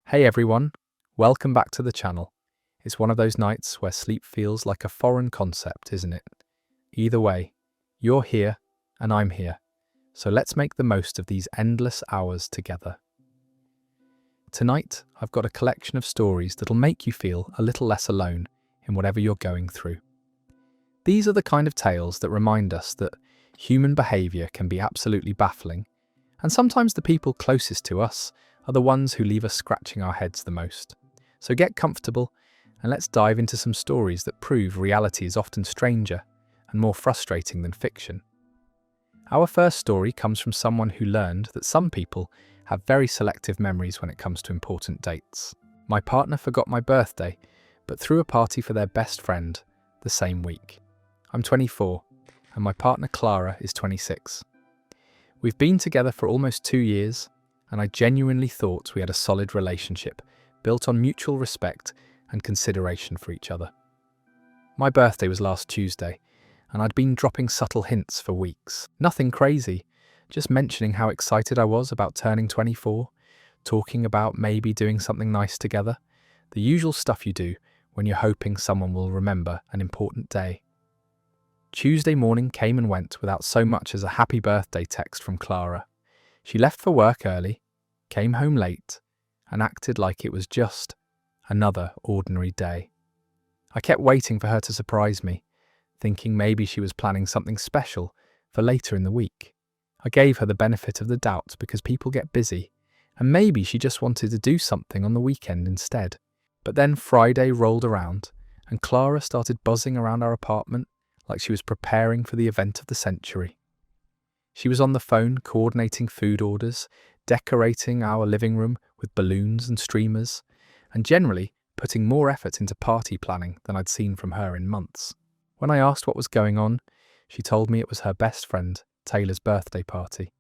Hey everyone, welcome back to the channel. It's one of those nights where sleep feels like a foreign concept, isn't it? Either way, you're here and I'm here, so let's make the most of these endless hours together. Tonight, I've got a collection of stories that'll make you feel a little less alone in whatever you're going through. These are the kind of tales that remind us that human behaviour can be absolutely baffling, and sometimes the people closest to us are the ones who leave us scratching our heads the most. So get comfortable and let's dive into some stories that prove reality is often stranger and more frustrating than fiction. Our first story comes from someone who learned that some people have very selective memories when it comes to important dates. My partner forgot my birthday, but threw a party for their best friend the same week. I'm 24 and my partner Clara is 26. We've been together for almost 2 years, and I genuinely thought we had a solid relationship, built on mutual respect and consideration for each other. My birthday was last Tuesday, and I'd been dropping subtle hints for weeks. Nothing crazy, just mentioning how excited I was about turning 24, talking about maybe doing something nice together, the usual stuff you do when you're hoping someone will remember an important day. Tuesday morning came and went without so much as a happy birthday text from Clara. She left for work early, came home late, and acted like it was just another ordinary day. I kept waiting for her to surprise me, thinking maybe she was planning something special for later in the week. I gave her the benefit of the doubt because people get busy, and maybe she just wanted to do something on the weekend instead. But then Friday rolled around, and Clara started buzzing around our apartment like she was preparing for the event of the century. She was on the phone coordinating food orders, decorating our living room with balloons and streamers, and generally putting more effort into party planning than I'd seen from her in months. When I asked what was going on, she told me it was her best friend, Taylor's birthday party.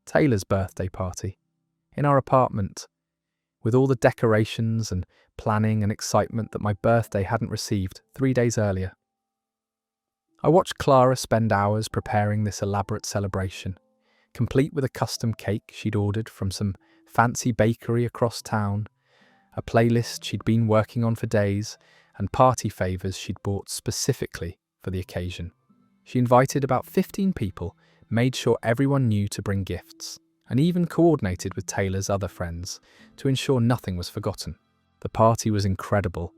Taylor's birthday party. In our apartment, with all the decorations and planning and excitement that my birthday hadn't received 3 days earlier. I watched Clara spend hours preparing this elaborate celebration, complete with a custom cake she'd ordered from some fancy bakery across town, a playlist she'd been working on for days, and party favours she'd bought specifically for the occasion. She invited about 15 people, made sure everyone knew to bring gifts, and even coordinated with Taylor's other friends to ensure nothing was forgotten. The party was incredible.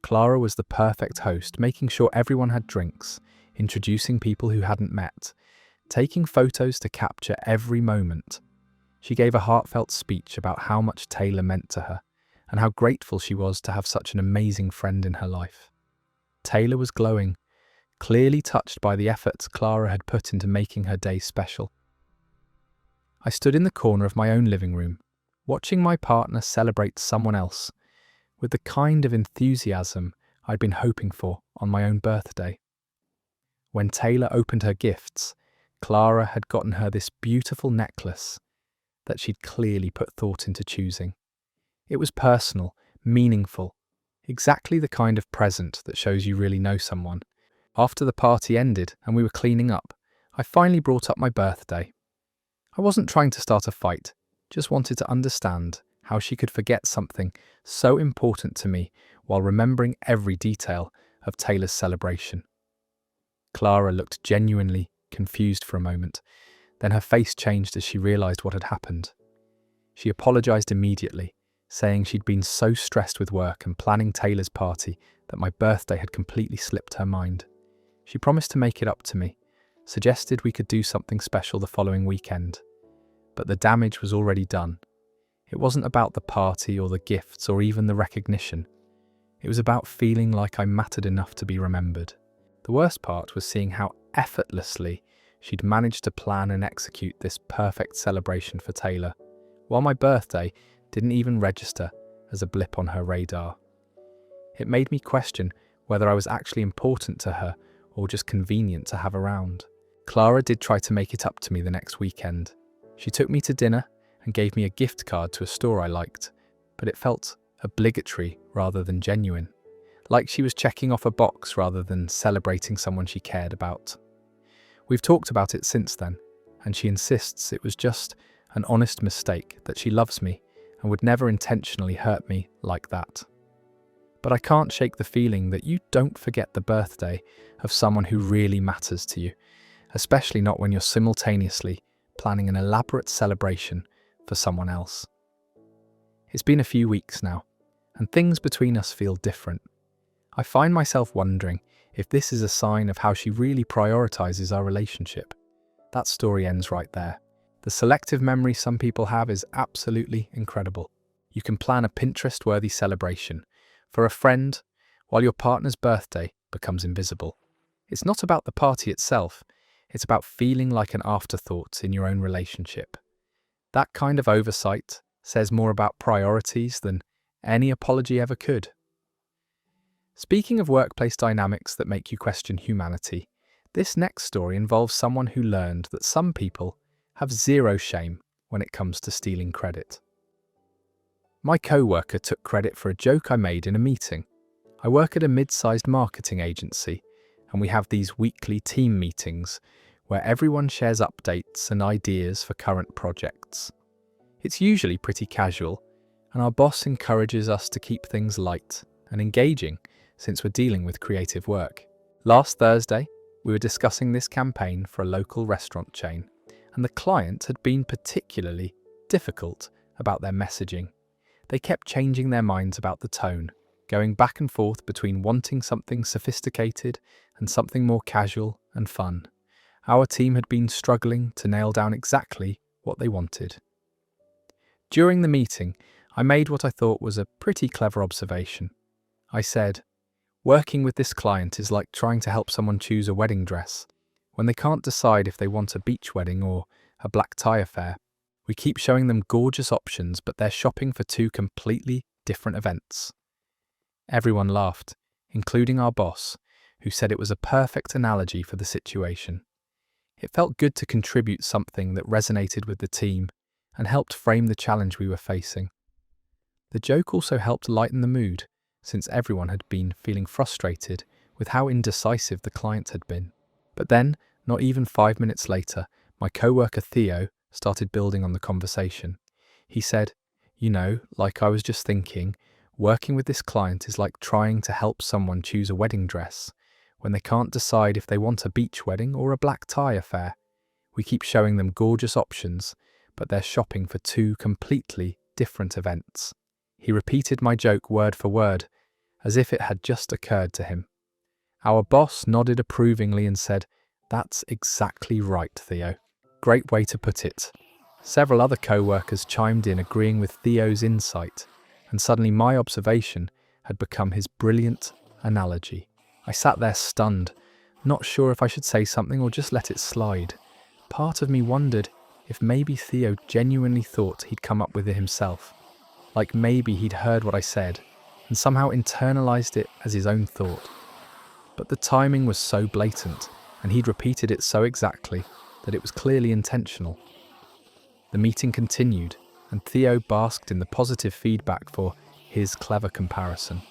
Clara was the perfect host, making sure everyone had drinks, introducing people who hadn't met, taking photos to capture every moment. She gave a heartfelt speech about how much Taylor meant to her and how grateful she was to have such an amazing friend in her life. Taylor was glowing, clearly touched by the efforts Clara had put into making her day special. I stood in the corner of my own living room, watching my partner celebrate someone else with the kind of enthusiasm I'd been hoping for on my own birthday. When Taylor opened her gifts, Clara had gotten her this beautiful necklace that she'd clearly put thought into choosing. It was personal, meaningful, exactly the kind of present that shows you really know someone. After the party ended and we were cleaning up, I finally brought up my birthday. I wasn't trying to start a fight, just wanted to understand how she could forget something so important to me while remembering every detail of Taylor's celebration. Clara looked genuinely confused for a moment, then her face changed as she realised what had happened. She apologised immediately, saying she'd been so stressed with work and planning Taylor's party that my birthday had completely slipped her mind. She promised to make it up to me, suggested we could do something special the following weekend. But the damage was already done. It wasn't about the party or the gifts or even the recognition. It was about feeling like I mattered enough to be remembered. The worst part was seeing how effortlessly she'd managed to plan and execute this perfect celebration for Taylor, while my birthday didn't even register as a blip on her radar. It made me question whether I was actually important to her or just convenient to have around. Clara did try to make it up to me the next weekend. She took me to dinner and gave me a gift card to a store I liked, but it felt obligatory rather than genuine. Like she was checking off a box rather than celebrating someone she cared about. We've talked about it since then, and she insists it was just an honest mistake, that she loves me and would never intentionally hurt me like that. But I can't shake the feeling that you don't forget the birthday of someone who really matters to you, especially not when you're simultaneously planning an elaborate celebration for someone else. It's been a few weeks now, and things between us feel different. I find myself wondering if this is a sign of how she really prioritizes our relationship. That story ends right there. The selective memory some people have is absolutely incredible. You can plan a Pinterest-worthy celebration for a friend while your partner's birthday becomes invisible. It's not about the party itself, it's about feeling like an afterthought in your own relationship. That kind of oversight says more about priorities than any apology ever could. Speaking of workplace dynamics that make you question humanity, this next story involves someone who learned that some people have zero shame when it comes to stealing credit. My coworker took credit for a joke I made in a meeting. I work at a mid-sized marketing agency, and we have these weekly team meetings where everyone shares updates and ideas for current projects. It's usually pretty casual, and our boss encourages us to keep things light and engaging since we're dealing with creative work. Last Thursday, we were discussing this campaign for a local restaurant chain, and the client had been particularly difficult about their messaging. They kept changing their minds about the tone, going back and forth between wanting something sophisticated and something more casual and fun. Our team had been struggling to nail down exactly what they wanted. During the meeting, I made what I thought was a pretty clever observation. I said, "Working with this client is like trying to help someone choose a wedding dress. When they can't decide if they want a beach wedding or a black tie affair, we keep showing them gorgeous options, but they're shopping for two completely different events." Everyone laughed, including our boss, who said it was a perfect analogy for the situation. It felt good to contribute something that resonated with the team and helped frame the challenge we were facing. The joke also helped lighten the mood, since everyone had been feeling frustrated with how indecisive the client had been. But then, not even 5 minutes later, my coworker Theo started building on the conversation. He said, like I was just thinking, working with this client is like trying to help someone choose a wedding dress when they can't decide if they want a beach wedding or a black tie affair. We keep showing them gorgeous options, but they're shopping for two completely different events. He repeated my joke word for word, as if it had just occurred to him. Our boss nodded approvingly and said, "That's exactly right, Theo. Great way to put it." Several other co-workers chimed in, agreeing with Theo's insight, and suddenly my observation had become his brilliant analogy. I sat there stunned, not sure if I should say something or just let it slide. Part of me wondered if maybe Theo genuinely thought he'd come up with it himself. Like maybe he'd heard what I said and somehow internalized it as his own thought. But the timing was so blatant, and he'd repeated it so exactly that it was clearly intentional. The meeting continued, and Theo basked in the positive feedback for his clever comparison.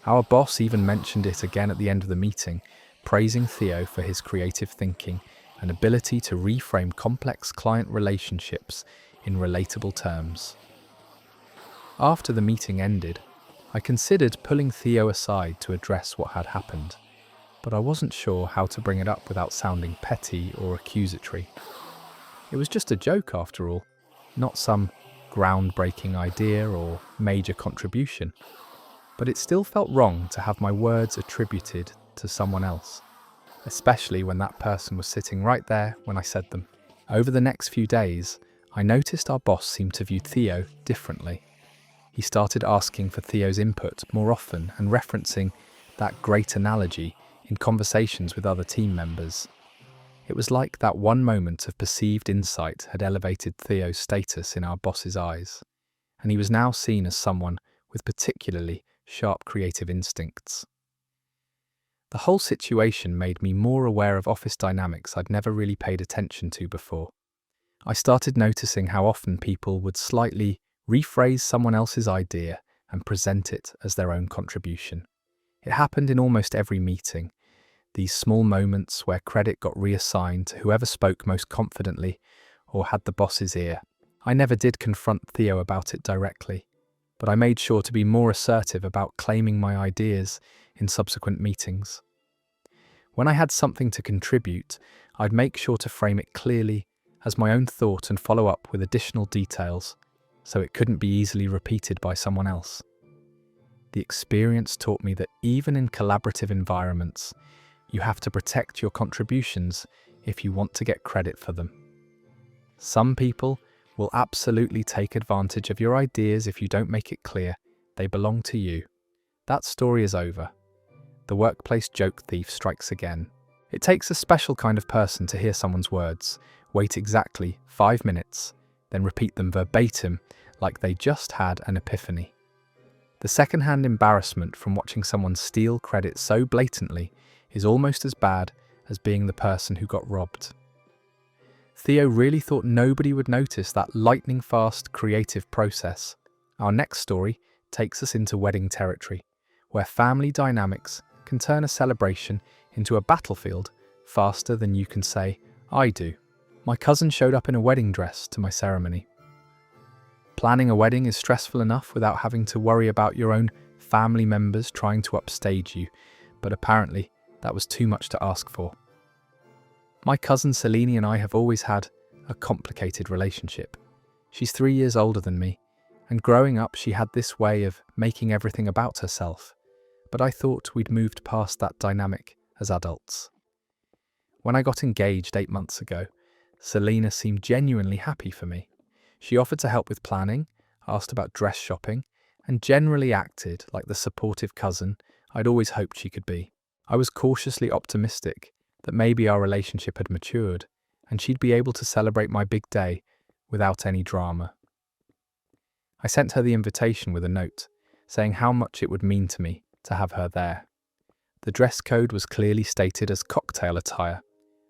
Our boss even mentioned it again at the end of the meeting, praising Theo for his creative thinking and ability to reframe complex client relationships in relatable terms. After the meeting ended, I considered pulling Theo aside to address what had happened, but I wasn't sure how to bring it up without sounding petty or accusatory. It was just a joke after all, not some groundbreaking idea or major contribution. But it still felt wrong to have my words attributed to someone else, especially when that person was sitting right there when I said them. Over the next few days, I noticed our boss seemed to view Theo differently. He started asking for Theo's input more often and referencing that great analogy in conversations with other team members. It was like that one moment of perceived insight had elevated Theo's status in our boss's eyes, and he was now seen as someone with particularly sharp creative instincts. The whole situation made me more aware of office dynamics I'd never really paid attention to before. I started noticing how often people would slightly rephrase someone else's idea and present it as their own contribution. It happened in almost every meeting, these small moments where credit got reassigned to whoever spoke most confidently or had the boss's ear. I never did confront Theo about it directly, but I made sure to be more assertive about claiming my ideas in subsequent meetings. When I had something to contribute, I'd make sure to frame it clearly as my own thought and follow up with additional details so it couldn't be easily repeated by someone else. The experience taught me that even in collaborative environments, you have to protect your contributions if you want to get credit for them. Some people will absolutely take advantage of your ideas if you don't make it clear they belong to you. That story is over. The workplace joke thief strikes again. It takes a special kind of person to hear someone's words, wait exactly 5 minutes, then repeat them verbatim like they just had an epiphany. The second-hand embarrassment from watching someone steal credit so blatantly is almost as bad as being the person who got robbed. Theo really thought nobody would notice that lightning-fast creative process. Our next story takes us into wedding territory, where family dynamics can turn a celebration into a battlefield faster than you can say, "I do." My cousin showed up in a wedding dress to my ceremony. Planning a wedding is stressful enough without having to worry about your own family members trying to upstage you, but apparently that was too much to ask for. My cousin Selene and I have always had a complicated relationship. She's 3 years older than me, and growing up she had this way of making everything about herself, but I thought we'd moved past that dynamic as adults. When I got engaged 8 months ago, Selena seemed genuinely happy for me. She offered to help with planning, asked about dress shopping, and generally acted like the supportive cousin I'd always hoped she could be. I was cautiously optimistic that maybe our relationship had matured and she'd be able to celebrate my big day without any drama. I sent her the invitation with a note, saying how much it would mean to me to have her there. The dress code was clearly stated as cocktail attire,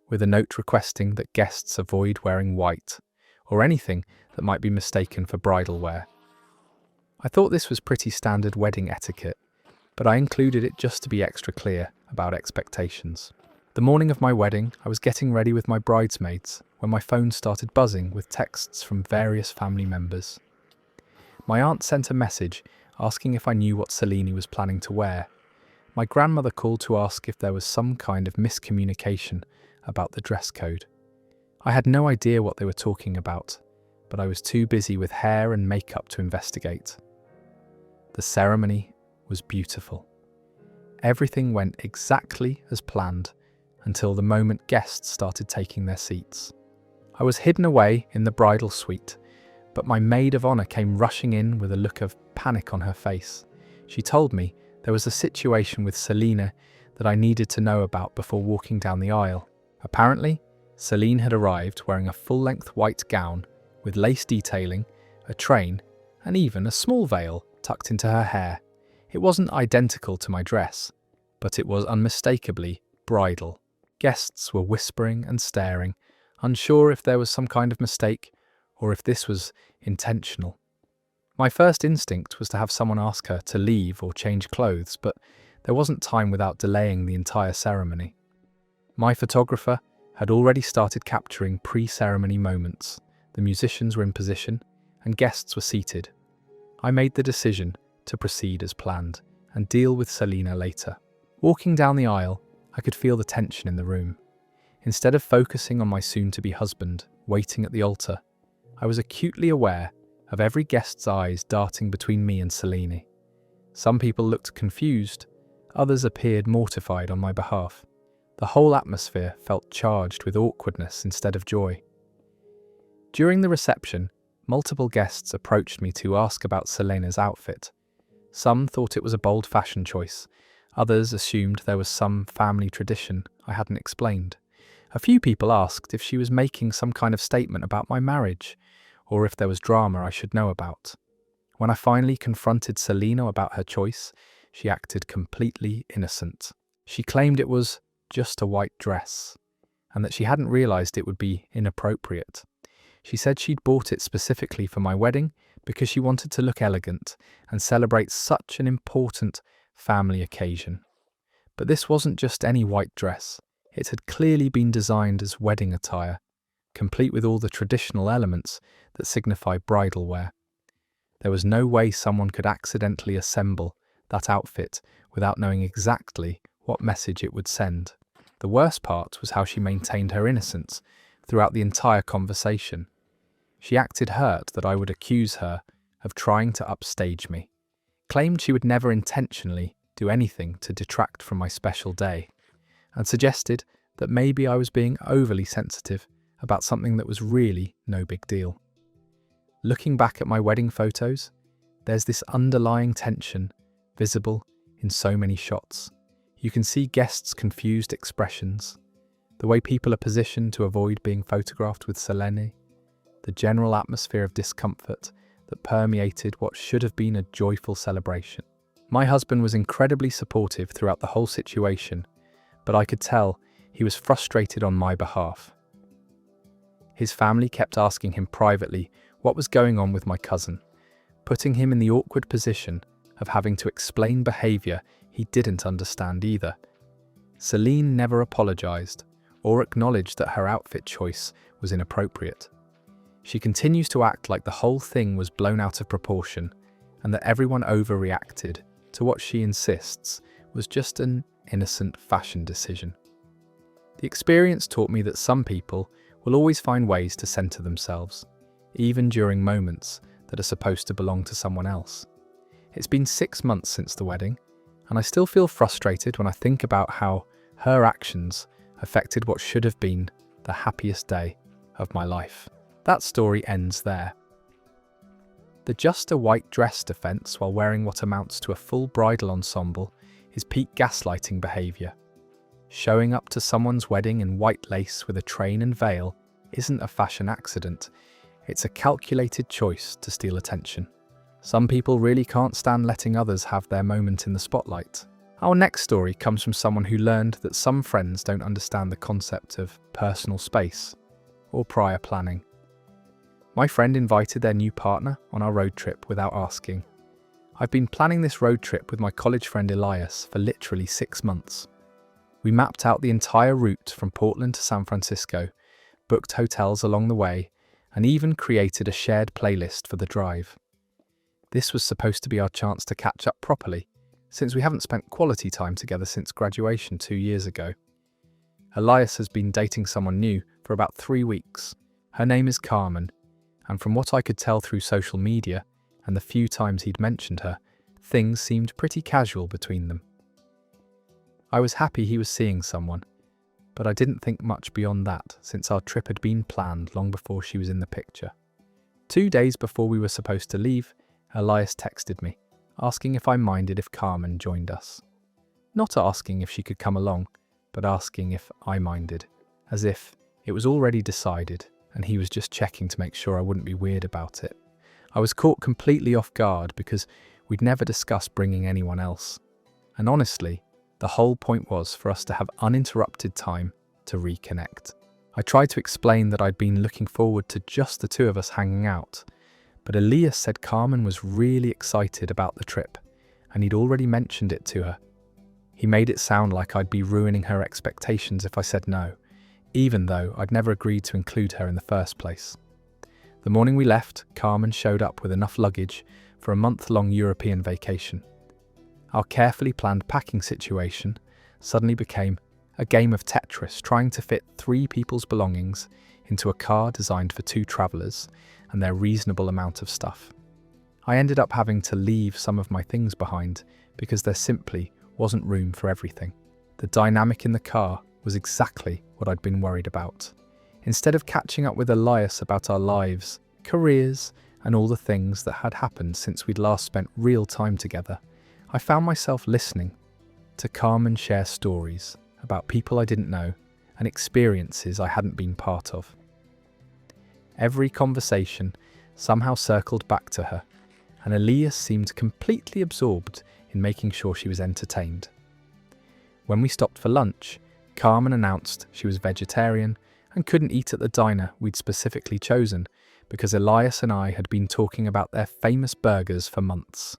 with a note requesting that guests avoid wearing white or anything that might be mistaken for bridal wear. I thought this was pretty standard wedding etiquette, but I included it just to be extra clear about expectations. The morning of my wedding, I was getting ready with my bridesmaids when my phone started buzzing with texts from various family members. My aunt sent a message asking if I knew what Selene was planning to wear. My grandmother called to ask if there was some kind of miscommunication about the dress code. I had no idea what they were talking about, but I was too busy with hair and makeup to investigate. The ceremony was beautiful. Everything went exactly as planned until the moment guests started taking their seats. I was hidden away in the bridal suite, but my maid of honor came rushing in with a look of panic on her face. She told me there was a situation with Selena that I needed to know about before walking down the aisle. Apparently, Selene had arrived wearing a full-length white gown with lace detailing, a train, and even a small veil tucked into her hair. It wasn't identical to my dress, but it was unmistakably bridal. Guests were whispering and staring, unsure if there was some kind of mistake or if this was intentional. My first instinct was to have someone ask her to leave or change clothes, but there wasn't time without delaying the entire ceremony. My photographer had already started capturing pre-ceremony moments. The musicians were in position and guests were seated. I made the decision to proceed as planned and deal with Selena later. Walking down the aisle, I could feel the tension in the room. Instead of focusing on my soon-to-be husband waiting at the altar, I was acutely aware of every guest's eyes darting between me and Selene. Some people looked confused, others appeared mortified on my behalf. The whole atmosphere felt charged with awkwardness instead of joy. During the reception, multiple guests approached me to ask about Selena's outfit. Some thought it was a bold fashion choice. Others assumed there was some family tradition I hadn't explained. A few people asked if she was making some kind of statement about my marriage, or if there was drama I should know about. When I finally confronted Selena about her choice, she acted completely innocent. She claimed it was just a white dress, and that she hadn't realised it would be inappropriate. She said she'd bought it specifically for my wedding because she wanted to look elegant and celebrate such an important family occasion. But this wasn't just any white dress. It had clearly been designed as wedding attire, complete with all the traditional elements that signify bridal wear. There was no way someone could accidentally assemble that outfit without knowing exactly what message it would send. The worst part was how she maintained her innocence throughout the entire conversation. She acted hurt that I would accuse her of trying to upstage me, claimed she would never intentionally do anything to detract from my special day, and suggested that maybe I was being overly sensitive about something that was really no big deal. Looking back at my wedding photos, there's this underlying tension visible in so many shots. You can see guests' confused expressions, the way people are positioned to avoid being photographed with Selene, the general atmosphere of discomfort that permeated what should have been a joyful celebration. My husband was incredibly supportive throughout the whole situation, but I could tell he was frustrated on my behalf. His family kept asking him privately what was going on with my cousin, putting him in the awkward position of having to explain behaviour he didn't understand either. Celine never apologised or acknowledged that her outfit choice was inappropriate. She continues to act like the whole thing was blown out of proportion and that everyone overreacted to what she insists was just an innocent fashion decision. The experience taught me that some people will always find ways to centre themselves, even during moments that are supposed to belong to someone else. It's been 6 months since the wedding, and I still feel frustrated when I think about how her actions affected what should have been the happiest day of my life. That story ends there. The just a white dress defense while wearing what amounts to a full bridal ensemble is peak gaslighting behaviour. Showing up to someone's wedding in white lace with a train and veil isn't a fashion accident, it's a calculated choice to steal attention. Some people really can't stand letting others have their moment in the spotlight. Our next story comes from someone who learned that some friends don't understand the concept of personal space or prior planning. My friend invited their new partner on our road trip without asking. I've been planning this road trip with my college friend Elias for literally 6 months. We mapped out the entire route from Portland to San Francisco, booked hotels along the way, and even created a shared playlist for the drive. This was supposed to be our chance to catch up properly, since we haven't spent quality time together since graduation 2 years ago. Elias has been dating someone new for about 3 weeks. Her name is Carmen, and from what I could tell through social media and the few times he'd mentioned her, things seemed pretty casual between them. I was happy he was seeing someone, but I didn't think much beyond that since our trip had been planned long before she was in the picture. 2 days before we were supposed to leave, Elias texted me, asking if I minded if Carmen joined us. Not asking if she could come along, but asking if I minded, as if it was already decided and he was just checking to make sure I wouldn't be weird about it. I was caught completely off guard because we'd never discussed bringing anyone else. And honestly, the whole point was for us to have uninterrupted time to reconnect. I tried to explain that I'd been looking forward to just the two of us hanging out, but Elias said Carmen was really excited about the trip, and he'd already mentioned it to her. He made it sound like I'd be ruining her expectations if I said no, even though I'd never agreed to include her in the first place. The morning we left, Carmen showed up with enough luggage for a month-long European vacation. Our carefully planned packing situation suddenly became a game of Tetris, trying to fit 3 people's belongings into a car designed for 2 travellers and their reasonable amount of stuff. I ended up having to leave some of my things behind because there simply wasn't room for everything. The dynamic in the car was exactly what I'd been worried about. Instead of catching up with Elias about our lives, careers, and all the things that had happened since we'd last spent real time together, I found myself listening to Carmen share stories about people I didn't know and experiences I hadn't been part of. Every conversation somehow circled back to her, and Elias seemed completely absorbed in making sure she was entertained. When we stopped for lunch, Carmen announced she was vegetarian and couldn't eat at the diner we'd specifically chosen because Elias and I had been talking about their famous burgers for months.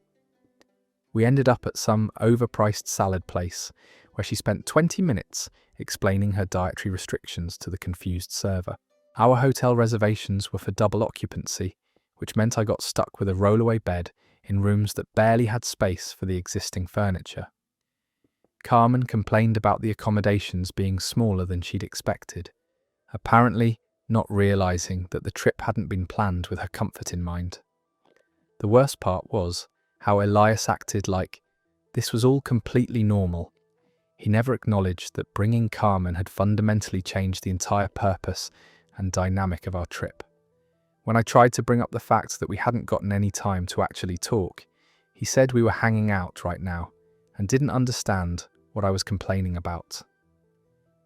We ended up at some overpriced salad place where she spent 20 minutes explaining her dietary restrictions to the confused server. Our hotel reservations were for double occupancy, which meant I got stuck with a rollaway bed in rooms that barely had space for the existing furniture. Carmen complained about the accommodations being smaller than she'd expected, apparently not realizing that the trip hadn't been planned with her comfort in mind. The worst part was how Elias acted like this was all completely normal. He never acknowledged that bringing Carmen had fundamentally changed the entire purpose and dynamic of our trip. When I tried to bring up the fact that we hadn't gotten any time to actually talk, he said we were hanging out right now and didn't understand what I was complaining about.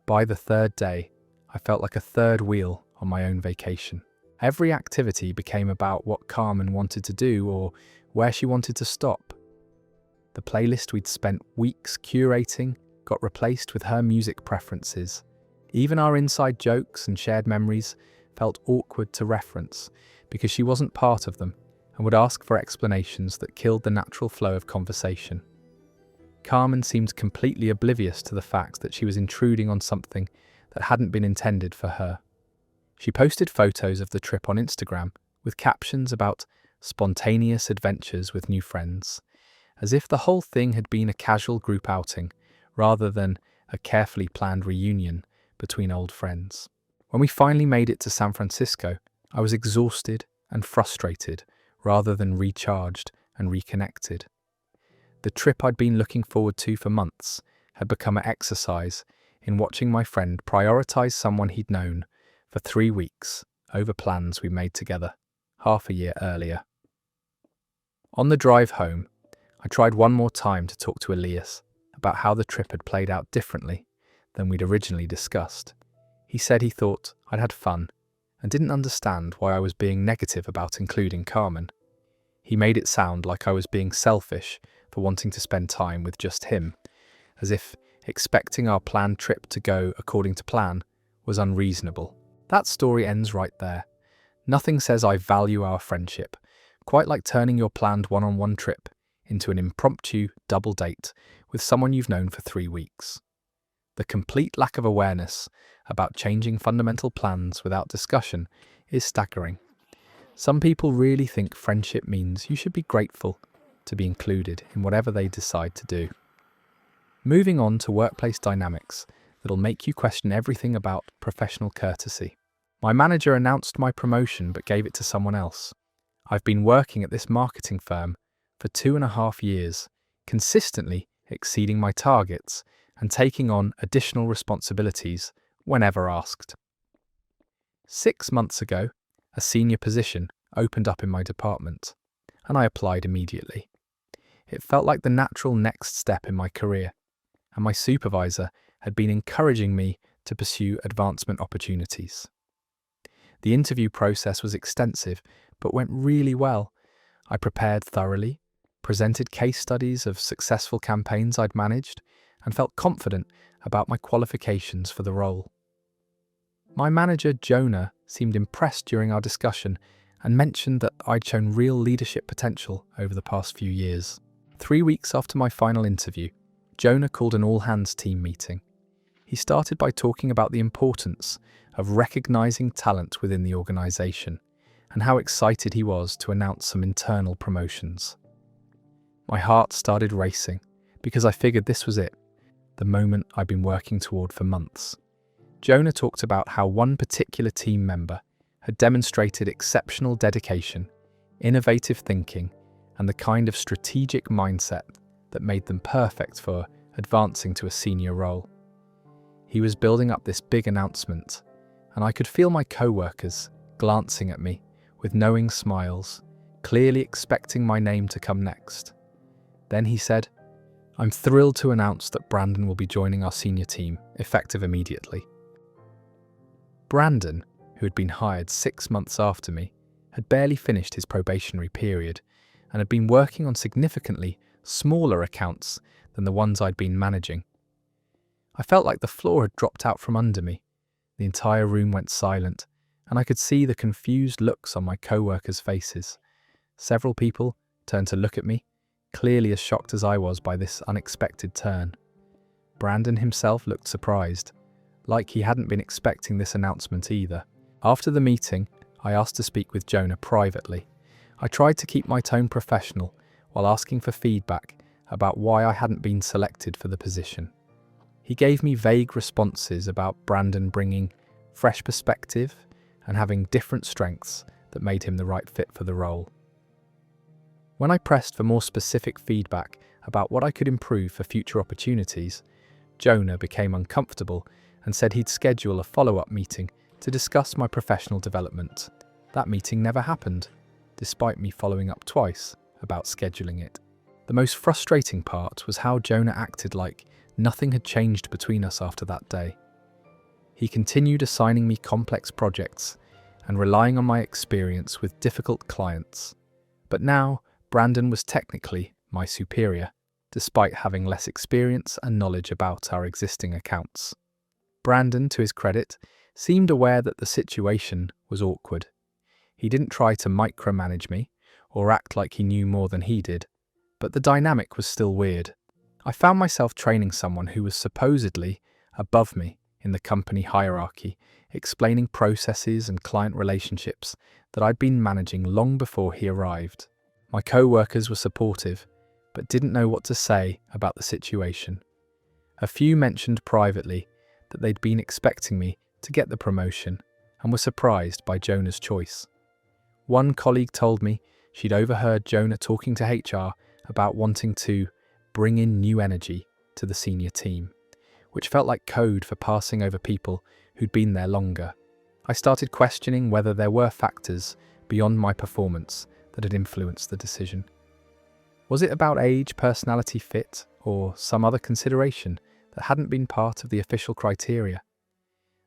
By the third day, I felt like a third wheel on my own vacation. Every activity became about what Carmen wanted to do or where she wanted to stop. The playlist we'd spent weeks curating got replaced with her music preferences. Even our inside jokes and shared memories felt awkward to reference because she wasn't part of them and would ask for explanations that killed the natural flow of conversation. Carmen seemed completely oblivious to the fact that she was intruding on something that hadn't been intended for her. She posted photos of the trip on Instagram with captions about spontaneous adventures with new friends, as if the whole thing had been a casual group outing rather than a carefully planned reunion between old friends. When we finally made it to San Francisco, I was exhausted and frustrated rather than recharged and reconnected. The trip I'd been looking forward to for months had become an exercise in watching my friend prioritize someone he'd known for 3 weeks over plans we made together half a year earlier. On the drive home, I tried one more time to talk to Elias about how the trip had played out differently than we'd originally discussed. He said he thought I'd had fun and didn't understand why I was being negative about including Carmen. He made it sound like I was being selfish for wanting to spend time with just him, as if expecting our planned trip to go according to plan was unreasonable. That story ends right there. Nothing says I value our friendship, quite like turning your planned one-on-one trip into an impromptu double date with someone you've known for 3 weeks. The complete lack of awareness about changing fundamental plans without discussion is staggering. Some people really think friendship means you should be grateful to be included in whatever they decide to do. Moving on to workplace dynamics that'll make you question everything about professional courtesy. My manager announced my promotion but gave it to someone else. I've been working at this marketing firm for 2.5 years, consistently exceeding my targets and taking on additional responsibilities whenever asked. 6 months ago, a senior position opened up in my department, and I applied immediately. It felt like the natural next step in my career, and my supervisor had been encouraging me to pursue advancement opportunities. The interview process was extensive, but went really well. I prepared thoroughly, presented case studies of successful campaigns I'd managed, and felt confident about my qualifications for the role. My manager, Jonah, seemed impressed during our discussion and mentioned that I'd shown real leadership potential over the past few years. 3 weeks after my final interview, Jonah called an all-hands team meeting. He started by talking about the importance of recognizing talent within the organization and how excited he was to announce some internal promotions. My heart started racing because I figured this was it, the moment I'd been working toward for months. Jonah talked about how one particular team member had demonstrated exceptional dedication, innovative thinking, and the kind of strategic mindset that made them perfect for advancing to a senior role. He was building up this big announcement, and I could feel my co-workers glancing at me with knowing smiles, clearly expecting my name to come next. Then he said, "I'm thrilled to announce that Brandon will be joining our senior team, effective immediately." Brandon, who had been hired 6 months after me, had barely finished his probationary period and had been working on significantly smaller accounts than the ones I'd been managing. I felt like the floor had dropped out from under me. The entire room went silent, and I could see the confused looks on my co-workers' faces. Several people turned to look at me, clearly as shocked as I was by this unexpected turn. Brandon himself looked surprised, like he hadn't been expecting this announcement either. After the meeting, I asked to speak with Jonah privately. I tried to keep my tone professional while asking for feedback about why I hadn't been selected for the position. He gave me vague responses about Brandon bringing fresh perspective and having different strengths that made him the right fit for the role. When I pressed for more specific feedback about what I could improve for future opportunities, Jonah became uncomfortable and said he'd schedule a follow-up meeting to discuss my professional development. That meeting never happened, despite me following up twice about scheduling it. The most frustrating part was how Jonah acted like nothing had changed between us after that day. He continued assigning me complex projects and relying on my experience with difficult clients. But now, Brandon was technically my superior, despite having less experience and knowledge about our existing accounts. Brandon, to his credit, seemed aware that the situation was awkward. He didn't try to micromanage me or act like he knew more than he did, but the dynamic was still weird. I found myself training someone who was supposedly above me in the company hierarchy, explaining processes and client relationships that I'd been managing long before he arrived. My co-workers were supportive, but didn't know what to say about the situation. A few mentioned privately that they'd been expecting me to get the promotion and were surprised by Jonah's choice. One colleague told me she'd overheard Jonah talking to HR about wanting to bring in new energy to the senior team, which felt like code for passing over people who'd been there longer. I started questioning whether there were factors beyond my performance that had influenced the decision. Was it about age, personality fit, or some other consideration that hadn't been part of the official criteria?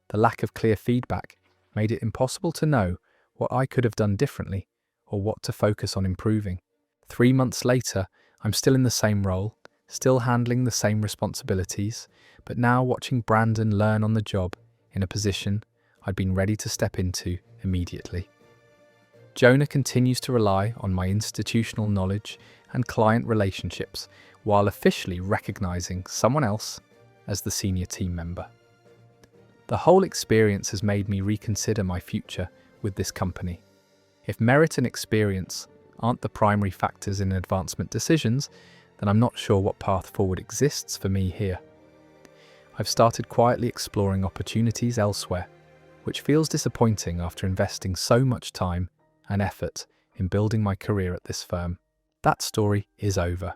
The lack of clear feedback made it impossible to know what I could have done differently or what to focus on improving. 3 months later, I'm still in the same role, still handling the same responsibilities, but now watching Brandon learn on the job in a position I'd been ready to step into immediately. Jonah continues to rely on my institutional knowledge and client relationships while officially recognizing someone else as the senior team member. The whole experience has made me reconsider my future with this company. If merit and experience aren't the primary factors in advancement decisions, then I'm not sure what path forward exists for me here. I've started quietly exploring opportunities elsewhere, which feels disappointing after investing so much time and effort in building my career at this firm. That story is over.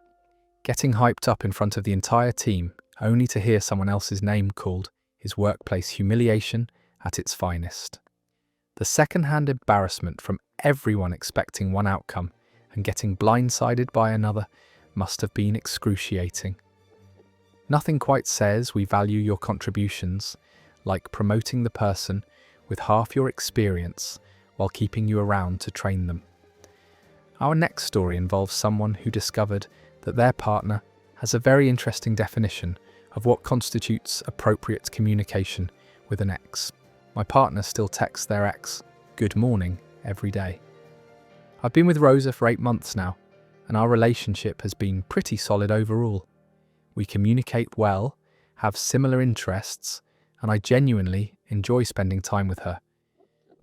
Getting hyped up in front of the entire team only to hear someone else's name called is workplace humiliation at its finest. The second-hand embarrassment from everyone expecting one outcome and getting blindsided by another must have been excruciating. Nothing quite says we value your contributions like promoting the person with half your experience while keeping you around to train them. Our next story involves someone who discovered that their partner has a very interesting definition of what constitutes appropriate communication with an ex. My partner still texts their ex, "Good morning," every day. I've been with Rosa for 8 months now, and our relationship has been pretty solid overall. We communicate well, have similar interests, and I genuinely enjoy spending time with her.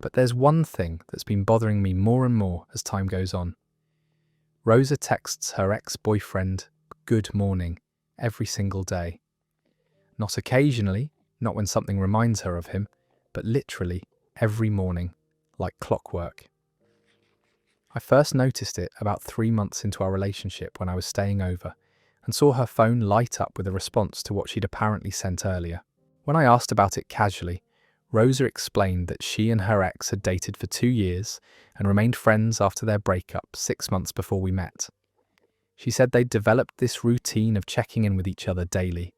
But there's one thing that's been bothering me more and more as time goes on. Rosa texts her ex-boyfriend, "Good morning," every single day. Not occasionally, not when something reminds her of him, but literally every morning, like clockwork. I first noticed it about 3 months into our relationship when I was staying over and saw her phone light up with a response to what she'd apparently sent earlier. When I asked about it casually, Rosa explained that she and her ex had dated for 2 years and remained friends after their breakup 6 months before we met. She said they'd developed this routine of checking in with each other daily,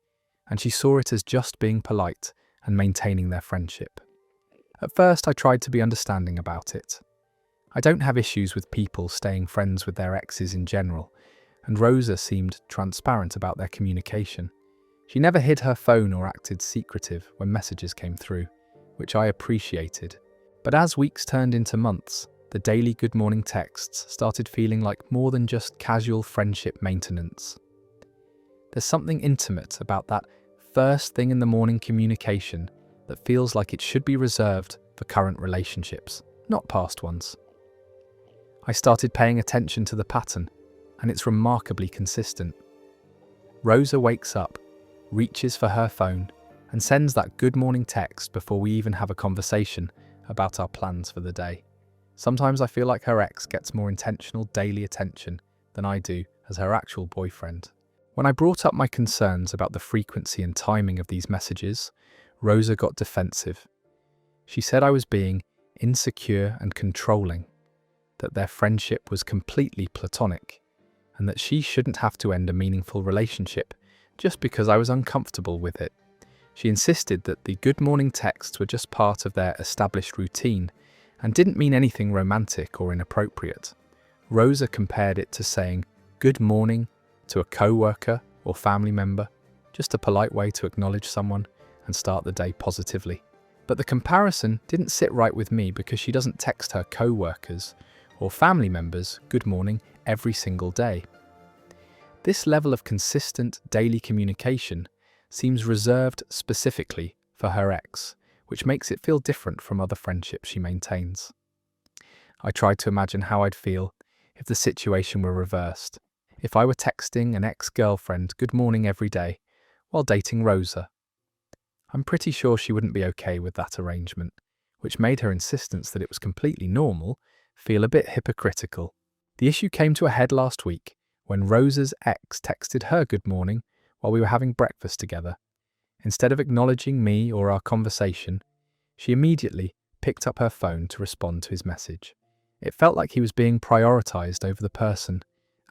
and she saw it as just being polite and maintaining their friendship. At first, I tried to be understanding about it. I don't have issues with people staying friends with their exes in general, and Rosa seemed transparent about their communication. She never hid her phone or acted secretive when messages came through, which I appreciated. But as weeks turned into months, the daily good morning texts started feeling like more than just casual friendship maintenance. There's something intimate about that first thing in the morning communication that feels like it should be reserved for current relationships, not past ones. I started paying attention to the pattern, and it's remarkably consistent. Rosa wakes up, reaches for her phone, and sends that good morning text before we even have a conversation about our plans for the day. Sometimes I feel like her ex gets more intentional daily attention than I do as her actual boyfriend. When I brought up my concerns about the frequency and timing of these messages, Rosa got defensive. She said I was being insecure and controlling, that their friendship was completely platonic, and that she shouldn't have to end a meaningful relationship just because I was uncomfortable with it. She insisted that the good morning texts were just part of their established routine and didn't mean anything romantic or inappropriate. Rosa compared it to saying good morning to a coworker or family member, just a polite way to acknowledge someone and start the day positively. But the comparison didn't sit right with me because she doesn't text her coworkers or family members good morning every single day. This level of consistent daily communication seems reserved specifically for her ex, which makes it feel different from other friendships she maintains. I tried to imagine how I'd feel if the situation were reversed, if I were texting an ex-girlfriend good morning every day while dating Rosa. I'm pretty sure she wouldn't be okay with that arrangement, which made her insistence that it was completely normal feel a bit hypocritical. The issue came to a head last week when Rosa's ex texted her good morning while we were having breakfast together. Instead of acknowledging me or our conversation, she immediately picked up her phone to respond to his message. It felt like he was being prioritized over the person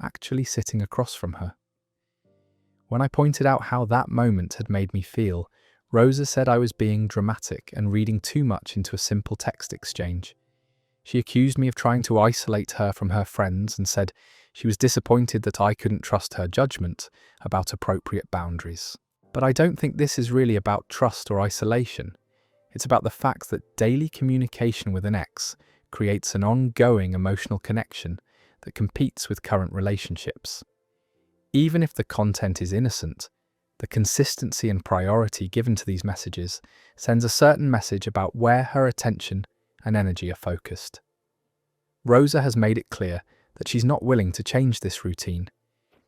actually sitting across from her. When I pointed out how that moment had made me feel, Rosa said I was being dramatic and reading too much into a simple text exchange. She accused me of trying to isolate her from her friends and said she was disappointed that I couldn't trust her judgment about appropriate boundaries. But I don't think this is really about trust or isolation. It's about the fact that daily communication with an ex creates an ongoing emotional connection that competes with current relationships. Even if the content is innocent, the consistency and priority given to these messages sends a certain message about where her attention and energy are focused. Rosa has made it clear that she's not willing to change this routine,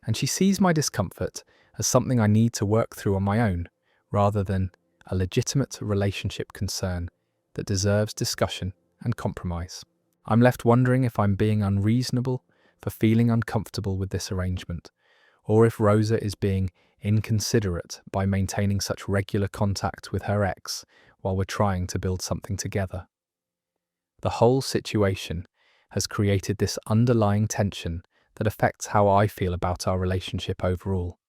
and she sees my discomfort as something I need to work through on my own, rather than a legitimate relationship concern that deserves discussion and compromise. I'm left wondering if I'm being unreasonable for feeling uncomfortable with this arrangement, or if Rosa is being inconsiderate by maintaining such regular contact with her ex while we're trying to build something together. The whole situation has created this underlying tension that affects how I feel about our relationship overall.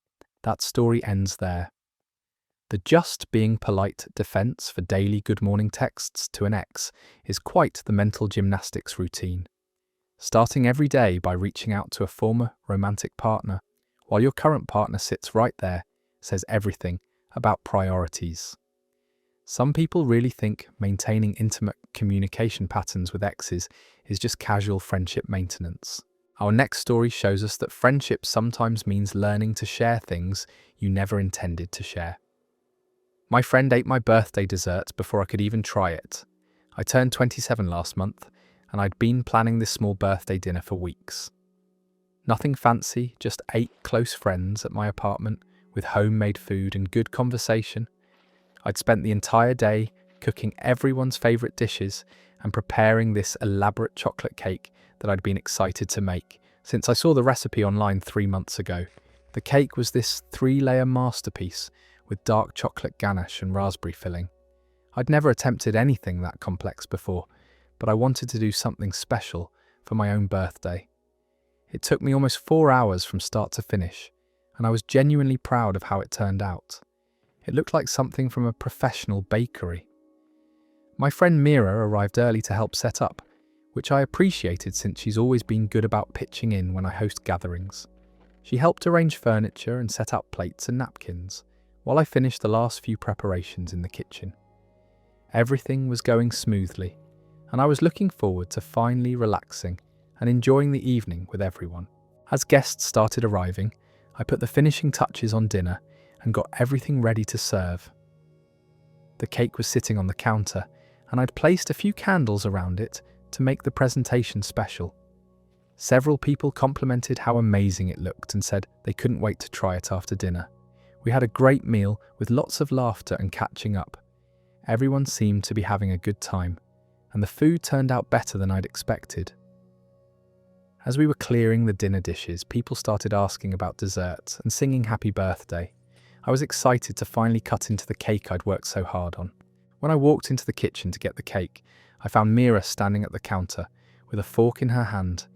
That story ends there. The just being polite defense for daily good morning texts to an ex is quite the mental gymnastics routine. Starting every day by reaching out to a former romantic partner, while your current partner sits right there, says everything about priorities. Some people really think maintaining intimate communication patterns with exes is just casual friendship maintenance. Our next story shows us that friendship sometimes means learning to share things you never intended to share. My friend ate my birthday dessert before I could even try it. I turned 27 last month, and I'd been planning this small birthday dinner for weeks. Nothing fancy, just 8 close friends at my apartment with homemade food and good conversation. I'd spent the entire day cooking everyone's favourite dishes and preparing this elaborate chocolate cake that I'd been excited to make since I saw the recipe online 3 months ago. The cake was this 3-layer masterpiece with dark chocolate ganache and raspberry filling. I'd never attempted anything that complex before, but I wanted to do something special for my own birthday. It took me almost 4 hours from start to finish, and I was genuinely proud of how it turned out. It looked like something from a professional bakery. My friend Mira arrived early to help set up, which I appreciated since she's always been good about pitching in when I host gatherings. She helped arrange furniture and set out plates and napkins, while I finished the last few preparations in the kitchen. Everything was going smoothly, and I was looking forward to finally relaxing and enjoying the evening with everyone. As guests started arriving, I put the finishing touches on dinner and got everything ready to serve. The cake was sitting on the counter, and I'd placed a few candles around it to make the presentation special. Several people complimented how amazing it looked and said they couldn't wait to try it after dinner. We had a great meal with lots of laughter and catching up. Everyone seemed to be having a good time, and the food turned out better than I'd expected. As we were clearing the dinner dishes, people started asking about dessert and singing happy birthday. I was excited to finally cut into the cake I'd worked so hard on. When I walked into the kitchen to get the cake, I found Mira standing at the counter with a fork in her hand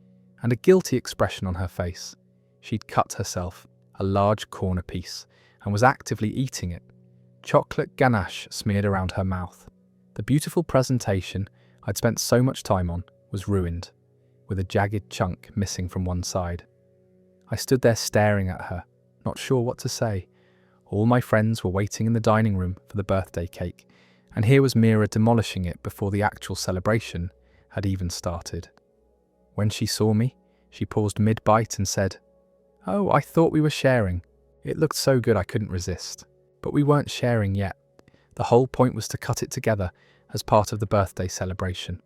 and a guilty expression on her face. She'd cut herself a large corner piece and was actively eating it, chocolate ganache smeared around her mouth. The beautiful presentation I'd spent so much time on was ruined, with a jagged chunk missing from one side. I stood there staring at her, not sure what to say. All my friends were waiting in the dining room for the birthday cake, and here was Mira demolishing it before the actual celebration had even started. When she saw me, she paused mid-bite and said, "Oh, I thought we were sharing. It looked so good I couldn't resist." But we weren't sharing yet. The whole point was to cut it together as part of the birthday celebration.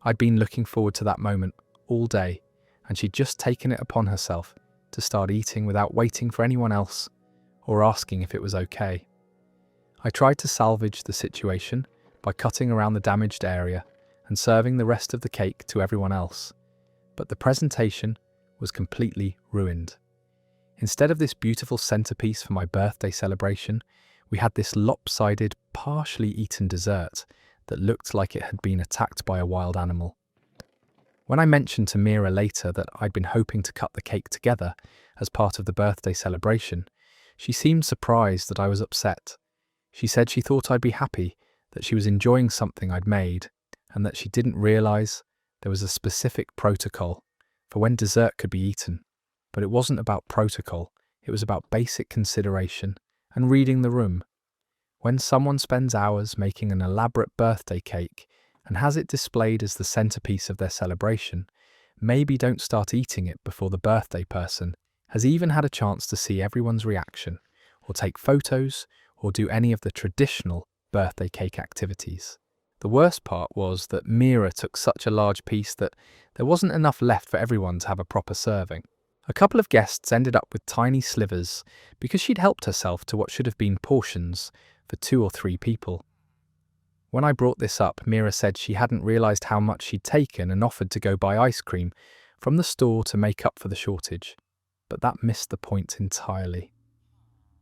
I'd been looking forward to that moment all day, and she'd just taken it upon herself to start eating without waiting for anyone else or asking if it was okay. I tried to salvage the situation by cutting around the damaged area and serving the rest of the cake to everyone else, but the presentation was completely ruined. Instead of this beautiful centerpiece for my birthday celebration, we had this lopsided, partially eaten dessert that looked like it had been attacked by a wild animal. When I mentioned to Mira later that I'd been hoping to cut the cake together as part of the birthday celebration, she seemed surprised that I was upset. She said she thought I'd be happy that she was enjoying something I'd made, and that she didn't realize there was a specific protocol for when dessert could be eaten. But it wasn't about protocol, it was about basic consideration and reading the room. When someone spends hours making an elaborate birthday cake and has it displayed as the centerpiece of their celebration, maybe don't start eating it before the birthday person has even had a chance to see everyone's reaction, or take photos, or do any of the traditional birthday cake activities. The worst part was that Mira took such a large piece that there wasn't enough left for everyone to have a proper serving. A couple of guests ended up with tiny slivers because she'd helped herself to what should have been portions for 2 or 3 people. When I brought this up, Mira said she hadn't realised how much she'd taken and offered to go buy ice cream from the store to make up for the shortage. But that missed the point entirely.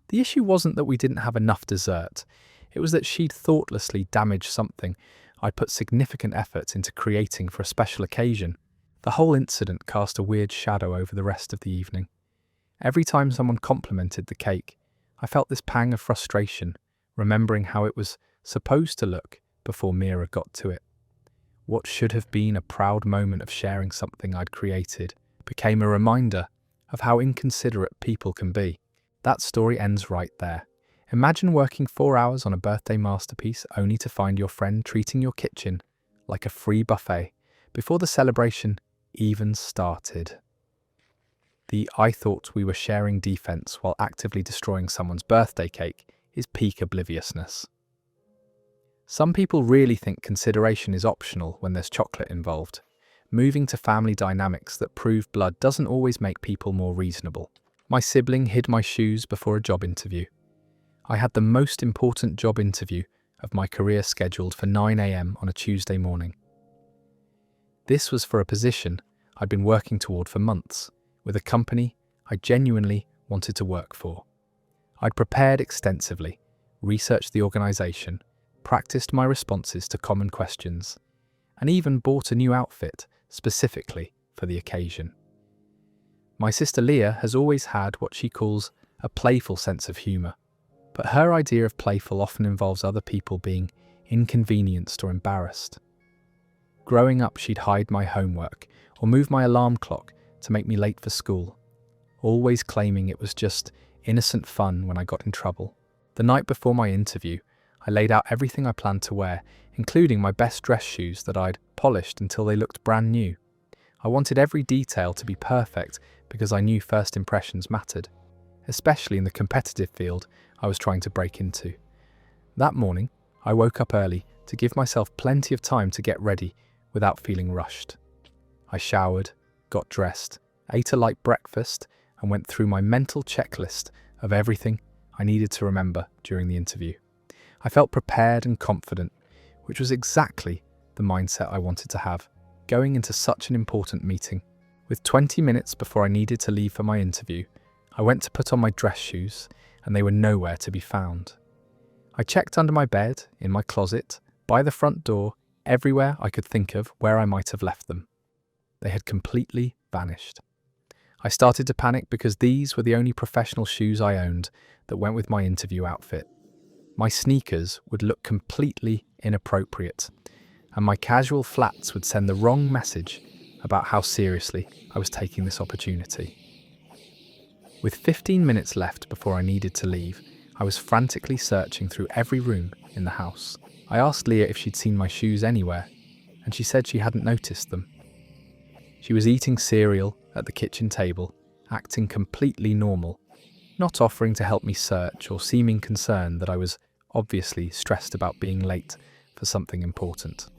The issue wasn't that we didn't have enough dessert, it was that she'd thoughtlessly damaged something I'd put significant effort into creating for a special occasion. The whole incident cast a weird shadow over the rest of the evening. Every time someone complimented the cake, I felt this pang of frustration, remembering how it was supposed to look before Mira got to it. What should have been a proud moment of sharing something I'd created became a reminder of how inconsiderate people can be. That story ends right there. Imagine working 4 hours on a birthday masterpiece only to find your friend treating your kitchen like a free buffet before the celebration even started. The "I thought we were sharing" defense while actively destroying someone's birthday cake is peak obliviousness. Some people really think consideration is optional when there's chocolate involved. Moving to family dynamics that prove blood doesn't always make people more reasonable. My sibling hid my shoes before a job interview. I had the most important job interview of my career scheduled for 9 a.m. on a Tuesday morning. This was for a position I'd been working toward for months, with a company I genuinely wanted to work for. I'd prepared extensively, researched the organisation, practiced my responses to common questions, and even bought a new outfit specifically for the occasion. My sister Leah has always had what she calls a playful sense of humour, but her idea of playful often involves other people being inconvenienced or embarrassed. Growing up, she'd hide my homework or move my alarm clock to make me late for school, always claiming it was just innocent fun when I got in trouble. The night before my interview, I laid out everything I planned to wear, including my best dress shoes that I'd polished until they looked brand new. I wanted every detail to be perfect because I knew first impressions mattered, especially in the competitive field I was trying to break into. That morning, I woke up early to give myself plenty of time to get ready without feeling rushed. I showered, got dressed, ate a light breakfast, and went through my mental checklist of everything I needed to remember during the interview. I felt prepared and confident, which was exactly the mindset I wanted to have, going into such an important meeting. With 20 minutes before I needed to leave for my interview, I went to put on my dress shoes, and they were nowhere to be found. I checked under my bed, in my closet, by the front door, everywhere I could think of where I might have left them. They had completely vanished. I started to panic because these were the only professional shoes I owned that went with my interview outfit. My sneakers would look completely inappropriate, and my casual flats would send the wrong message about how seriously I was taking this opportunity. With 15 minutes left before I needed to leave, I was frantically searching through every room in the house. I asked Leah if she'd seen my shoes anywhere, and she said she hadn't noticed them. She was eating cereal at the kitchen table, acting completely normal, not offering to help me search or seeming concerned that I was obviously stressed about being late for something important.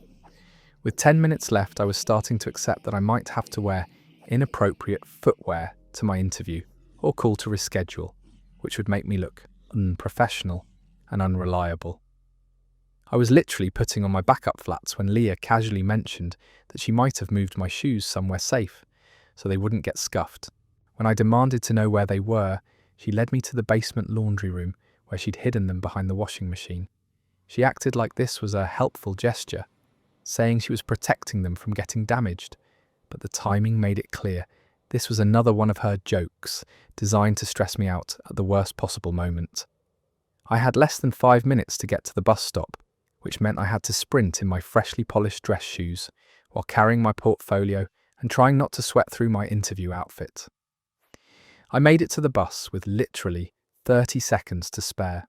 With 10 minutes left, I was starting to accept that I might have to wear inappropriate footwear to my interview or call to reschedule, which would make me look unprofessional and unreliable. I was literally putting on my backup flats when Leah casually mentioned that she might have moved my shoes somewhere safe so they wouldn't get scuffed. When I demanded to know where they were, she led me to the basement laundry room where she'd hidden them behind the washing machine. She acted like this was a helpful gesture, saying she was protecting them from getting damaged, but the timing made it clear this was another one of her jokes designed to stress me out at the worst possible moment. I had less than 5 minutes to get to the bus stop, which meant I had to sprint in my freshly polished dress shoes while carrying my portfolio and trying not to sweat through my interview outfit. I made it to the bus with literally 30 seconds to spare,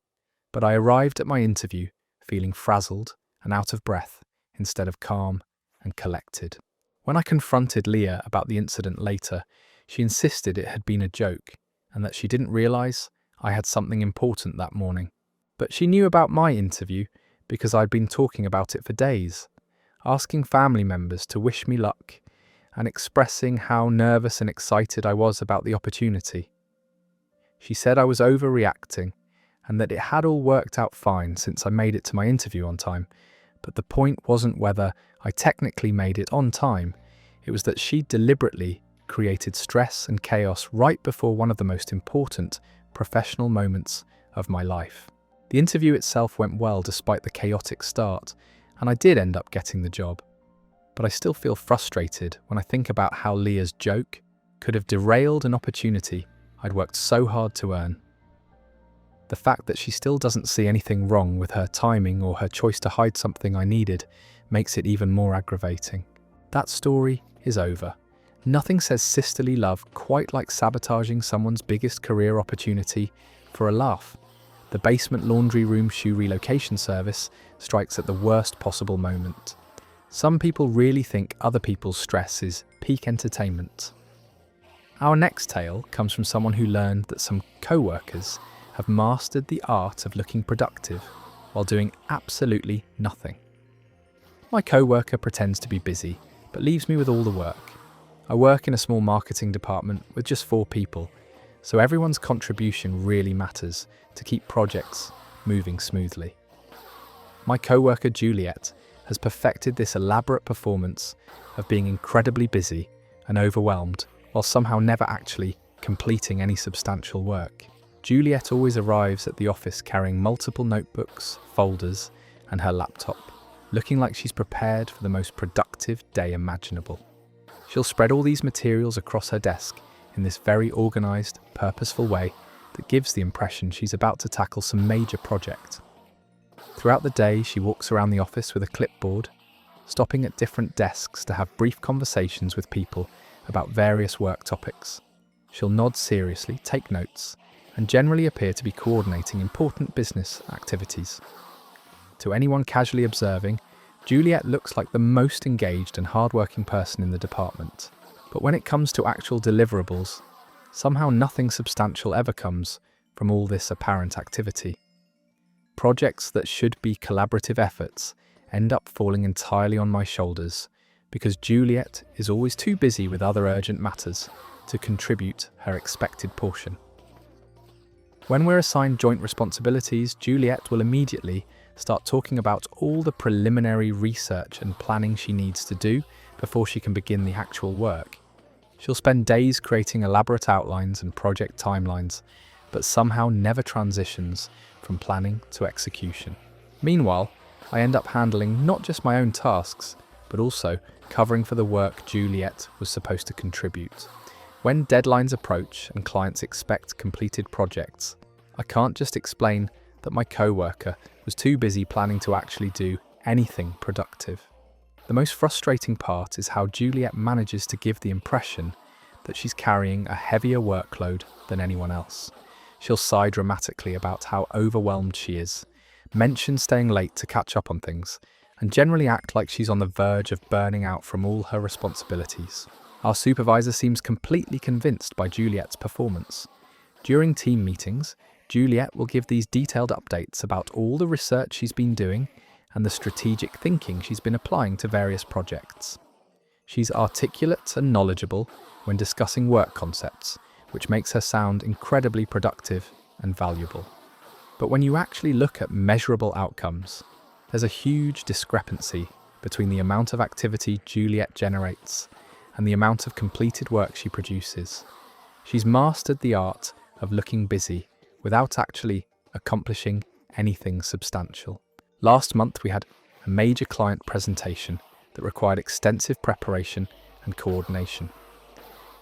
but I arrived at my interview feeling frazzled and out of breath instead of calm and collected. When I confronted Leah about the incident later, she insisted it had been a joke and that she didn't realise I had something important that morning. But she knew about my interview because I'd been talking about it for days, asking family members to wish me luck and expressing how nervous and excited I was about the opportunity. She said I was overreacting and that it had all worked out fine since I made it to my interview on time, but the point wasn't whether I technically made it on time, it was that she deliberately created stress and chaos right before one of the most important professional moments of my life. The interview itself went well despite the chaotic start, and I did end up getting the job. But I still feel frustrated when I think about how Leah's joke could have derailed an opportunity I'd worked so hard to earn. The fact that she still doesn't see anything wrong with her timing or her choice to hide something I needed makes it even more aggravating. That story is over. Nothing says sisterly love quite like sabotaging someone's biggest career opportunity for a laugh. The basement laundry room shoe relocation service strikes at the worst possible moment. Some people really think other people's stress is peak entertainment. Our next tale comes from someone who learned that some co-workers have mastered the art of looking productive while doing absolutely nothing. My co-worker pretends to be busy, but leaves me with all the work. I work in a small marketing department with just 4 people, so everyone's contribution really matters to keep projects moving smoothly. My co-worker Juliet has perfected this elaborate performance of being incredibly busy and overwhelmed while somehow never actually completing any substantial work. Juliet always arrives at the office carrying multiple notebooks, folders, and her laptop, looking like she's prepared for the most productive day imaginable. She'll spread all these materials across her desk in this very organised, purposeful way that gives the impression she's about to tackle some major project. Throughout the day, she walks around the office with a clipboard, stopping at different desks to have brief conversations with people about various work topics. She'll nod seriously, take notes, and generally appear to be coordinating important business activities. To anyone casually observing, Juliet looks like the most engaged and hardworking person in the department. But when it comes to actual deliverables, somehow nothing substantial ever comes from all this apparent activity. Projects that should be collaborative efforts end up falling entirely on my shoulders because Juliet is always too busy with other urgent matters to contribute her expected portion. When we're assigned joint responsibilities, Juliet will immediately start talking about all the preliminary research and planning she needs to do before she can begin the actual work. She'll spend days creating elaborate outlines and project timelines, but somehow never transitions from planning to execution. Meanwhile, I end up handling not just my own tasks, but also covering for the work Juliet was supposed to contribute. When deadlines approach and clients expect completed projects, I can't just explain that my coworker was too busy planning to actually do anything productive. The most frustrating part is how Juliet manages to give the impression that she's carrying a heavier workload than anyone else. She'll sigh dramatically about how overwhelmed she is, mention staying late to catch up on things, and generally act like she's on the verge of burning out from all her responsibilities. Our supervisor seems completely convinced by Juliet's performance. During team meetings, Juliet will give these detailed updates about all the research she's been doing and the strategic thinking she's been applying to various projects. She's articulate and knowledgeable when discussing work concepts, which makes her sound incredibly productive and valuable. But when you actually look at measurable outcomes, there's a huge discrepancy between the amount of activity Juliet generates and the amount of completed work she produces. She's mastered the art of looking busy without actually accomplishing anything substantial. Last month we had a major client presentation that required extensive preparation and coordination.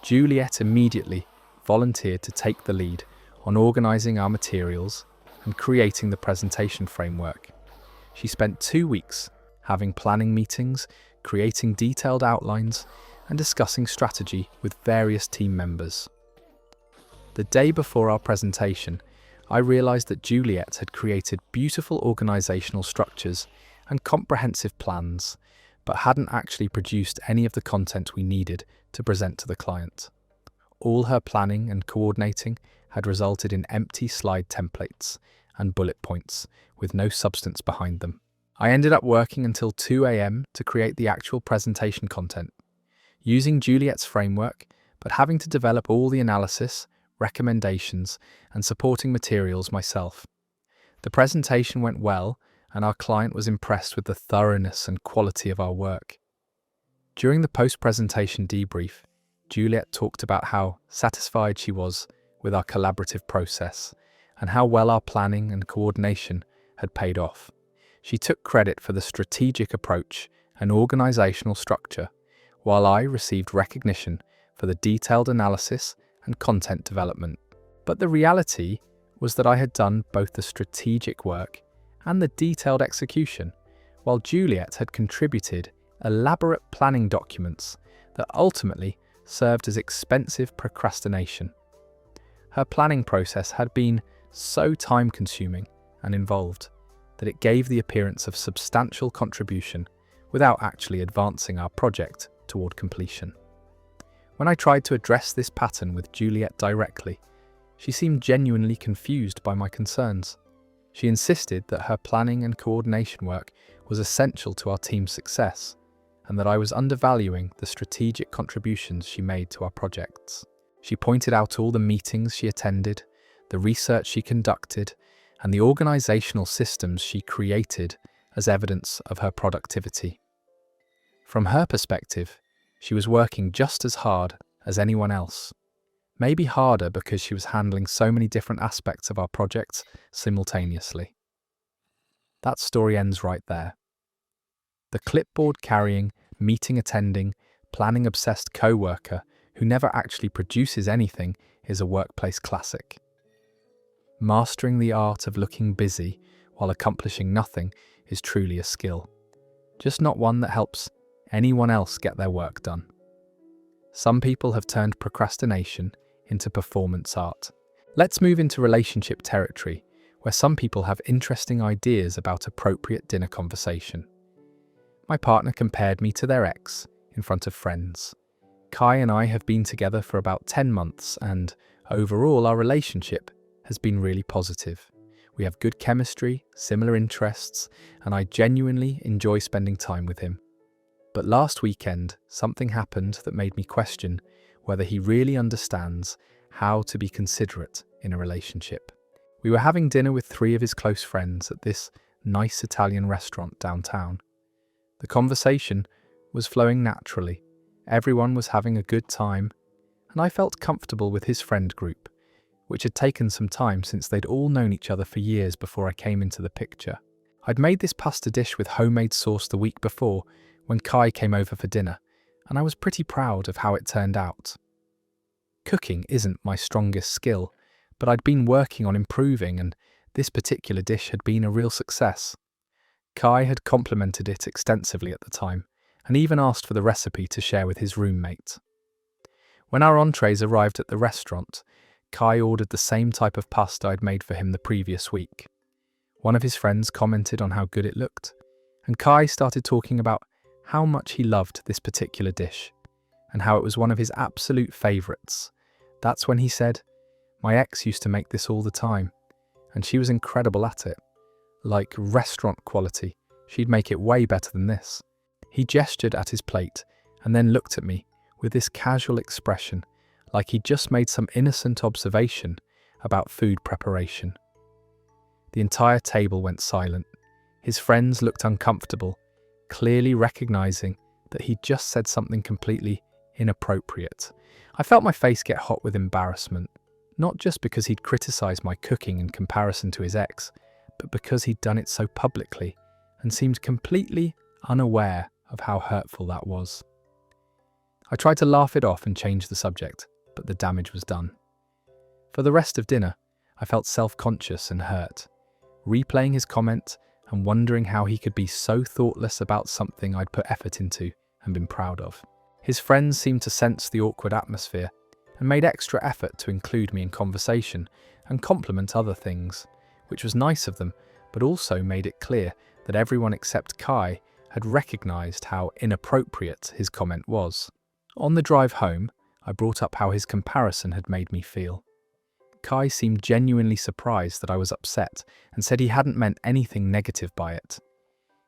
Juliet immediately volunteered to take the lead on organising our materials and creating the presentation framework. She spent 2 weeks having planning meetings, creating detailed outlines, and discussing strategy with various team members. The day before our presentation, I realised that Juliet had created beautiful organisational structures and comprehensive plans, but hadn't actually produced any of the content we needed to present to the client. All her planning and coordinating had resulted in empty slide templates and bullet points with no substance behind them. I ended up working until 2 a.m. to create the actual presentation content, using Juliet's framework, but having to develop all the analysis, recommendations, and supporting materials myself. The presentation went well, and our client was impressed with the thoroughness and quality of our work. During the post-presentation debrief, Juliet talked about how satisfied she was with our collaborative process and how well our planning and coordination had paid off. She took credit for the strategic approach and organizational structure, while I received recognition for the detailed analysis and content development. But the reality was that I had done both the strategic work and the detailed execution, while Juliet had contributed elaborate planning documents that ultimately served as expensive procrastination. Her planning process had been so time-consuming and involved that it gave the appearance of substantial contribution without actually advancing our project toward completion. When I tried to address this pattern with Juliet directly, she seemed genuinely confused by my concerns. She insisted that her planning and coordination work was essential to our team's success, and that I was undervaluing the strategic contributions she made to our projects. She pointed out all the meetings she attended, the research she conducted, and the organizational systems she created as evidence of her productivity. From her perspective, she was working just as hard as anyone else, maybe harder because she was handling so many different aspects of our projects simultaneously. That story ends right there. The clipboard-carrying, meeting-attending, planning-obsessed coworker who never actually produces anything is a workplace classic. Mastering the art of looking busy while accomplishing nothing is truly a skill, just not one that helps anyone else get their work done. Some people have turned procrastination into performance art. Let's move into relationship territory, where some people have interesting ideas about appropriate dinner conversation. My partner compared me to their ex in front of friends. Kai and I have been together for about 10 months, and overall our relationship has been really positive. We have good chemistry, similar interests, and I genuinely enjoy spending time with him. But last weekend, something happened that made me question whether he really understands how to be considerate in a relationship. We were having dinner with 3 of his close friends at this nice Italian restaurant downtown. The conversation was flowing naturally. Everyone was having a good time, and I felt comfortable with his friend group, which had taken some time since they'd all known each other for years before I came into the picture. I'd made this pasta dish with homemade sauce the week before when Kai came over for dinner, and I was pretty proud of how it turned out. Cooking isn't my strongest skill, but I'd been working on improving, and this particular dish had been a real success. Kai had complimented it extensively at the time, and even asked for the recipe to share with his roommate. When our entrees arrived at the restaurant, Kai ordered the same type of pasta I'd made for him the previous week. One of his friends commented on how good it looked, and Kai started talking about how much he loved this particular dish, and how it was one of his absolute favourites. That's when he said, "My ex used to make this all the time, and she was incredible at it. Like restaurant quality, she'd make it way better than this." He gestured at his plate, and then looked at me with this casual expression, like he'd just made some innocent observation about food preparation. The entire table went silent. His friends looked uncomfortable, clearly recognizing that he'd just said something completely inappropriate. I felt my face get hot with embarrassment, not just because he'd criticized my cooking in comparison to his ex, but because he'd done it so publicly and seemed completely unaware of how hurtful that was. I tried to laugh it off and change the subject, but the damage was done. For the rest of dinner, I felt self-conscious and hurt, replaying his comment and wondering how he could be so thoughtless about something I'd put effort into and been proud of. His friends seemed to sense the awkward atmosphere and made extra effort to include me in conversation and compliment other things, which was nice of them, but also made it clear that everyone except Kai had recognized how inappropriate his comment was. On the drive home, I brought up how his comparison had made me feel. Kai seemed genuinely surprised that I was upset and said he hadn't meant anything negative by it.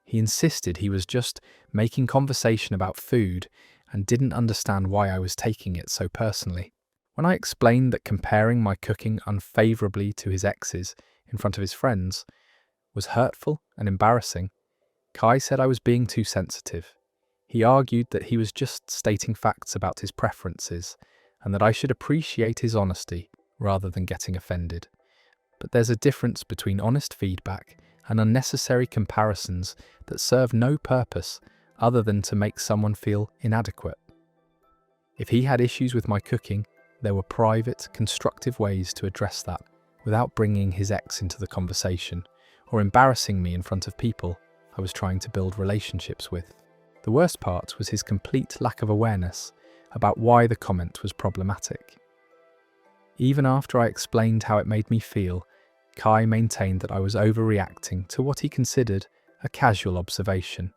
He insisted he was just making conversation about food and didn't understand why I was taking it so personally. When I explained that comparing my cooking unfavorably to his ex's in front of his friends was hurtful and embarrassing, Kai said I was being too sensitive. He argued that he was just stating facts about his preferences and that I should appreciate his honesty rather than getting offended. But there's a difference between honest feedback and unnecessary comparisons that serve no purpose other than to make someone feel inadequate. If he had issues with my cooking, there were private, constructive ways to address that without bringing his ex into the conversation or embarrassing me in front of people I was trying to build relationships with. The worst part was his complete lack of awareness about why the comment was problematic. Even after I explained how it made me feel, Kai maintained that I was overreacting to what he considered a casual observation.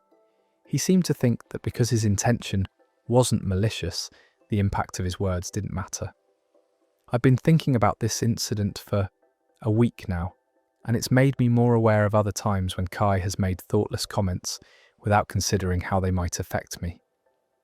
He seemed to think that because his intention wasn't malicious, the impact of his words didn't matter. I've been thinking about this incident for a week now, and it's made me more aware of other times when Kai has made thoughtless comments without considering how they might affect me.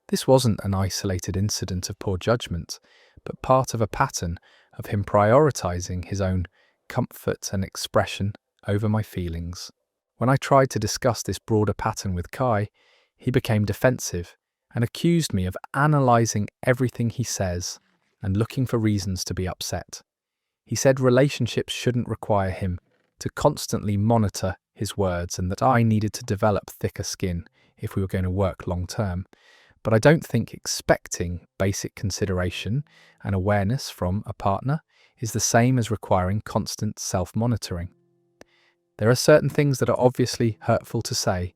This wasn't an isolated incident of poor judgment, but part of a pattern of him prioritizing his own comfort and expression over my feelings. When I tried to discuss this broader pattern with Kai, he became defensive and accused me of analyzing everything he says and looking for reasons to be upset. He said relationships shouldn't require him to constantly monitor his words and that I needed to develop thicker skin if we were going to work long term. But I don't think expecting basic consideration and awareness from a partner is the same as requiring constant self-monitoring. There are certain things that are obviously hurtful to say,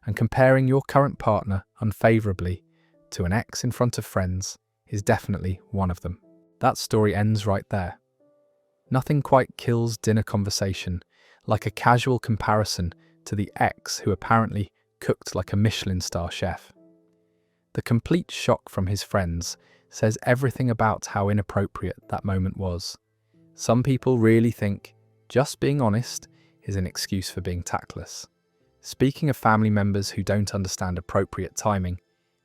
and comparing your current partner unfavorably to an ex in front of friends is definitely one of them. That story ends right there. Nothing quite kills dinner conversation like a casual comparison to the ex who apparently cooked like a Michelin star chef. The complete shock from his friends says everything about how inappropriate that moment was. Some people really think Just being honest is an excuse for being tactless. Speaking of family members who don't understand appropriate timing,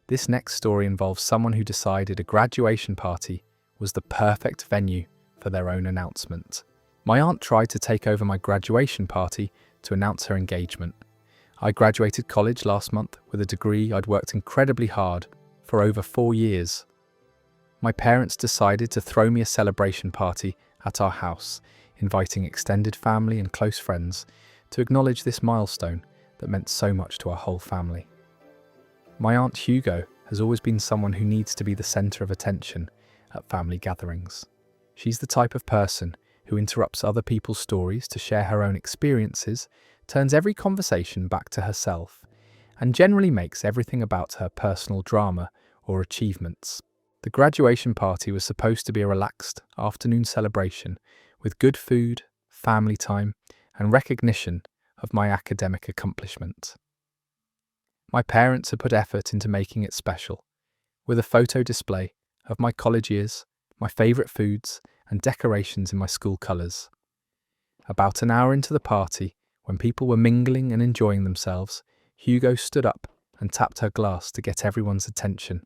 this next story involves someone who decided a graduation party was the perfect venue for their own announcement. My aunt tried to take over my graduation party to announce her engagement. I graduated college last month with a degree I'd worked incredibly hard for over 4 years. My parents decided to throw me a celebration party at our house, inviting extended family and close friends to acknowledge this milestone that meant so much to our whole family. My Aunt Hugo has always been someone who needs to be the centre of attention at family gatherings. She's the type of person who interrupts other people's stories to share her own experiences, turns every conversation back to herself, and generally makes everything about her personal drama or achievements. The graduation party was supposed to be a relaxed afternoon celebration with good food, family time, and recognition of my academic accomplishment. My parents had put effort into making it special, with a photo display of my college years, my favourite foods, and decorations in my school colours. About an hour into the party, when people were mingling and enjoying themselves, Hugo stood up and tapped her glass to get everyone's attention.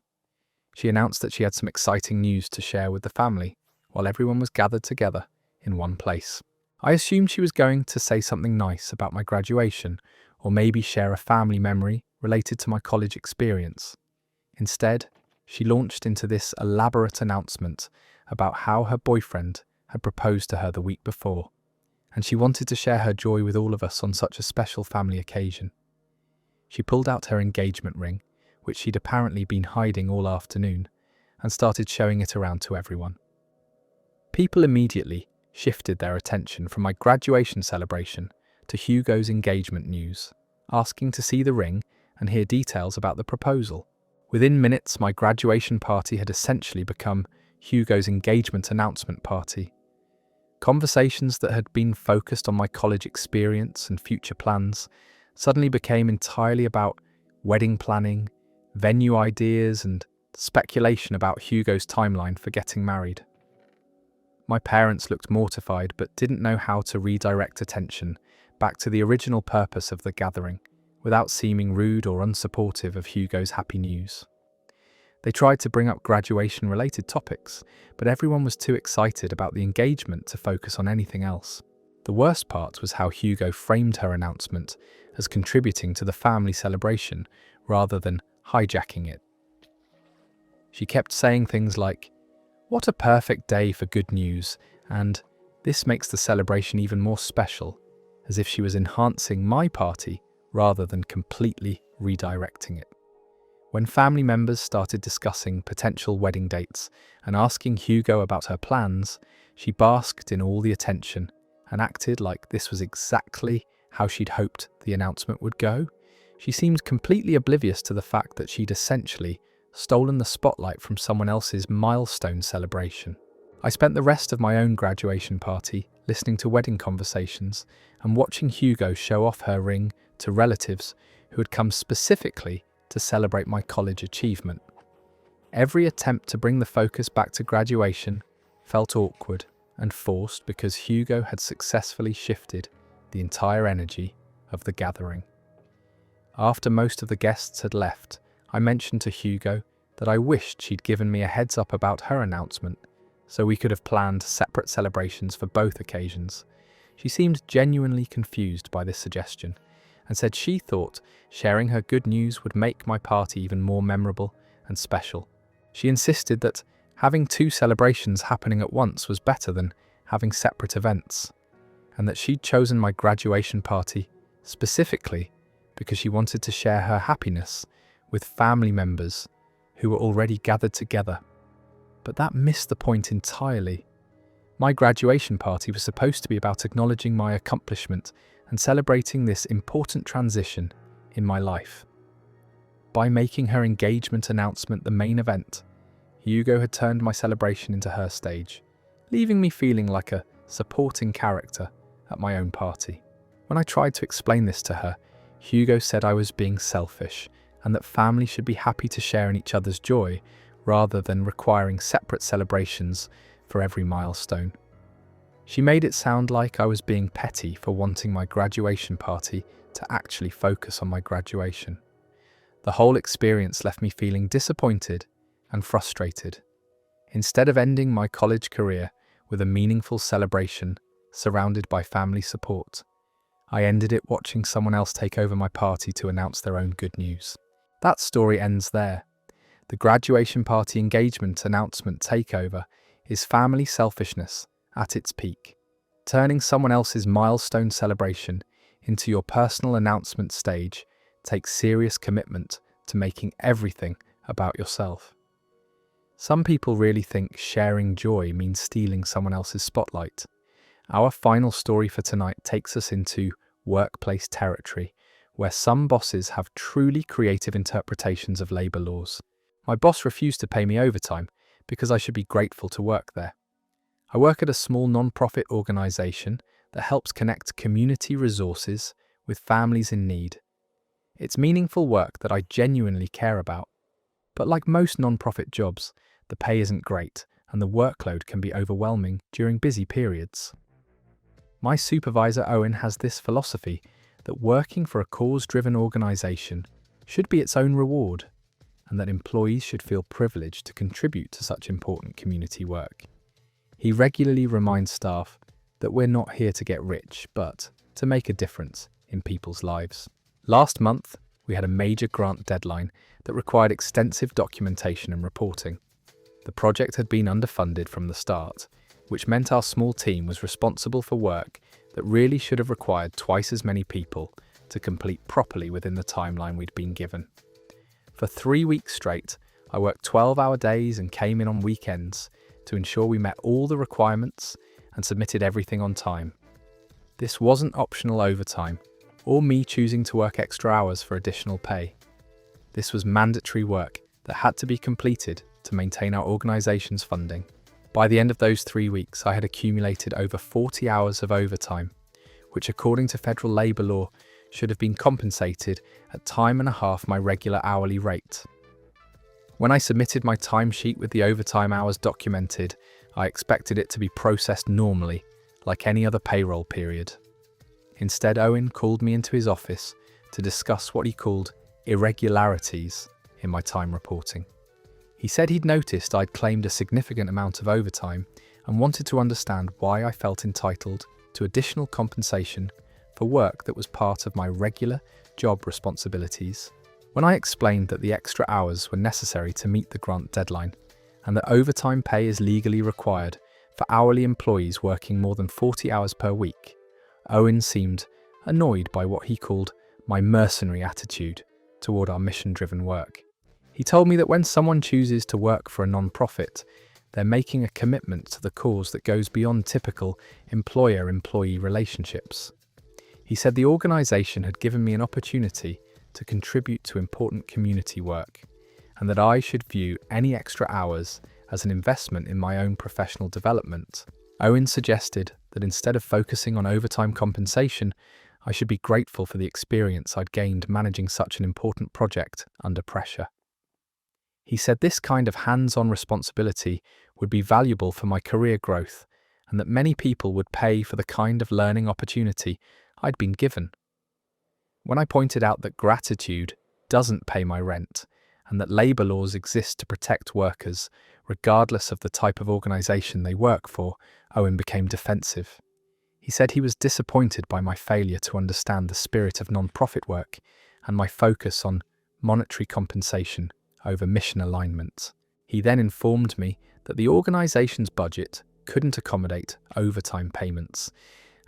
She announced that she had some exciting news to share with the family, while everyone was gathered together in one place. I assumed she was going to say something nice about my graduation, or maybe share a family memory related to my college experience. Instead, she launched into this elaborate announcement about how her boyfriend had proposed to her the week before, and she wanted to share her joy with all of us on such a special family occasion. She pulled out her engagement ring, which she'd apparently been hiding all afternoon, and started showing it around to everyone. People immediately shifted their attention from my graduation celebration to Hugo's engagement news, asking to see the ring and hear details about the proposal. Within minutes, my graduation party had essentially become Hugo's engagement announcement party. Conversations that had been focused on my college experience and future plans suddenly became entirely about wedding planning, venue ideas, and speculation about Hugo's timeline for getting married. My parents looked mortified but didn't know how to redirect attention back to the original purpose of the gathering without seeming rude or unsupportive of Hugo's happy news. They tried to bring up graduation-related topics, but everyone was too excited about the engagement to focus on anything else. The worst part was how Hugo framed her announcement as contributing to the family celebration rather than hijacking it. She kept saying things like, "What a perfect day for good news," and "This makes the celebration even more special," as if she was enhancing my party rather than completely redirecting it. When family members started discussing potential wedding dates and asking Hugo about her plans, she basked in all the attention and acted like this was exactly how she'd hoped the announcement would go. She seemed completely oblivious to the fact that she'd essentially stolen the spotlight from someone else's milestone celebration. I spent the rest of my own graduation party listening to wedding conversations and watching Hugo show off her ring to relatives who had come specifically to celebrate my college achievement. Every attempt to bring the focus back to graduation felt awkward and forced because Hugo had successfully shifted the entire energy of the gathering. After most of the guests had left, I mentioned to Hugo that I wished she'd given me a heads up about her announcement so we could have planned separate celebrations for both occasions. She seemed genuinely confused by this suggestion and said she thought sharing her good news would make my party even more memorable and special. She insisted that having 2 celebrations happening at once was better than having separate events, and that she'd chosen my graduation party specifically because she wanted to share her happiness with family members who were already gathered together. But that missed the point entirely. My graduation party was supposed to be about acknowledging my accomplishment and celebrating this important transition in my life. By making her engagement announcement the main event, Hugo had turned my celebration into her stage, leaving me feeling like a supporting character at my own party. When I tried to explain this to her, Hugo said I was being selfish and that family should be happy to share in each other's joy rather than requiring separate celebrations for every milestone. She made it sound like I was being petty for wanting my graduation party to actually focus on my graduation. The whole experience left me feeling disappointed and frustrated. Instead of ending my college career with a meaningful celebration surrounded by family support, I ended it watching someone else take over my party to announce their own good news. That story ends there. The graduation party engagement announcement takeover is family selfishness at its peak. Turning someone else's milestone celebration into your personal announcement stage takes serious commitment to making everything about yourself. Some people really think sharing joy means stealing someone else's spotlight. Our final story for tonight takes us into workplace territory, where some bosses have truly creative interpretations of labor laws. My boss refused to pay me overtime because I should be grateful to work there. I work at a small non-profit organization that helps connect community resources with families in need. It's meaningful work that I genuinely care about. But like most non-profit jobs, the pay isn't great and the workload can be overwhelming during busy periods. My supervisor Owen has this philosophy that working for a cause-driven organization should be its own reward, and that employees should feel privileged to contribute to such important community work. He regularly reminds staff that we're not here to get rich, but to make a difference in people's lives. Last month, we had a major grant deadline that required extensive documentation and reporting. The project had been underfunded from the start, which meant our small team was responsible for work that really should have required twice as many people to complete properly within the timeline we'd been given. For 3 weeks straight, I worked 12-hour days and came in on weekends to ensure we met all the requirements and submitted everything on time. This wasn't optional overtime, or me choosing to work extra hours for additional pay. This was mandatory work that had to be completed to maintain our organization's funding. By the end of those 3 weeks, I had accumulated over 40 hours of overtime, which according to federal labor law should have been compensated at time and a half my regular hourly rate. When I submitted my timesheet with the overtime hours documented, I expected it to be processed normally, like any other payroll period. Instead, Owen called me into his office to discuss what he called irregularities in my time reporting. He said he'd noticed I'd claimed a significant amount of overtime and wanted to understand why I felt entitled to additional compensation for work that was part of my regular job responsibilities. When I explained that the extra hours were necessary to meet the grant deadline and that overtime pay is legally required for hourly employees working more than 40 hours per week, Owen seemed annoyed by what he called my mercenary attitude toward our mission-driven work. He told me that when someone chooses to work for a non-profit, they're making a commitment to the cause that goes beyond typical employer-employee relationships. He said the organization had given me an opportunity to contribute to important community work, and that I should view any extra hours as an investment in my own professional development. Owen suggested that instead of focusing on overtime compensation, I should be grateful for the experience I'd gained managing such an important project under pressure. He said this kind of hands-on responsibility would be valuable for my career growth, and that many people would pay for the kind of learning opportunity I'd been given. When I pointed out that gratitude doesn't pay my rent, and that labor laws exist to protect workers, regardless of the type of organization they work for, Owen became defensive. He said he was disappointed by my failure to understand the spirit of non-profit work and my focus on monetary compensation over mission alignment. He then informed me that the organization's budget couldn't accommodate overtime payments,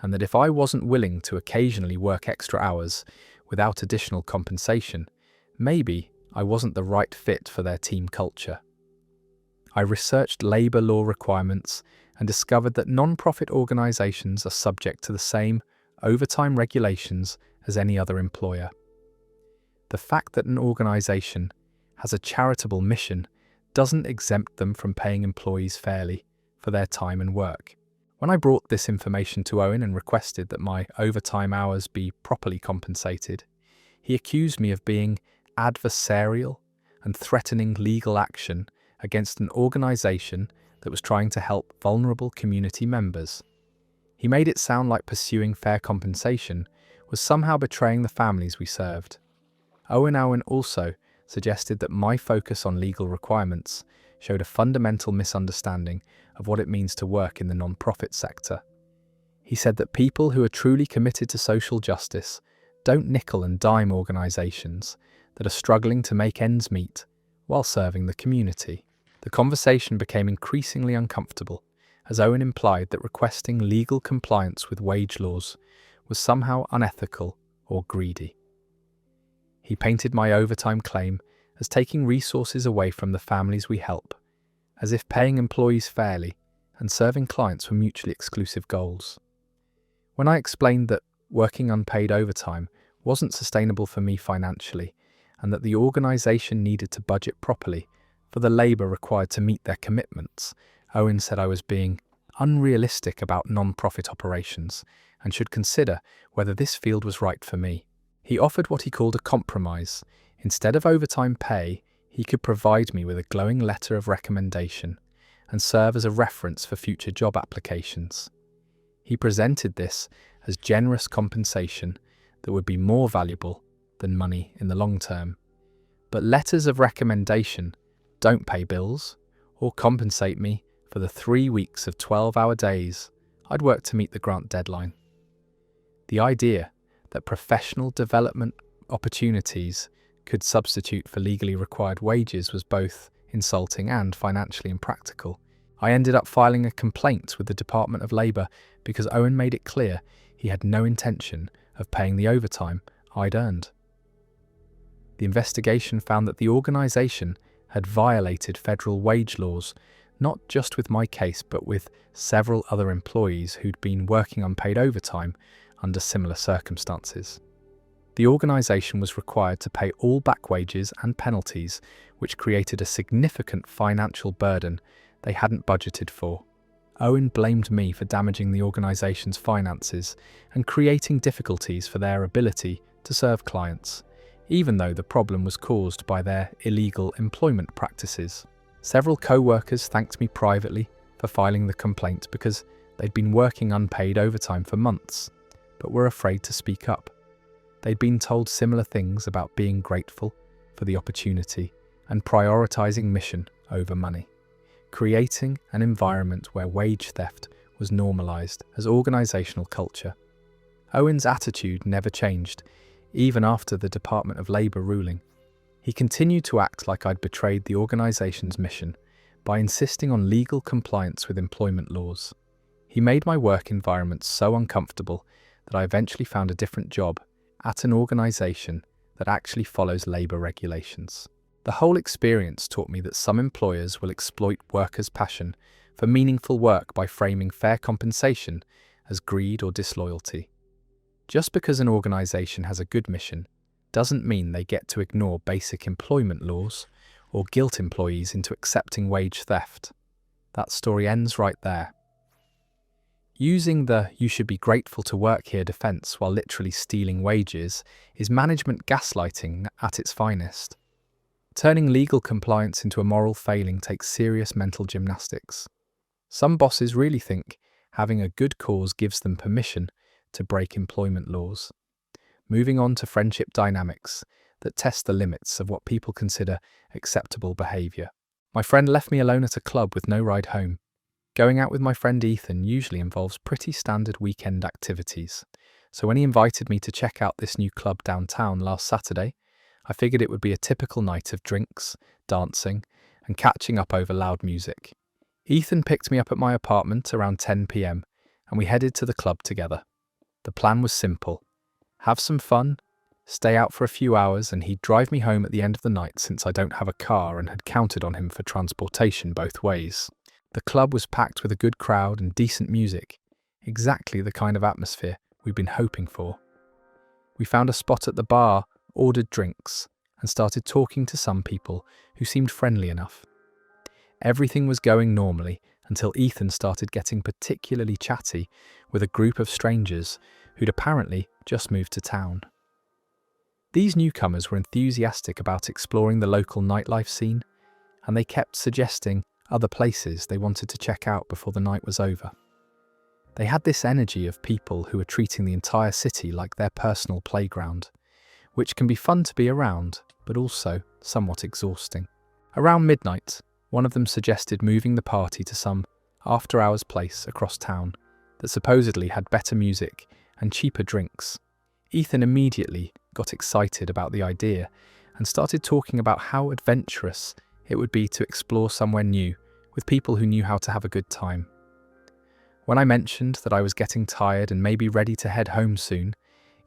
and that if I wasn't willing to occasionally work extra hours without additional compensation, maybe I wasn't the right fit for their team culture. I researched labor law requirements and discovered that non-profit organizations are subject to the same overtime regulations as any other employer. The fact that an organization has a charitable mission doesn't exempt them from paying employees fairly for their time and work. When I brought this information to Owen and requested that my overtime hours be properly compensated, he accused me of being adversarial and threatening legal action against an organization that was trying to help vulnerable community members. He made it sound like pursuing fair compensation was somehow betraying the families we served. Owen also suggested that my focus on legal requirements showed a fundamental misunderstanding of what it means to work in the non-profit sector. He said that people who are truly committed to social justice don't nickel and dime organisations that are struggling to make ends meet while serving the community. The conversation became increasingly uncomfortable, as Owen implied that requesting legal compliance with wage laws was somehow unethical or greedy. He painted my overtime claim as taking resources away from the families we help, as if paying employees fairly and serving clients were mutually exclusive goals. When I explained that working unpaid overtime wasn't sustainable for me financially, and that the organisation needed to budget properly for the labour required to meet their commitments, Owen said I was being unrealistic about non-profit operations and should consider whether this field was right for me. He offered what he called a compromise. Instead of overtime pay, he could provide me with a glowing letter of recommendation and serve as a reference for future job applications. He presented this as generous compensation that would be more valuable than money in the long term. But letters of recommendation don't pay bills or compensate me for the 3 weeks of 12-hour days I'd worked to meet the grant deadline. The idea that professional development opportunities could substitute for legally required wages was both insulting and financially impractical. I ended up filing a complaint with the Department of Labour because Owen made it clear he had no intention of paying the overtime I'd earned. The investigation found that the organisation had violated federal wage laws, not just with my case but with several other employees who'd been working unpaid overtime under similar circumstances. The organisation was required to pay all back wages and penalties, which created a significant financial burden they hadn't budgeted for. Owen blamed me for damaging the organisation's finances and creating difficulties for their ability to serve clients, even though the problem was caused by their illegal employment practices. Several co-workers thanked me privately for filing the complaint because they'd been working unpaid overtime for months, but were afraid to speak up. They'd been told similar things about being grateful for the opportunity and prioritising mission over money, creating an environment where wage theft was normalised as organisational culture. Owen's attitude never changed, even after the Department of Labour ruling. He continued to act like I'd betrayed the organisation's mission by insisting on legal compliance with employment laws. He made my work environment so uncomfortable that I eventually found a different job at an organisation that actually follows labour regulations. The whole experience taught me that some employers will exploit workers' passion for meaningful work by framing fair compensation as greed or disloyalty. Just because an organisation has a good mission doesn't mean they get to ignore basic employment laws or guilt employees into accepting wage theft. That story ends right there. Using the "you should be grateful to work here" defence while literally stealing wages is management gaslighting at its finest. Turning legal compliance into a moral failing takes serious mental gymnastics. Some bosses really think having a good cause gives them permission to break employment laws. Moving on to friendship dynamics that test the limits of what people consider acceptable behaviour. My friend left me alone at a club with no ride home. Going out with my friend Ethan usually involves pretty standard weekend activities, so when he invited me to check out this new club downtown last Saturday, I figured it would be a typical night of drinks, dancing, and catching up over loud music. Ethan picked me up at my apartment around 10 p.m, and we headed to the club together. The plan was simple: have some fun, stay out for a few hours, and he'd drive me home at the end of the night since I don't have a car and had counted on him for transportation both ways. The club was packed with a good crowd and decent music, exactly the kind of atmosphere we'd been hoping for. We found a spot at the bar, ordered drinks, and started talking to some people who seemed friendly enough. Everything was going normally until Ethan started getting particularly chatty with a group of strangers who'd apparently just moved to town. These newcomers were enthusiastic about exploring the local nightlife scene, and they kept suggesting other places they wanted to check out before the night was over. They had this energy of people who are treating the entire city like their personal playground, which can be fun to be around, but also somewhat exhausting. Around midnight, one of them suggested moving the party to some after-hours place across town that supposedly had better music and cheaper drinks. Ethan immediately got excited about the idea and started talking about how adventurous it would be to explore somewhere new with people who knew how to have a good time. When I mentioned that I was getting tired and maybe ready to head home soon,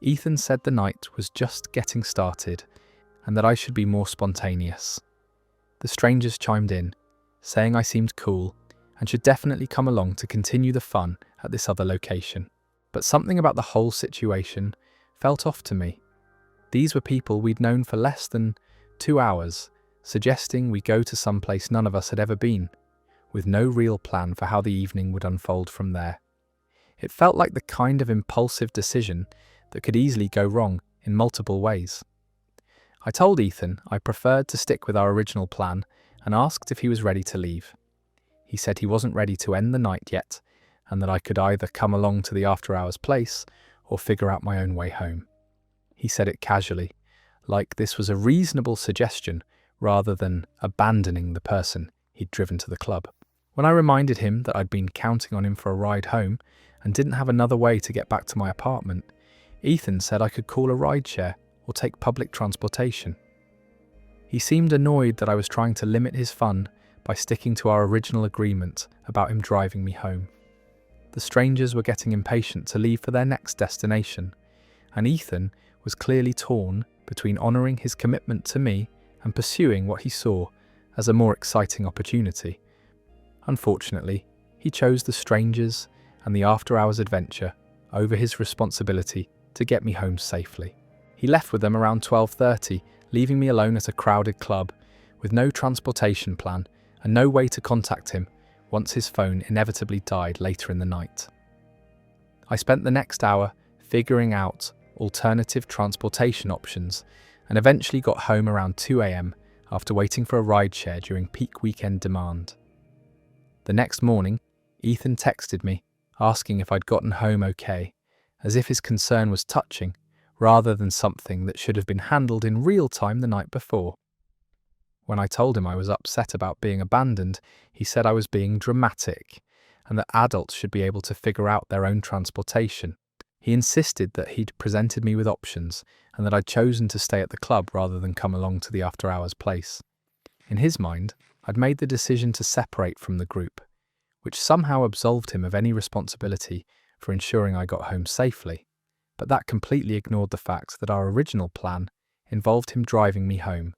Ethan said the night was just getting started and that I should be more spontaneous. The strangers chimed in, saying I seemed cool and should definitely come along to continue the fun at this other location. But something about the whole situation felt off to me. These were people we'd known for less than 2 hours, suggesting we go to some place none of us had ever been, with no real plan for how the evening would unfold from there. It felt like the kind of impulsive decision that could easily go wrong in multiple ways. I told Ethan I preferred to stick with our original plan and asked if he was ready to leave. He said he wasn't ready to end the night yet, and that I could either come along to the after-hours place or figure out my own way home. He said it casually, like this was a reasonable suggestion rather than abandoning the person he'd driven to the club. When I reminded him that I'd been counting on him for a ride home and didn't have another way to get back to my apartment, Ethan said I could call a rideshare or take public transportation. He seemed annoyed that I was trying to limit his fun by sticking to our original agreement about him driving me home. The strangers were getting impatient to leave for their next destination, and Ethan was clearly torn between honouring his commitment to me and pursuing what he saw as a more exciting opportunity. Unfortunately, he chose the strangers and the after-hours adventure over his responsibility to get me home safely. He left with them around 12:30, leaving me alone at a crowded club with no transportation plan and no way to contact him once his phone inevitably died later in the night. I spent the next hour figuring out alternative transportation options and eventually got home around 2 a.m. after waiting for a rideshare during peak weekend demand. The next morning, Ethan texted me asking if I'd gotten home okay, as if his concern was touching rather than something that should have been handled in real time the night before. When I told him I was upset about being abandoned, he said I was being dramatic and that adults should be able to figure out their own transportation. He insisted that he'd presented me with options and that I'd chosen to stay at the club rather than come along to the after-hours place. In his mind, I'd made the decision to separate from the group, which somehow absolved him of any responsibility for ensuring I got home safely. But that completely ignored the fact that our original plan involved him driving me home,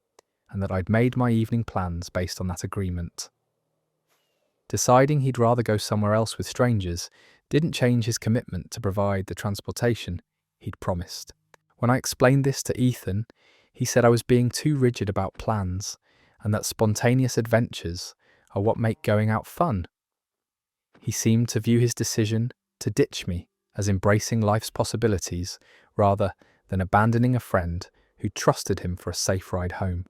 and that I'd made my evening plans based on that agreement. Deciding he'd rather go somewhere else with strangers didn't change his commitment to provide the transportation he'd promised. When I explained this to Ethan, he said I was being too rigid about plans, and that spontaneous adventures are what make going out fun. He seemed to view his decision to ditch me as embracing life's possibilities rather than abandoning a friend who trusted him for a safe ride home.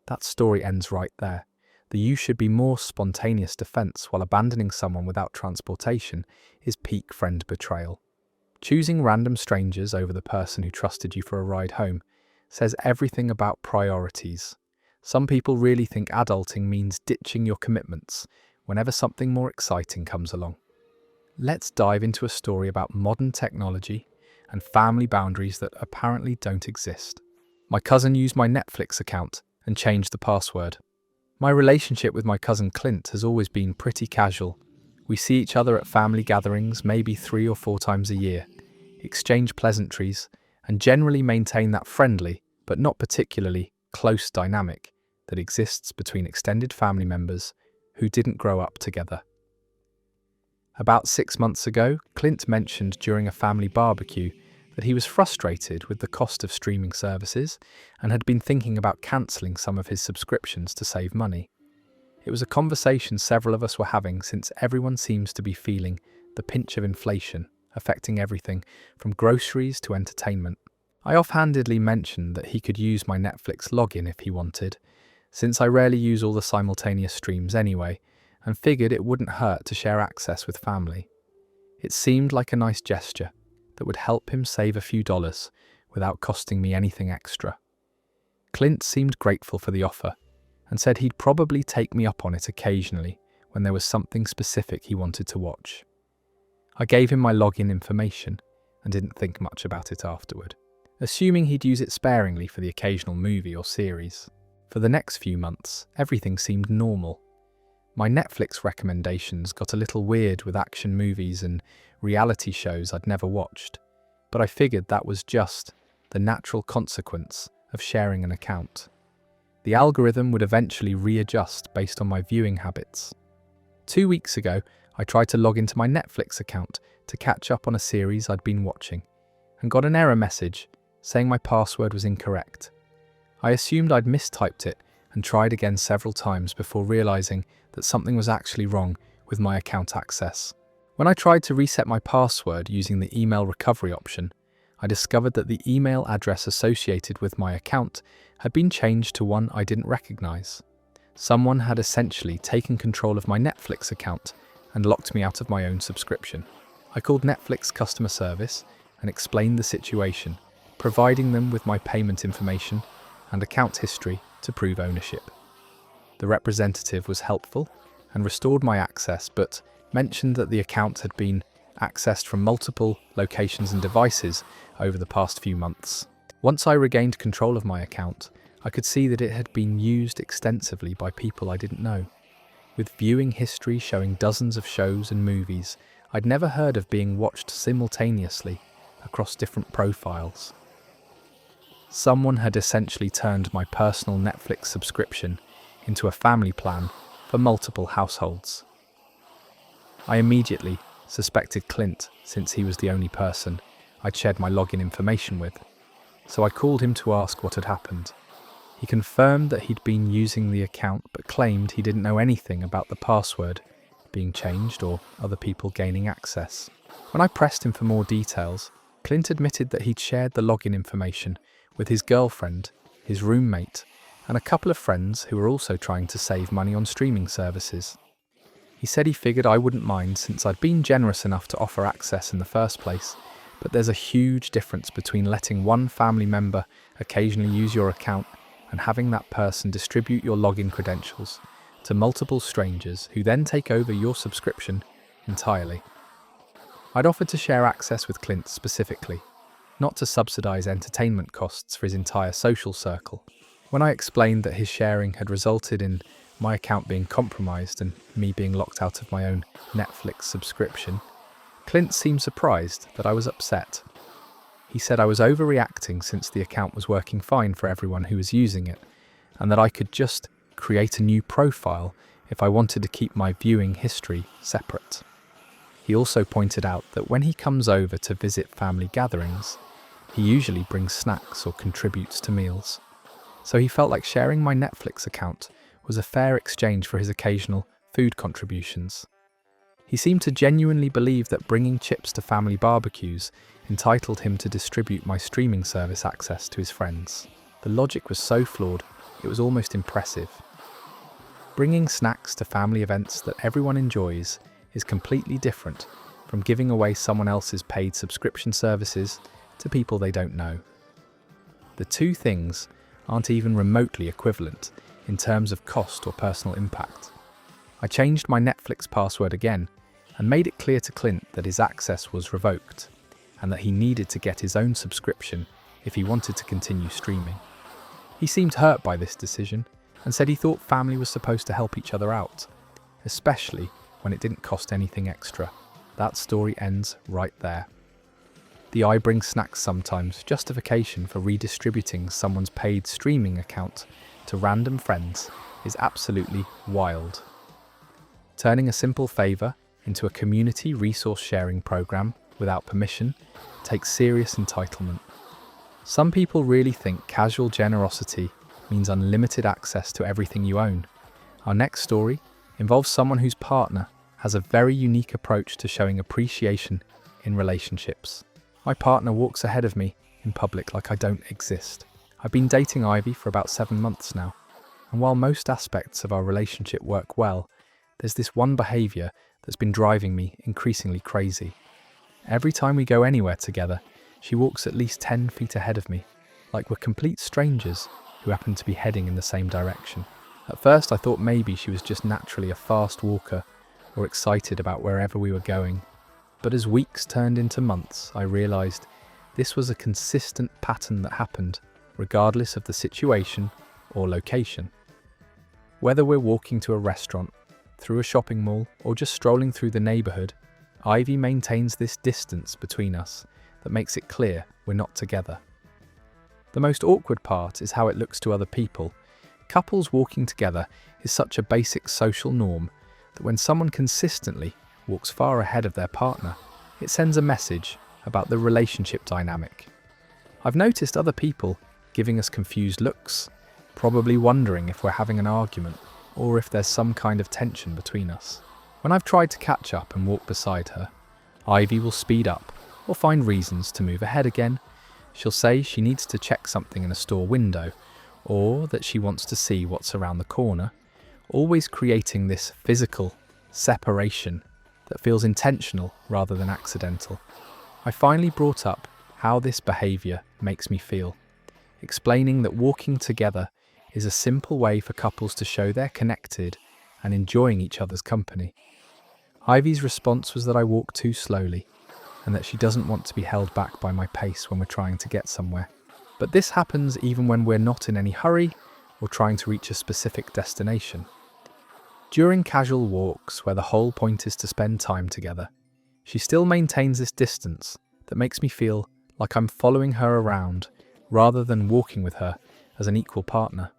That story ends right there. The "you should be more spontaneous" defense while abandoning someone without transportation is peak friend betrayal. Choosing random strangers over the person who trusted you for a ride home says everything about priorities. Some people really think adulting means ditching your commitments whenever something more exciting comes along. Let's dive into a story about modern technology and family boundaries that apparently don't exist. My cousin used my Netflix account and changed the password. My relationship with my cousin Clint has always been pretty casual. We see each other at family gatherings maybe 3 or 4 times a year, exchange pleasantries, and generally maintain that friendly, but not particularly close dynamic that exists between extended family members who didn't grow up together. About 6 months ago, Clint mentioned during a family barbecue that he was frustrated with the cost of streaming services and had been thinking about cancelling some of his subscriptions to save money. It was a conversation several of us were having since everyone seems to be feeling the pinch of inflation affecting everything from groceries to entertainment. I offhandedly mentioned that he could use my Netflix login if he wanted, since I rarely use all the simultaneous streams anyway, and figured it wouldn't hurt to share access with family. It seemed like a nice gesture that would help him save a few dollars without costing me anything extra. Clint seemed grateful for the offer and said he'd probably take me up on it occasionally when there was something specific he wanted to watch. I gave him my login information and didn't think much about it afterward, assuming he'd use it sparingly for the occasional movie or series. For the next few months, everything seemed normal. My Netflix recommendations got a little weird with action movies and reality shows I'd never watched, but I figured that was just the natural consequence of sharing an account. The algorithm would eventually readjust based on my viewing habits. 2 weeks ago, I tried to log into my Netflix account to catch up on a series I'd been watching and got an error message saying my password was incorrect. I assumed I'd mistyped it and tried again several times before realizing that something was actually wrong with my account access. When I tried to reset my password using the email recovery option, I discovered that the email address associated with my account had been changed to one I didn't recognize. Someone had essentially taken control of my Netflix account and locked me out of my own subscription. I called Netflix customer service and explained the situation, providing them with my payment information and account history to prove ownership. The representative was helpful and restored my access, but mentioned that the account had been accessed from multiple locations and devices over the past few months. Once I regained control of my account, I could see that it had been used extensively by people I didn't know. With viewing history showing dozens of shows and movies I'd never heard of being watched simultaneously across different profiles. Someone had essentially turned my personal Netflix subscription into a family plan for multiple households. I immediately suspected Clint, since he was the only person I'd shared my login information with, so I called him to ask what had happened. He confirmed that he'd been using the account but claimed he didn't know anything about the password being changed or other people gaining access. When I pressed him for more details, Clint admitted that he'd shared the login information with his girlfriend, his roommate, and a couple of friends who were also trying to save money on streaming services. He said he figured I wouldn't mind since I'd been generous enough to offer access in the first place, but there's a huge difference between letting one family member occasionally use your account and having that person distribute your login credentials to multiple strangers who then take over your subscription entirely. I'd offered to share access with Clint specifically, not to subsidize entertainment costs for his entire social circle. When I explained that his sharing had resulted in my account being compromised and me being locked out of my own Netflix subscription, Clint seemed surprised that I was upset. He said I was overreacting since the account was working fine for everyone who was using it, and that I could just create a new profile if I wanted to keep my viewing history separate. He also pointed out that when he comes over to visit family gatherings, he usually brings snacks or contributes to meals. So he felt like sharing my Netflix account was a fair exchange for his occasional food contributions. He seemed to genuinely believe that bringing chips to family barbecues entitled him to distribute my streaming service access to his friends. The logic was so flawed, it was almost impressive. Bringing snacks to family events that everyone enjoys is completely different from giving away someone else's paid subscription services to people they don't know. The two things aren't even remotely equivalent in terms of cost or personal impact. I changed my Netflix password again and made it clear to Clint that his access was revoked and that he needed to get his own subscription if he wanted to continue streaming. He seemed hurt by this decision and said he thought family was supposed to help each other out, especially when it didn't cost anything extra. That story ends right there. The I bring snacks sometimes justification for redistributing someone's paid streaming account to random friends is absolutely wild. Turning a simple favor into a community resource sharing program without permission takes serious entitlement. Some people really think casual generosity means unlimited access to everything you own. Our next story involves someone whose partner has a very unique approach to showing appreciation in relationships. My partner walks ahead of me in public like I don't exist. I've been dating Ivy for about 7 months now, and while most aspects of our relationship work well, there's this one behaviour that's been driving me increasingly crazy. Every time we go anywhere together, she walks at least 10 feet ahead of me, like we're complete strangers who happen to be heading in the same direction. At first I thought maybe she was just naturally a fast walker or excited about wherever we were going. But as weeks turned into months, I realised this was a consistent pattern that happened, regardless of the situation or location. Whether we're walking to a restaurant, through a shopping mall, or just strolling through the neighbourhood, Ivy maintains this distance between us that makes it clear we're not together. The most awkward part is how it looks to other people. Couples walking together is such a basic social norm that when someone consistently walks far ahead of their partner, it sends a message about the relationship dynamic. I've noticed other people giving us confused looks, probably wondering if we're having an argument or if there's some kind of tension between us. When I've tried to catch up and walk beside her, Ivy will speed up or find reasons to move ahead again. She'll say she needs to check something in a store window, or that she wants to see what's around the corner, always creating this physical separation that feels intentional rather than accidental. I finally brought up how this behaviour makes me feel, explaining that walking together is a simple way for couples to show they're connected and enjoying each other's company. Ivy's response was that I walk too slowly and that she doesn't want to be held back by my pace when we're trying to get somewhere. But this happens even when we're not in any hurry or trying to reach a specific destination. During casual walks where the whole point is to spend time together, she still maintains this distance that makes me feel like I'm following her around rather than walking with her as an equal partner.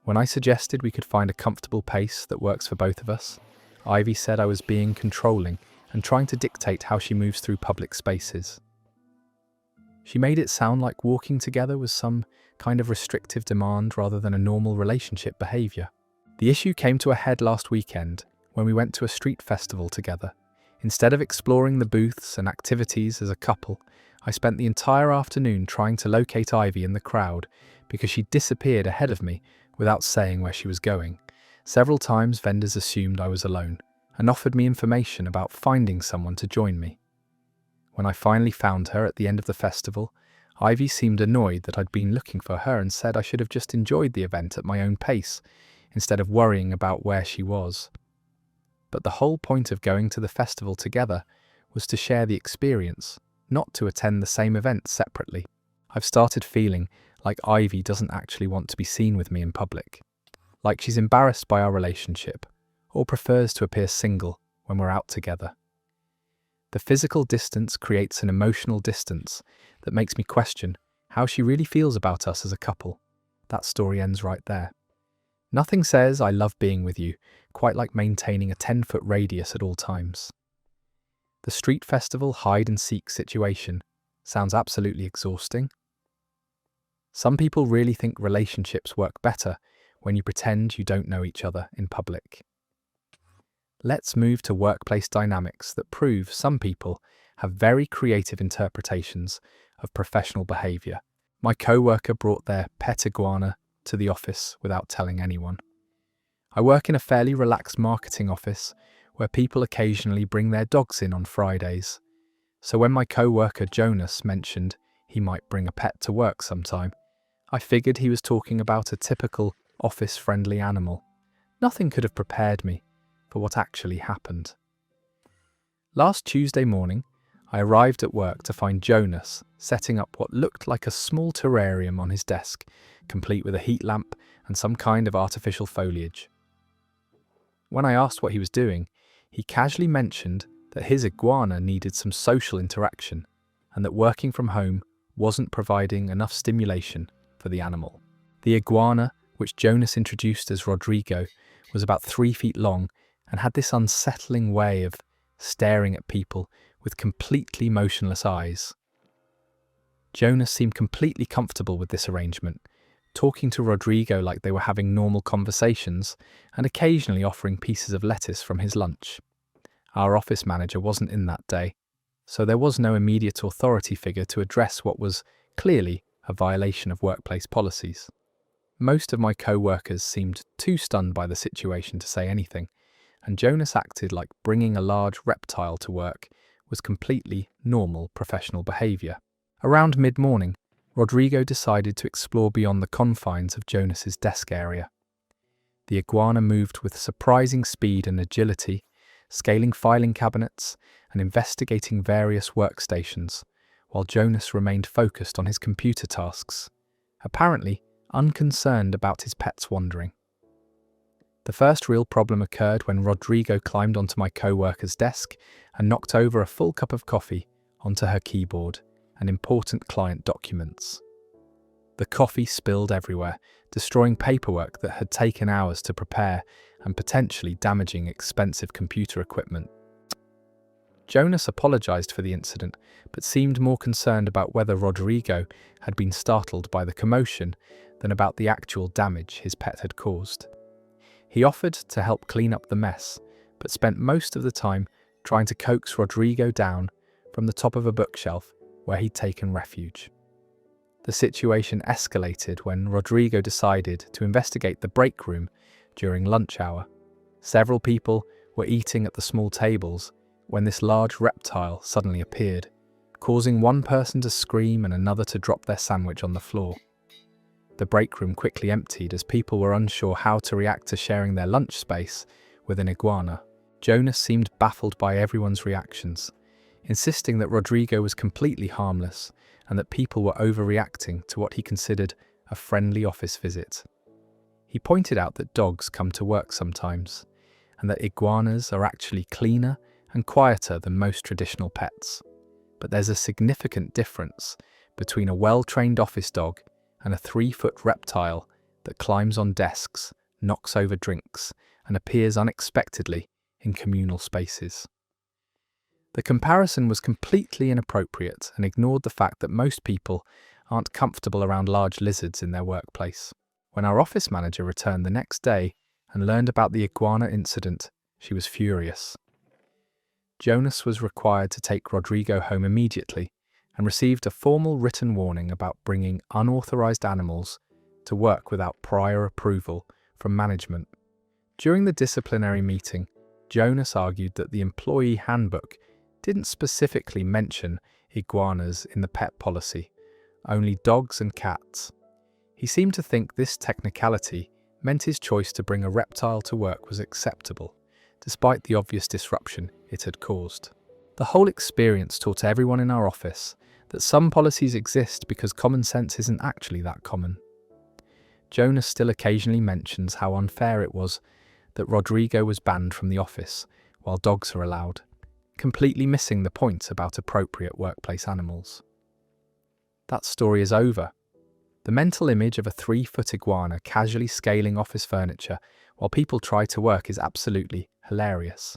When I suggested we could find a comfortable pace that works for both of us, Ivy said I was being controlling and trying to dictate how she moves through public spaces. She made it sound like walking together was some kind of restrictive demand rather than a normal relationship behaviour. The issue came to a head last weekend when we went to a street festival together. Instead of exploring the booths and activities as a couple, I spent the entire afternoon trying to locate Ivy in the crowd because she disappeared ahead of me without saying where she was going. Several times vendors assumed I was alone and offered me information about finding someone to join me. When I finally found her at the end of the festival, Ivy seemed annoyed that I'd been looking for her and said I should have just enjoyed the event at my own pace instead of worrying about where she was. But the whole point of going to the festival together was to share the experience, not to attend the same event separately. I've started feeling like Ivy doesn't actually want to be seen with me in public, like she's embarrassed by our relationship, or prefers to appear single when we're out together. The physical distance creates an emotional distance that makes me question how she really feels about us as a couple. That story ends right there. Nothing says I love being with you quite like maintaining a 10-foot radius at all times. The street festival hide-and-seek situation sounds absolutely exhausting. Some people really think relationships work better when you pretend you don't know each other in public. Let's move to workplace dynamics that prove some people have very creative interpretations of professional behaviour. My coworker brought their pet iguana to the office without telling anyone. I work in a fairly relaxed marketing office where people occasionally bring their dogs in on Fridays. So when my coworker Jonas mentioned he might bring a pet to work sometime, I figured he was talking about a typical office-friendly animal. Nothing could have prepared me for what actually happened. Last Tuesday morning, I arrived at work to find Jonas setting up what looked like a small terrarium on his desk, complete with a heat lamp and some kind of artificial foliage. When I asked what he was doing, he casually mentioned that his iguana needed some social interaction and that working from home wasn't providing enough stimulation for the animal. The iguana, which Jonas introduced as Rodrigo, was about 3 feet long and had this unsettling way of staring at people with completely motionless eyes. Jonas seemed completely comfortable with this arrangement, talking to Rodrigo like they were having normal conversations and occasionally offering pieces of lettuce from his lunch. Our office manager wasn't in that day, so there was no immediate authority figure to address what was clearly a violation of workplace policies. Most of my co-workers seemed too stunned by the situation to say anything, and Jonas acted like bringing a large reptile to work was completely normal professional behaviour. Around mid-morning, Rodrigo decided to explore beyond the confines of Jonas's desk area. The iguana moved with surprising speed and agility, scaling filing cabinets and investigating various workstations, while Jonas remained focused on his computer tasks, apparently unconcerned about his pet's wandering. The first real problem occurred when Rodrigo climbed onto my co-worker's desk and knocked over a full cup of coffee onto her keyboard and important client documents. The coffee spilled everywhere, destroying paperwork that had taken hours to prepare and potentially damaging expensive computer equipment. Jonas apologized for the incident, but seemed more concerned about whether Rodrigo had been startled by the commotion than about the actual damage his pet had caused. He offered to help clean up the mess, but spent most of the time trying to coax Rodrigo down from the top of a bookshelf where he'd taken refuge. The situation escalated when Rodrigo decided to investigate the break room during lunch hour. Several people were eating at the small tables when this large reptile suddenly appeared, causing one person to scream and another to drop their sandwich on the floor. The break room quickly emptied as people were unsure how to react to sharing their lunch space with an iguana. Jonas seemed baffled by everyone's reactions, insisting that Rodrigo was completely harmless and that people were overreacting to what he considered a friendly office visit. He pointed out that dogs come to work sometimes, and that iguanas are actually cleaner and quieter than most traditional pets. But there's a significant difference between a well-trained office dog and a 3-foot reptile that climbs on desks, knocks over drinks, and appears unexpectedly in communal spaces. The comparison was completely inappropriate and ignored the fact that most people aren't comfortable around large lizards in their workplace. When our office manager returned the next day and learned about the iguana incident, she was furious. Jonas was required to take Rodrigo home immediately and received a formal written warning about bringing unauthorized animals to work without prior approval from management. During the disciplinary meeting, Jonas argued that the employee handbook didn't specifically mention iguanas in the pet policy, only dogs and cats. He seemed to think this technicality meant his choice to bring a reptile to work was acceptable, despite the obvious disruption it had caused. The whole experience taught everyone in our office that some policies exist because common sense isn't actually that common. Jonas still occasionally mentions how unfair it was that Rodrigo was banned from the office while dogs are allowed, completely missing the point about appropriate workplace animals. That story is over. The mental image of a 3-foot iguana casually scaling office furniture while people try to work is absolutely hilarious.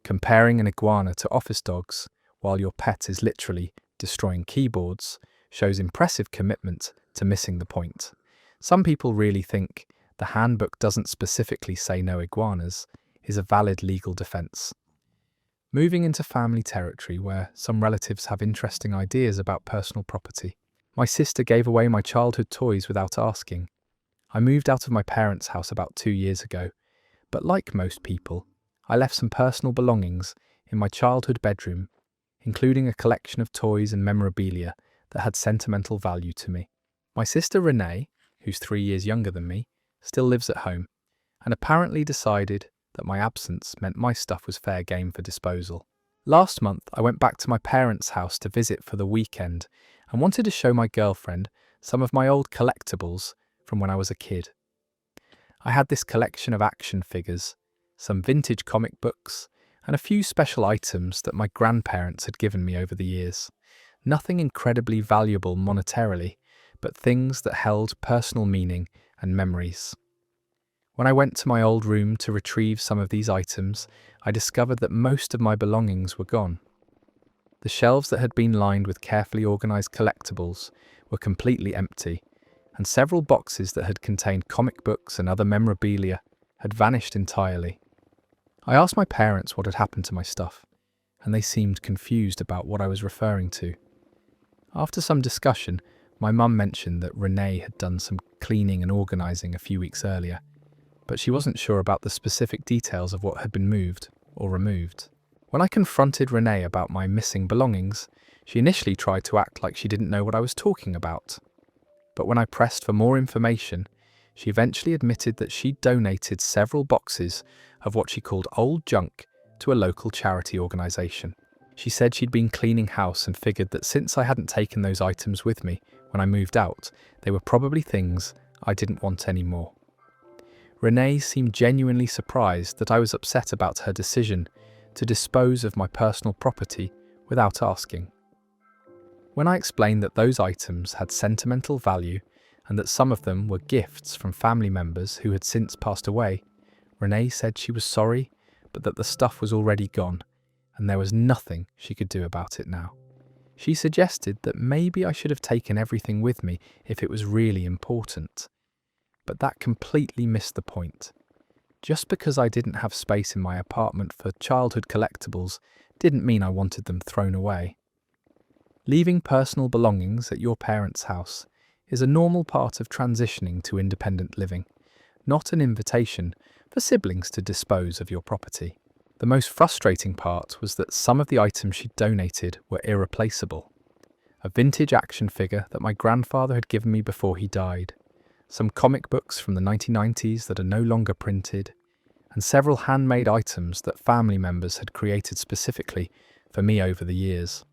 Comparing an iguana to office dogs while your pet is literally destroying keyboards shows impressive commitment to missing the point. Some people really think the handbook doesn't specifically say no iguanas is a valid legal defense. Moving into family territory where some relatives have interesting ideas about personal property. My sister gave away my childhood toys without asking. I moved out of my parents' house about 2 years ago, but like most people, I left some personal belongings in my childhood bedroom, including a collection of toys and memorabilia that had sentimental value to me. My sister Renee, who's 3 years younger than me, still lives at home, and apparently decided that my absence meant my stuff was fair game for disposal. Last month, I went back to my parents' house to visit for the weekend and wanted to show my girlfriend some of my old collectibles from when I was a kid. I had this collection of action figures, some vintage comic books, and a few special items that my grandparents had given me over the years. Nothing incredibly valuable monetarily, but things that held personal meaning and memories. When I went to my old room to retrieve some of these items, I discovered that most of my belongings were gone. The shelves that had been lined with carefully organized collectibles were completely empty, and several boxes that had contained comic books and other memorabilia had vanished entirely. I asked my parents what had happened to my stuff, and they seemed confused about what I was referring to. After some discussion, my mum mentioned that Renee had done some cleaning and organizing a few weeks earlier, but she wasn't sure about the specific details of what had been moved or removed. When I confronted Renee about my missing belongings, she initially tried to act like she didn't know what I was talking about. But when I pressed for more information, she eventually admitted that she'd donated several boxes of what she called old junk to a local charity organisation. She said she'd been cleaning house and figured that since I hadn't taken those items with me when I moved out, they were probably things I didn't want anymore. Renee seemed genuinely surprised that I was upset about her decision to dispose of my personal property without asking. When I explained that those items had sentimental value and that some of them were gifts from family members who had since passed away, Renee said she was sorry, but that the stuff was already gone and there was nothing she could do about it now. She suggested that maybe I should have taken everything with me if it was really important. But that completely missed the point. Just because I didn't have space in my apartment for childhood collectibles didn't mean I wanted them thrown away. Leaving personal belongings at your parents' house is a normal part of transitioning to independent living, not an invitation for siblings to dispose of your property. The most frustrating part was that some of the items she'd donated were irreplaceable. A vintage action figure that my grandfather had given me before he died, some comic books from the 1990s that are no longer printed, and several handmade items that family members had created specifically for me over the years.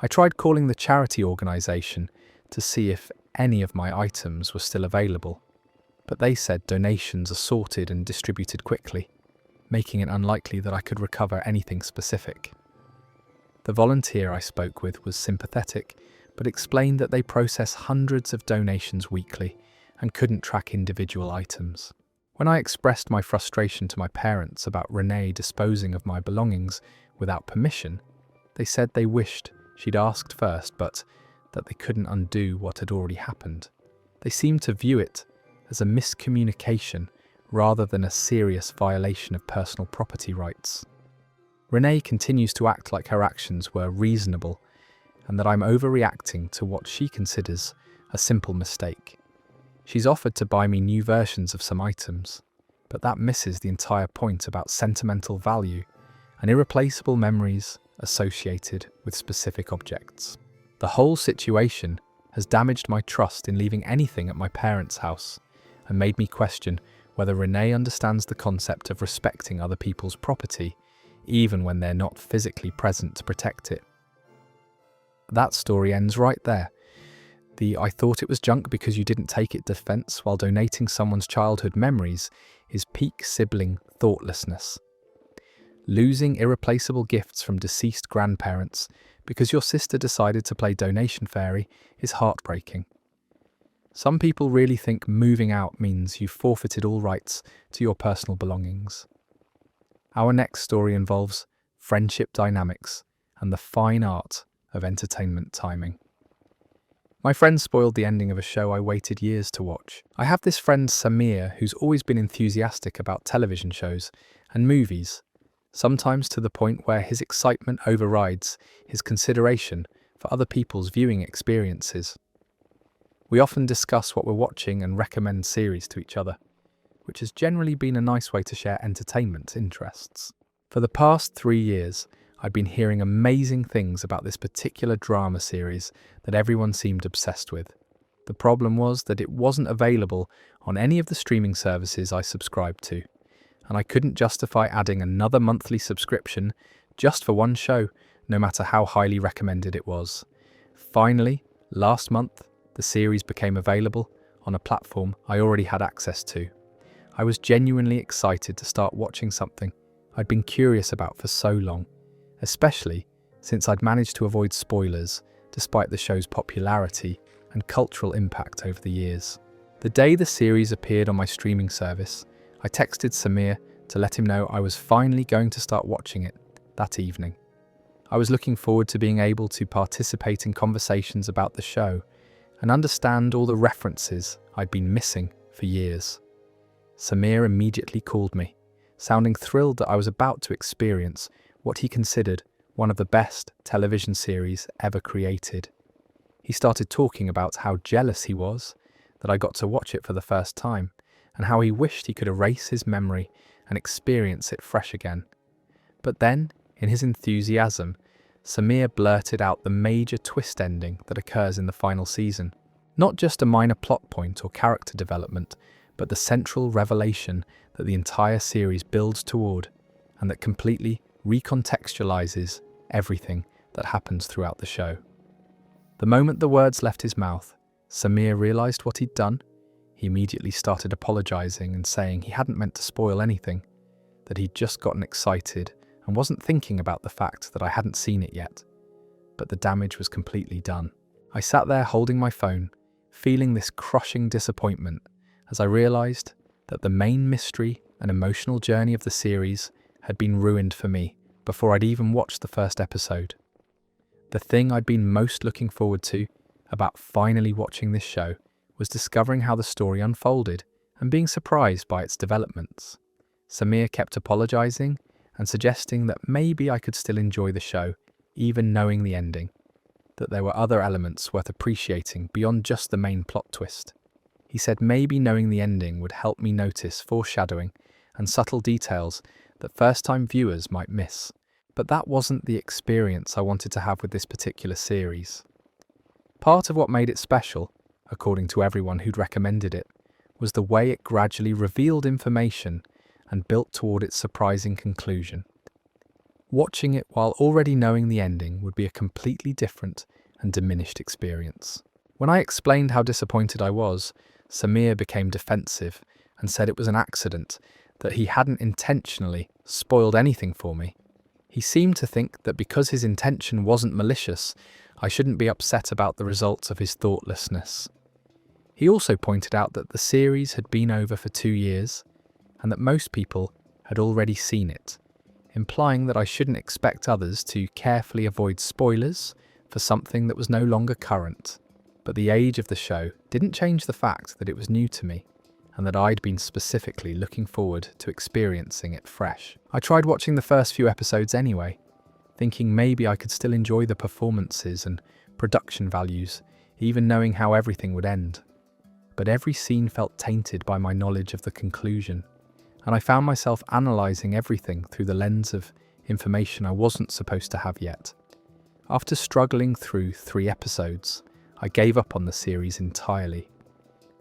I tried calling the charity organisation to see if any of my items were still available, but they said donations are sorted and distributed quickly, making it unlikely that I could recover anything specific. The volunteer I spoke with was sympathetic, but explained that they process hundreds of donations weekly and couldn't track individual items. When I expressed my frustration to my parents about Renee disposing of my belongings without permission, they said they wished she'd asked first, but that they couldn't undo what had already happened. They seemed to view it as a miscommunication rather than a serious violation of personal property rights. Renee continues to act like her actions were reasonable and that I'm overreacting to what she considers a simple mistake. She's offered to buy me new versions of some items, but that misses the entire point about sentimental value and irreplaceable memories associated with specific objects. The whole situation has damaged my trust in leaving anything at my parents' house and made me question whether Renee understands the concept of respecting other people's property, even when they're not physically present to protect it. That story ends right there. The "I thought it was junk because you didn't take it" defense while donating someone's childhood memories is peak sibling thoughtlessness. Losing irreplaceable gifts from deceased grandparents because your sister decided to play donation fairy is heartbreaking. Some people really think moving out means you've forfeited all rights to your personal belongings. Our next story involves friendship dynamics and the fine art of entertainment timing. My friend spoiled the ending of a show I waited years to watch. I have this friend Samir who's always been enthusiastic about television shows and movies, sometimes to the point where his excitement overrides his consideration for other people's viewing experiences. We often discuss what we're watching and recommend series to each other, which has generally been a nice way to share entertainment interests. For the past 3 years, I'd been hearing amazing things about this particular drama series that everyone seemed obsessed with. The problem was that it wasn't available on any of the streaming services I subscribed to, and I couldn't justify adding another monthly subscription just for one show, no matter how highly recommended it was. Finally, last month, the series became available on a platform I already had access to. I was genuinely excited to start watching something I'd been curious about for so long, especially since I'd managed to avoid spoilers despite the show's popularity and cultural impact over the years. The day the series appeared on my streaming service, I texted Samir to let him know I was finally going to start watching it that evening. I was looking forward to being able to participate in conversations about the show and understand all the references I'd been missing for years. Samir immediately called me, sounding thrilled that I was about to experience what he considered one of the best television series ever created. He started talking about how jealous he was that I got to watch it for the first time, and how he wished he could erase his memory and experience it fresh again. But then, In his enthusiasm, Samir blurted out the major twist ending that occurs in the final season. Not just a minor plot point or character development, but the central revelation that the entire series builds toward, and that completely recontextualizes everything that happens throughout the show. The moment the words left his mouth, Samir realized what he'd done. He immediately started apologizing and saying he hadn't meant to spoil anything, that he'd just gotten excited and wasn't thinking about the fact that I hadn't seen it yet. But the damage was completely done. I sat there holding my phone, feeling this crushing disappointment as I realized that the main mystery and emotional journey of the series had been ruined for me before I'd even watched the first episode. The thing I'd been most looking forward to about finally watching this show was discovering how the story unfolded and being surprised by its developments. Samir kept apologizing and suggesting that maybe I could still enjoy the show, even knowing the ending, that there were other elements worth appreciating beyond just the main plot twist. He said maybe knowing the ending would help me notice foreshadowing and subtle details that first-time viewers might miss. But that wasn't the experience I wanted to have with this particular series. Part of what made it special, according to everyone who'd recommended it, was the way it gradually revealed information and built toward its surprising conclusion. Watching it while already knowing the ending would be a completely different and diminished experience. When I explained how disappointed I was, Samir became defensive and said it was an accident, that he hadn't intentionally spoiled anything for me. He seemed to think that because his intention wasn't malicious, I shouldn't be upset about the results of his thoughtlessness. He also pointed out that the series had been over for 2 years, and that most people had already seen it, implying that I shouldn't expect others to carefully avoid spoilers for something that was no longer current. But the age of the show didn't change the fact that it was new to me, and that I'd been specifically looking forward to experiencing it fresh. I tried watching the first few episodes anyway, thinking maybe I could still enjoy the performances and production values, even knowing how everything would end. But every scene felt tainted by my knowledge of the conclusion, and I found myself analysing everything through the lens of information I wasn't supposed to have yet. After struggling through 3 episodes, I gave up on the series entirely.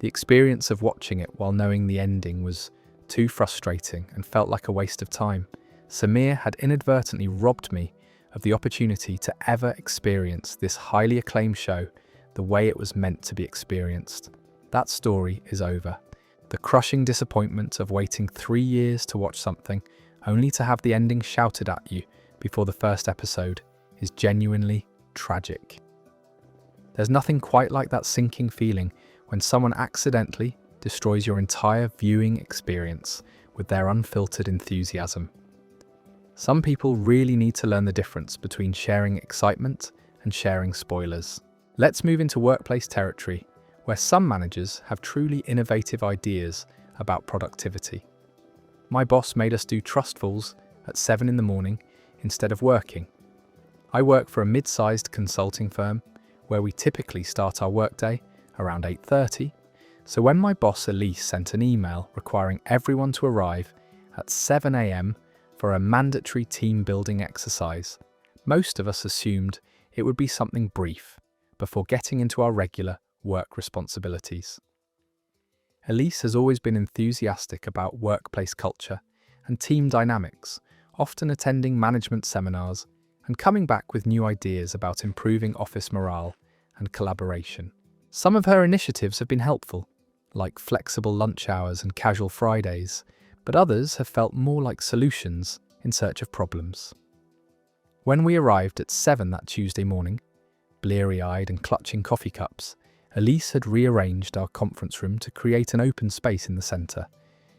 The experience of watching it while knowing the ending was too frustrating and felt like a waste of time. Samir had inadvertently robbed me of the opportunity to ever experience this highly acclaimed show the way it was meant to be experienced. That story is over. The crushing disappointment of waiting 3 years to watch something only to have the ending shouted at you before the first episode is genuinely tragic. There's nothing quite like that sinking feeling when someone accidentally destroys your entire viewing experience with their unfiltered enthusiasm. Some people really need to learn the difference between sharing excitement and sharing spoilers. Let's move into workplace territory, where some managers have truly innovative ideas about productivity. My boss made us do trustfuls at 7 in the morning instead of working. I work for a mid-sized consulting firm where we typically start our workday around 8:30, so when my boss Elise sent an email requiring everyone to arrive at 7 a.m. for a mandatory team-building exercise, most of us assumed it would be something brief before getting into our regular work responsibilities. Elise has always been enthusiastic about workplace culture and team dynamics, often attending management seminars and coming back with new ideas about improving office morale and collaboration. Some of her initiatives have been helpful, like flexible lunch hours and casual Fridays, but others have felt more like solutions in search of problems. When we arrived at 7 that Tuesday morning, bleary-eyed and clutching coffee cups, Elise had rearranged our conference room to create an open space in the centre.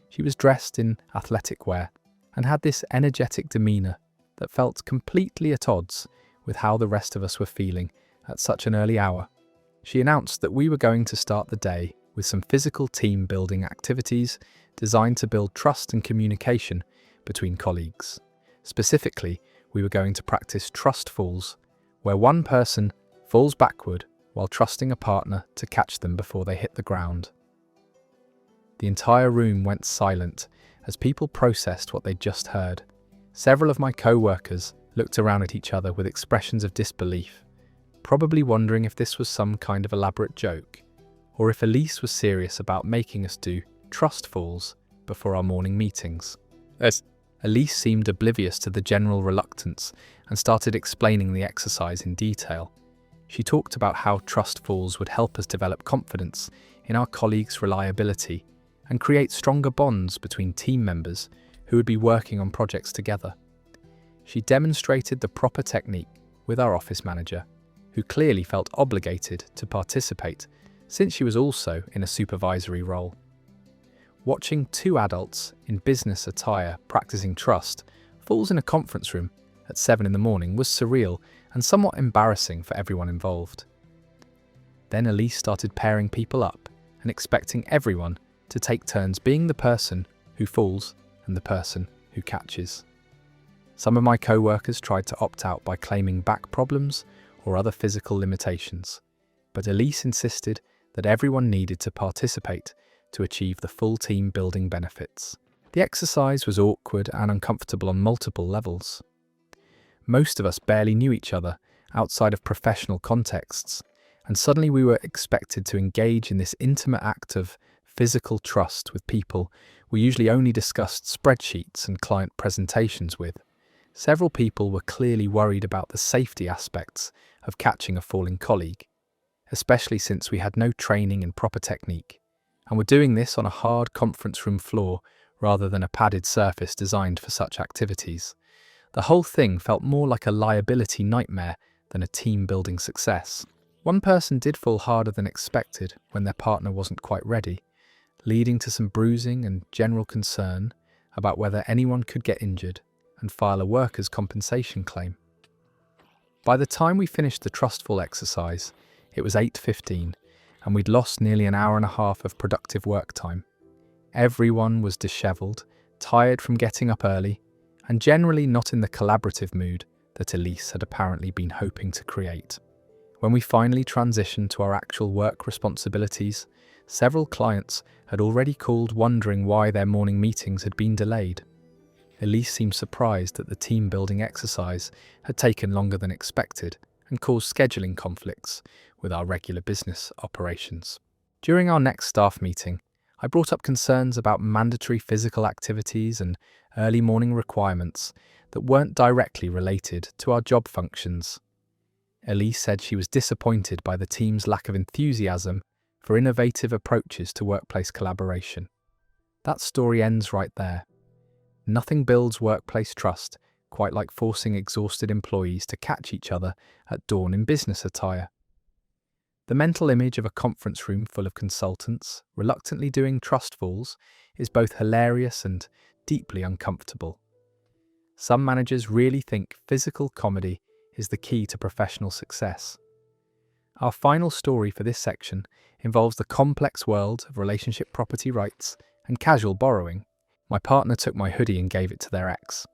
She was dressed in athletic wear and had this energetic demeanour that felt completely at odds with how the rest of us were feeling at such an early hour. She announced that we were going to start the day with some physical team-building activities designed to build trust and communication between colleagues. Specifically, we were going to practice trust falls, where one person falls backward while trusting a partner to catch them before they hit the ground. The entire room went silent as people processed what they'd just heard. Several of my co-workers looked around at each other with expressions of disbelief, probably wondering if this was some kind of elaborate joke, or if Elise was serious about making us do trust falls before our morning meetings. Elise seemed oblivious to the general reluctance and started explaining the exercise in detail. She talked about how trust falls would help us develop confidence in our colleagues' reliability and create stronger bonds between team members who would be working on projects together. She demonstrated the proper technique with our office manager, who clearly felt obligated to participate since she was also in a supervisory role. Watching two adults in business attire practicing trust falls in a conference room at 7 in the morning was surreal and somewhat embarrassing for everyone involved. Then Elise started pairing people up and expecting everyone to take turns being the person who falls and the person who catches. Some of my co-workers tried to opt out by claiming back problems or other physical limitations, but Elise insisted that everyone needed to participate to achieve the full team building benefits. The exercise was awkward and uncomfortable on multiple levels. Most of us barely knew each other outside of professional contexts, and suddenly we were expected to engage in this intimate act of physical trust with people we usually only discussed spreadsheets and client presentations with. Several people were clearly worried about the safety aspects of catching a falling colleague, especially since we had no training in proper technique, and were doing this on a hard conference room floor rather than a padded surface designed for such activities. The whole thing felt more like a liability nightmare than a team-building success. One person did fall harder than expected when their partner wasn't quite ready, leading to some bruising and general concern about whether anyone could get injured and file a workers' compensation claim. By the time we finished the trustful exercise, it was 8:15, and we'd lost nearly an hour and a half of productive work time. Everyone was dishevelled, tired from getting up early, and generally not in the collaborative mood that Elise had apparently been hoping to create. When we finally transitioned to our actual work responsibilities, several clients had already called wondering why their morning meetings had been delayed. Elise seemed surprised that the team-building exercise had taken longer than expected and caused scheduling conflicts with our regular business operations. During our next staff meeting, I brought up concerns about mandatory physical activities and early morning requirements that weren't directly related to our job functions. Elise said she was disappointed by the team's lack of enthusiasm for innovative approaches to workplace collaboration. That story ends right there. Nothing builds workplace trust quite like forcing exhausted employees to catch each other at dawn in business attire. The mental image of a conference room full of consultants reluctantly doing trust falls is both hilarious and deeply uncomfortable. Some managers really think physical comedy is the key to professional success. Our final story for this section involves the complex world of relationship property rights and casual borrowing. My partner took my hoodie and gave it to their ex.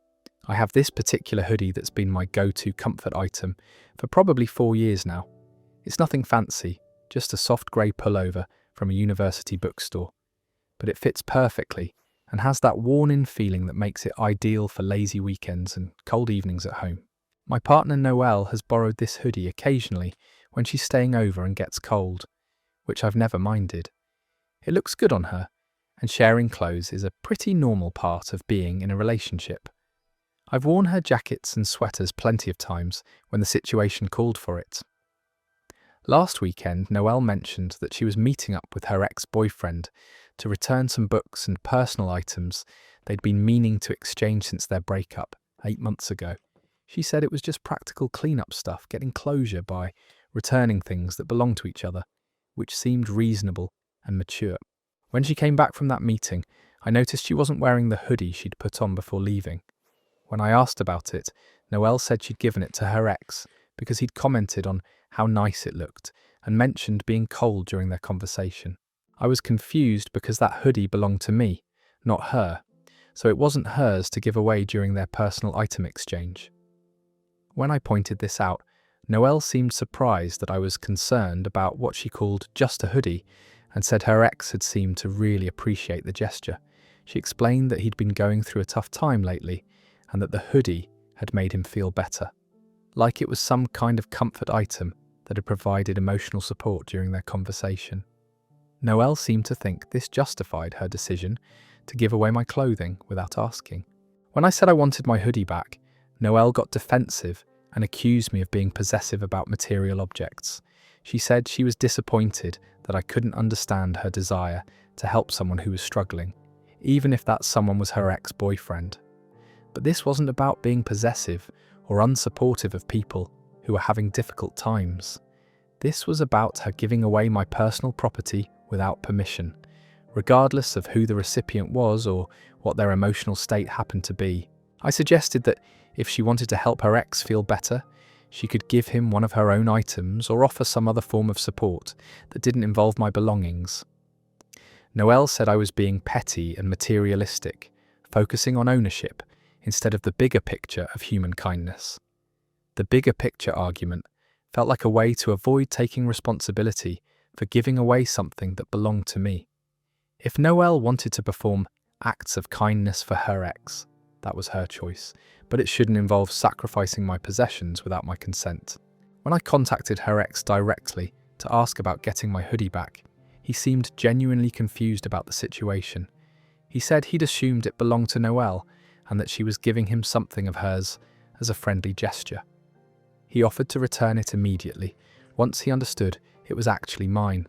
I have this particular hoodie that's been my go-to comfort item for probably 4 years now. It's nothing fancy, just a soft grey pullover from a university bookstore. But it fits perfectly and has that worn-in feeling that makes it ideal for lazy weekends and cold evenings at home. My partner Noelle has borrowed this hoodie occasionally when she's staying over and gets cold, which I've never minded. It looks good on her, and sharing clothes is a pretty normal part of being in a relationship. I've worn her jackets and sweaters plenty of times when the situation called for it. Last weekend, Noelle mentioned that she was meeting up with her ex-boyfriend to return some books and personal items they'd been meaning to exchange since their breakup 8 months ago. She said it was just practical clean-up stuff, getting closure by returning things that belong to each other, which seemed reasonable and mature. When she came back from that meeting, I noticed she wasn't wearing the hoodie she'd put on before leaving. When I asked about it, Noelle said she'd given it to her ex because he'd commented on how nice it looked and mentioned being cold during their conversation. I was confused because that hoodie belonged to me, not her, so it wasn't hers to give away during their personal item exchange. When I pointed this out, Noelle seemed surprised that I was concerned about what she called just a hoodie and said her ex had seemed to really appreciate the gesture. She explained that he'd been going through a tough time lately and that the hoodie had made him feel better, like it was some kind of comfort item that had provided emotional support during their conversation. Noelle seemed to think this justified her decision to give away my clothing without asking. When I said I wanted my hoodie back, Noelle got defensive and accused me of being possessive about material objects. She said she was disappointed that I couldn't understand her desire to help someone who was struggling, even if that someone was her ex-boyfriend. But this wasn't about being possessive or unsupportive of people who were having difficult times. This was about her giving away my personal property without permission, regardless of who the recipient was or what their emotional state happened to be. I suggested that if she wanted to help her ex feel better, she could give him one of her own items or offer some other form of support that didn't involve my belongings. Noelle said I was being petty and materialistic, focusing on ownership instead of the bigger picture of human kindness. The bigger picture argument felt like a way to avoid taking responsibility for giving away something that belonged to me. If Noelle wanted to perform acts of kindness for her ex, that was her choice, but it shouldn't involve sacrificing my possessions without my consent. When I contacted her ex directly to ask about getting my hoodie back, he seemed genuinely confused about the situation. He said he'd assumed it belonged to Noelle and that she was giving him something of hers as a friendly gesture. He offered to return it immediately, once he understood it was actually mine.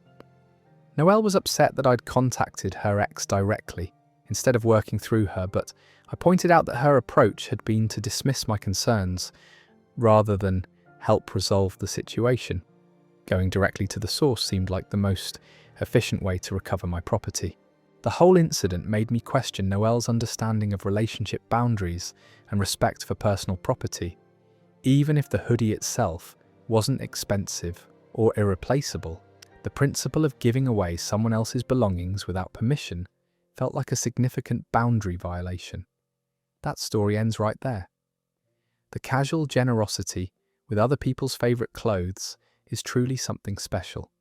Noelle was upset that I'd contacted her ex directly, instead of working through her, but I pointed out that her approach had been to dismiss my concerns, rather than help resolve the situation. Going directly to the source seemed like the most efficient way to recover my property. The whole incident made me question Noelle's understanding of relationship boundaries and respect for personal property. Even if the hoodie itself wasn't expensive or irreplaceable, the principle of giving away someone else's belongings without permission felt like a significant boundary violation. That story ends right there. The casual generosity with other people's favourite clothes is truly something special.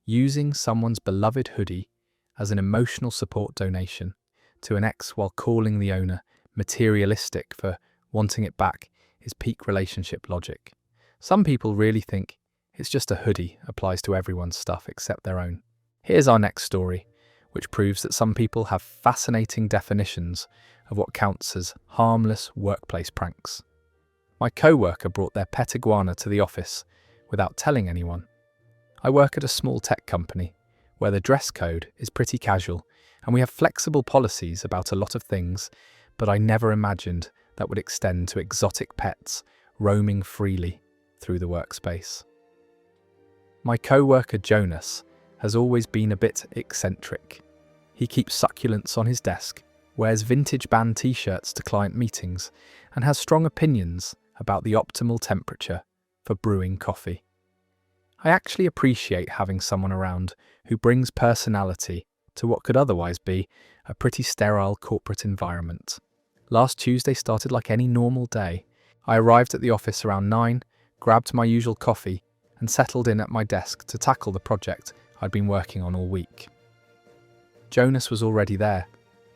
Using someone's beloved hoodie as an emotional support donation to an ex while calling the owner materialistic for wanting it back is peak relationship logic. Some people really think it's just a hoodie applies to everyone's stuff except their own. Here's our next story, which proves that some people have fascinating definitions of what counts as harmless workplace pranks. My coworker brought their pet iguana to the office without telling anyone. I work at a small tech company where the dress code is pretty casual and we have flexible policies about a lot of things, but I never imagined that would extend to exotic pets roaming freely through the workspace. My coworker Jonas has always been a bit eccentric. He keeps succulents on his desk, wears vintage band t-shirts to client meetings, and has strong opinions about the optimal temperature for brewing coffee. I actually appreciate having someone around who brings personality to what could otherwise be a pretty sterile corporate environment. Last Tuesday started like any normal day. I arrived at the office around 9, grabbed my usual coffee, and settled in at my desk to tackle the project I'd been working on all week. Jonas was already there,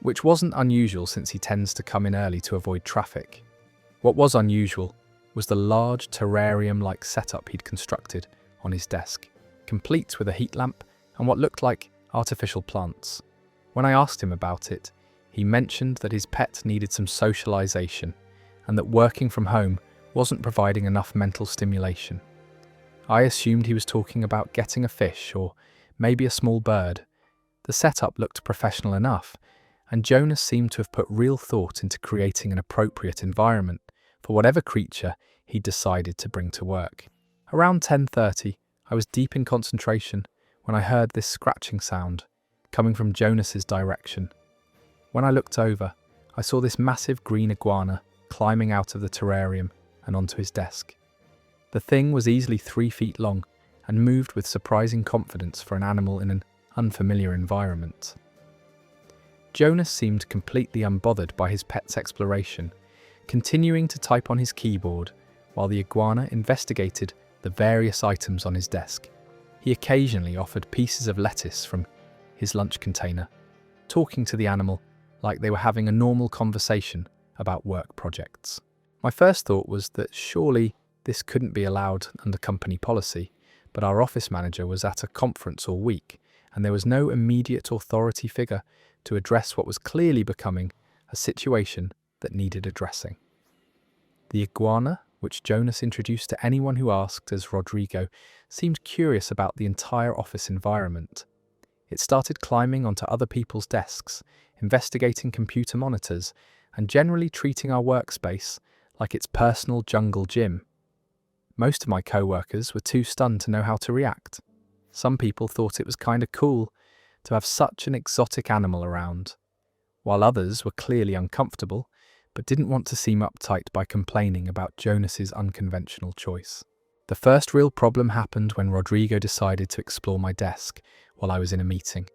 which wasn't unusual since he tends to come in early to avoid traffic. What was unusual was the large terrarium-like setup he'd constructed on his desk, complete with a heat lamp and what looked like artificial plants. When I asked him about it, he mentioned that his pet needed some socialization and that working from home wasn't providing enough mental stimulation. I assumed he was talking about getting a fish or maybe a small bird. The setup looked professional enough, and Jonas seemed to have put real thought into creating an appropriate environment for whatever creature he'd decided to bring to work. Around 10:30, I was deep in concentration when I heard this scratching sound coming from Jonas's direction. When I looked over, I saw this massive green iguana climbing out of the terrarium and onto his desk. The thing was easily 3 feet long and moved with surprising confidence for an animal in an unfamiliar environment. Jonas seemed completely unbothered by his pet's exploration, continuing to type on his keyboard while the iguana investigated the various items on his desk. He occasionally offered pieces of lettuce from his lunch container, talking to the animal like they were having a normal conversation about work projects. My first thought was that surely this couldn't be allowed under company policy, but our office manager was at a conference all week, and there was no immediate authority figure to address what was clearly becoming a situation that needed addressing. The iguana, which Jonas introduced to anyone who asked as Rodrigo, seemed curious about the entire office environment. It started climbing onto other people's desks, investigating computer monitors, and generally treating our workspace like its personal jungle gym. Most of my co-workers were too stunned to know how to react. Some people thought it was kinda cool to have such an exotic animal around, while others were clearly uncomfortable but didn't want to seem uptight by complaining about Jonas's unconventional choice. The first real problem happened when Rodrigo decided to explore my desk while I was in a meeting.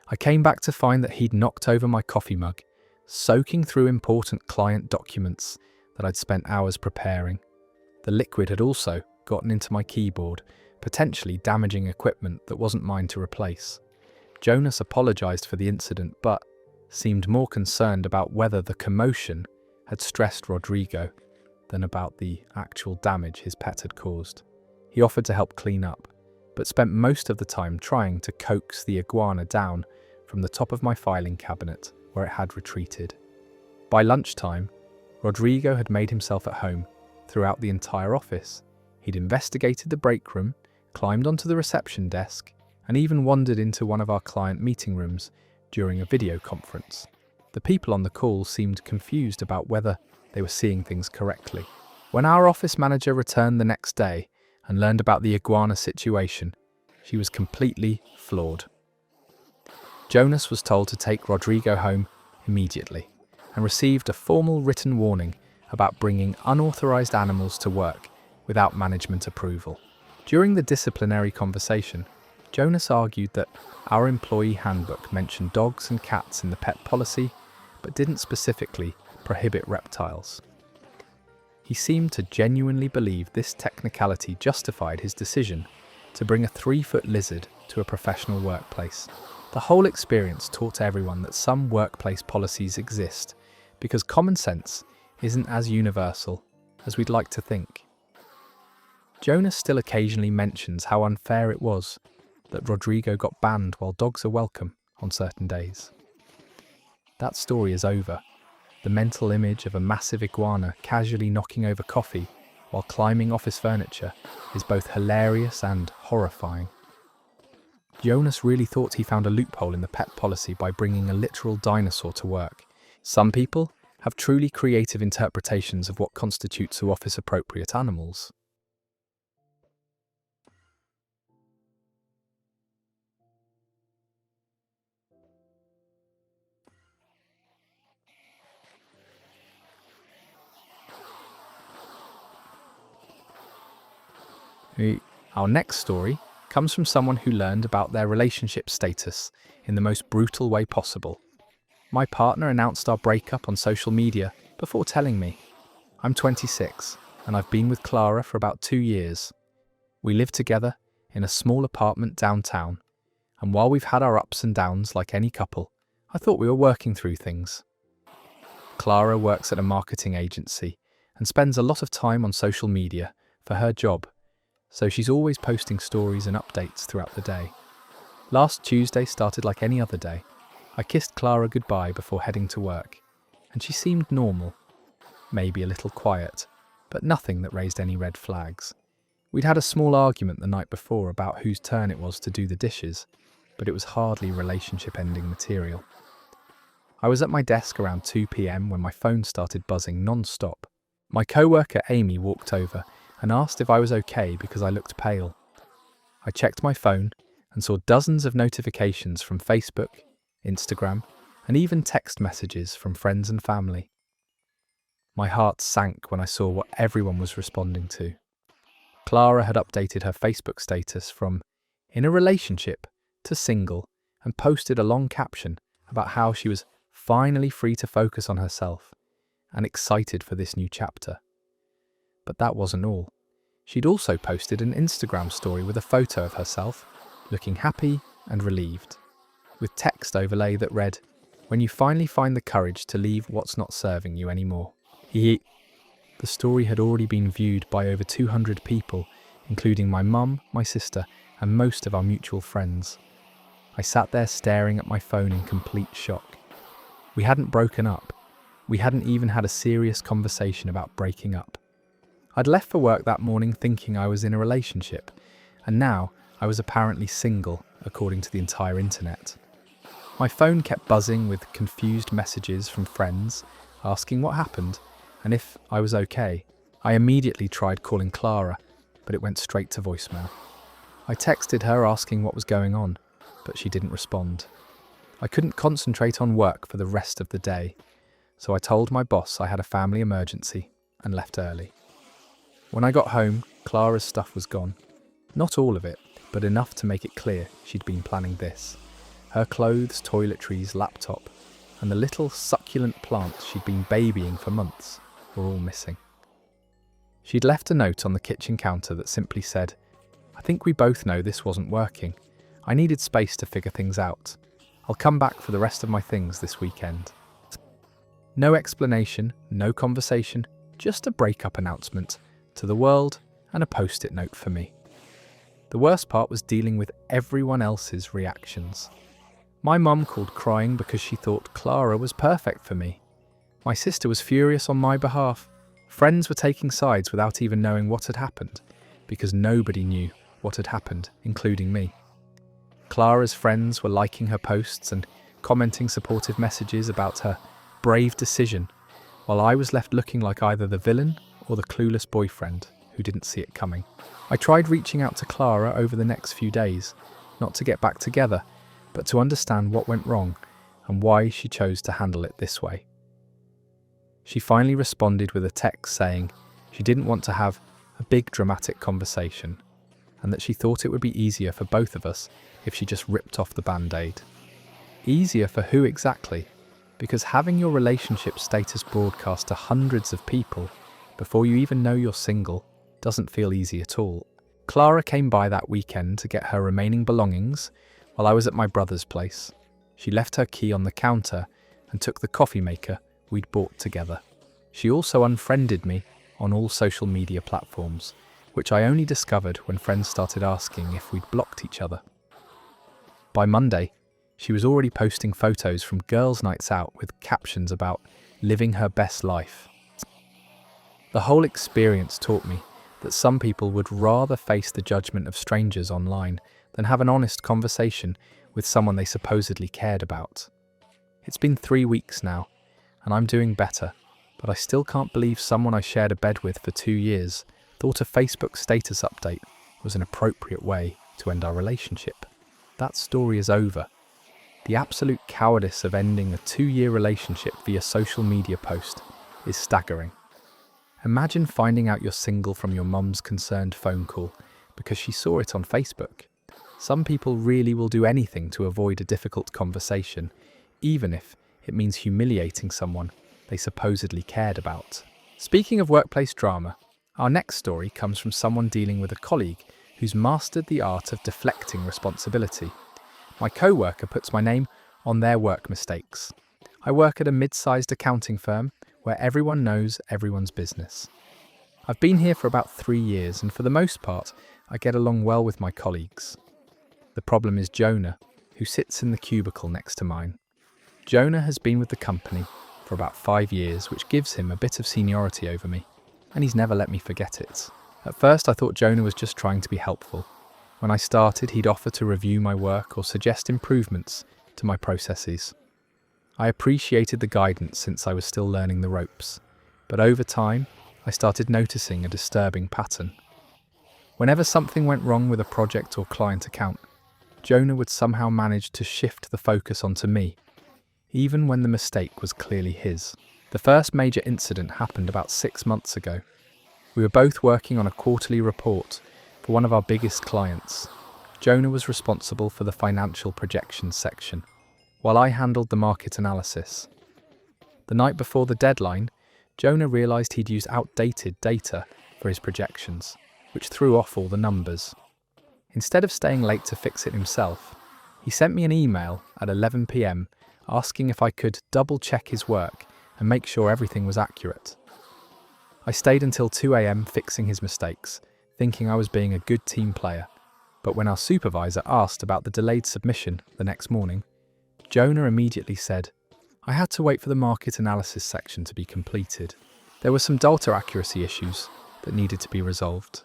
I came back to find that he'd knocked over my coffee mug, soaking through important client documents that I'd spent hours preparing. The liquid had also gotten into my keyboard, potentially damaging equipment that wasn't mine to replace. Jonas apologized for the incident, but seemed more concerned about whether the commotion had stressed Rodrigo than about the actual damage his pet had caused. He offered to help clean up, but spent most of the time trying to coax the iguana down from the top of my filing cabinet where it had retreated. By lunchtime, Rodrigo had made himself at home throughout the entire office. He'd investigated the break room, climbed onto the reception desk, and even wandered into one of our client meeting rooms during a video conference. The people on the call seemed confused about whether they were seeing things correctly. When our office manager returned the next day and learned about the iguana situation, she was completely floored. Jonas was told to take Rodrigo home immediately and received a formal written warning about bringing unauthorized animals to work without management approval. During the disciplinary conversation, Jonas argued that our employee handbook mentioned dogs and cats in the pet policy, but didn't specifically prohibit reptiles. He seemed to genuinely believe this technicality justified his decision to bring a 3-foot lizard to a professional workplace. The whole experience taught everyone that some workplace policies exist because common sense isn't as universal as we'd like to think. Jonas still occasionally mentions how unfair it was that Rodrigo got banned while dogs are welcome on certain days. That story is over. The mental image of a massive iguana casually knocking over coffee while climbing office furniture is both hilarious and horrifying. Jonas really thought he found a loophole in the pet policy by bringing a literal dinosaur to work. Some people have truly creative interpretations of what constitutes office-appropriate animals. Our next story comes from someone who learned about their relationship status in the most brutal way possible. My partner announced our breakup on social media before telling me. I'm 26 and I've been with Clara for about 2 years. We live together in a small apartment downtown, and while we've had our ups and downs like any couple, I thought we were working through things. Clara works at a marketing agency and spends a lot of time on social media for her job, so she's always posting stories and updates throughout the day. Last Tuesday started like any other day. I kissed Clara goodbye before heading to work, and she seemed normal, maybe a little quiet, but nothing that raised any red flags. We'd had a small argument the night before about whose turn it was to do the dishes, but it was hardly relationship-ending material. I was at my desk around 2 p.m. when my phone started buzzing non-stop. My co-worker Amy walked over and asked if I was okay because I looked pale. I checked my phone and saw dozens of notifications from Facebook, Instagram, and even text messages from friends and family. My heart sank when I saw what everyone was responding to. Clara had updated her Facebook status from in a relationship to single and posted a long caption about how she was finally free to focus on herself and excited for this new chapter. But that wasn't all. She'd also posted an Instagram story with a photo of herself, looking happy and relieved, with text overlay that read, "When you finally find the courage to leave what's not serving you anymore." the story had already been viewed by over 200 people, including my mum, my sister, and most of our mutual friends. I sat there staring at my phone in complete shock. We hadn't broken up. We hadn't even had a serious conversation about breaking up. I'd left for work that morning thinking I was in a relationship, and now I was apparently single, according to the entire internet. My phone kept buzzing with confused messages from friends asking what happened and if I was okay. I immediately tried calling Clara, but it went straight to voicemail. I texted her asking what was going on, but she didn't respond. I couldn't concentrate on work for the rest of the day, so I told my boss I had a family emergency and left early. When I got home, Clara's stuff was gone. Not all of it, but enough to make it clear she'd been planning this. Her clothes, toiletries, laptop, and the little succulent plants she'd been babying for months were all missing. She'd left a note on the kitchen counter that simply said, "I think we both know this wasn't working. I needed space to figure things out. I'll come back for the rest of my things this weekend." No explanation, no conversation, just a breakup announcement to the world and a post-it note for me. The worst part was dealing with everyone else's reactions. My mum called crying because she thought Clara was perfect for me. My sister was furious on my behalf. Friends were taking sides without even knowing what had happened, because nobody knew what had happened, including me. Clara's friends were liking her posts and commenting supportive messages about her brave decision, while I was left looking like either the villain or the clueless boyfriend who didn't see it coming. I tried reaching out to Clara over the next few days, not to get back together, but to understand what went wrong and why she chose to handle it this way. She finally responded with a text saying she didn't want to have a big dramatic conversation and that she thought it would be easier for both of us if she just ripped off the band-aid. Easier for who exactly? Because having your relationship status broadcast to hundreds of people before you even know you're single doesn't feel easy at all. Clara came by that weekend to get her remaining belongings while I was at my brother's place. She left her key on the counter and took the coffee maker we'd bought together. She also unfriended me on all social media platforms, which I only discovered when friends started asking if we'd blocked each other. By Monday, she was already posting photos from girls' nights out with captions about living her best life. The whole experience taught me that some people would rather face the judgment of strangers online than have an honest conversation with someone they supposedly cared about. It's been 3 weeks now, and I'm doing better, but I still can't believe someone I shared a bed with for 2 years thought a Facebook status update was an appropriate way to end our relationship. That story is over. The absolute cowardice of ending a 2-year relationship via social media post is staggering. Imagine finding out you're single from your mum's concerned phone call because she saw it on Facebook. Some people really will do anything to avoid a difficult conversation, even if it means humiliating someone they supposedly cared about. Speaking of workplace drama, our next story comes from someone dealing with a colleague who's mastered the art of deflecting responsibility. My coworker puts my name on their work mistakes. I work at a mid-sized accounting firm where everyone knows everyone's business. I've been here for about 3 years, and for the most part, I get along well with my colleagues. The problem is Jonah, who sits in the cubicle next to mine. Jonah has been with the company for about 5 years, which gives him a bit of seniority over me, and he's never let me forget it. At first, I thought Jonah was just trying to be helpful. When I started, he'd offer to review my work or suggest improvements to my processes. I appreciated the guidance since I was still learning the ropes, but over time, I started noticing a disturbing pattern. Whenever something went wrong with a project or client account, Jonah would somehow manage to shift the focus onto me, even when the mistake was clearly his. The first major incident happened about 6 months ago. We were both working on a quarterly report for one of our biggest clients. Jonah was responsible for the financial projections section, while I handled the market analysis. The night before the deadline, Jonah realised he'd used outdated data for his projections, which threw off all the numbers. Instead of staying late to fix it himself, he sent me an email at 11 p.m. asking if I could double-check his work and make sure everything was accurate. I stayed until 2 a.m. fixing his mistakes, thinking I was being a good team player. But when our supervisor asked about the delayed submission the next morning, Jonah immediately said, "I had to wait for the market analysis section to be completed. There were some data accuracy issues that needed to be resolved."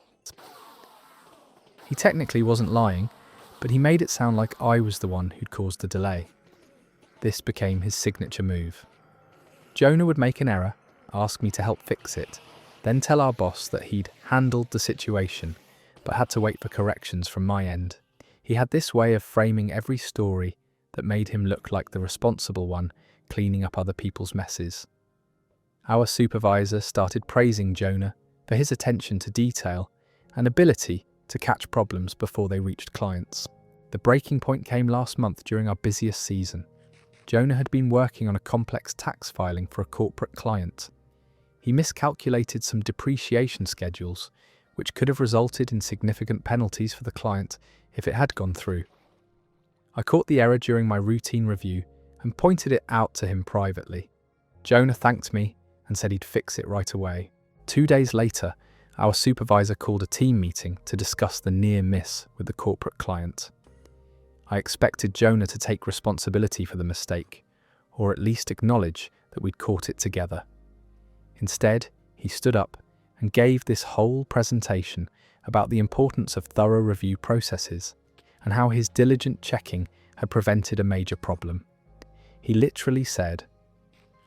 He technically wasn't lying, but he made it sound like I was the one who'd caused the delay. This became his signature move. Jonah would make an error, ask me to help fix it, then tell our boss that he'd handled the situation, but had to wait for corrections from my end. He had this way of framing every story that made him look like the responsible one, cleaning up other people's messes. Our supervisor started praising Jonah for his attention to detail and ability to catch problems before they reached clients. The breaking point came last month during our busiest season. Jonah had been working on a complex tax filing for a corporate client. He miscalculated some depreciation schedules, which could have resulted in significant penalties for the client if it had gone through. I caught the error during my routine review and pointed it out to him privately. Jonah thanked me and said he'd fix it right away. 2 days later, our supervisor called a team meeting to discuss the near miss with the corporate client. I expected Jonah to take responsibility for the mistake, or at least acknowledge that we'd caught it together. Instead, he stood up and gave this whole presentation about the importance of thorough review processes and how his diligent checking had prevented a major problem. He literally said,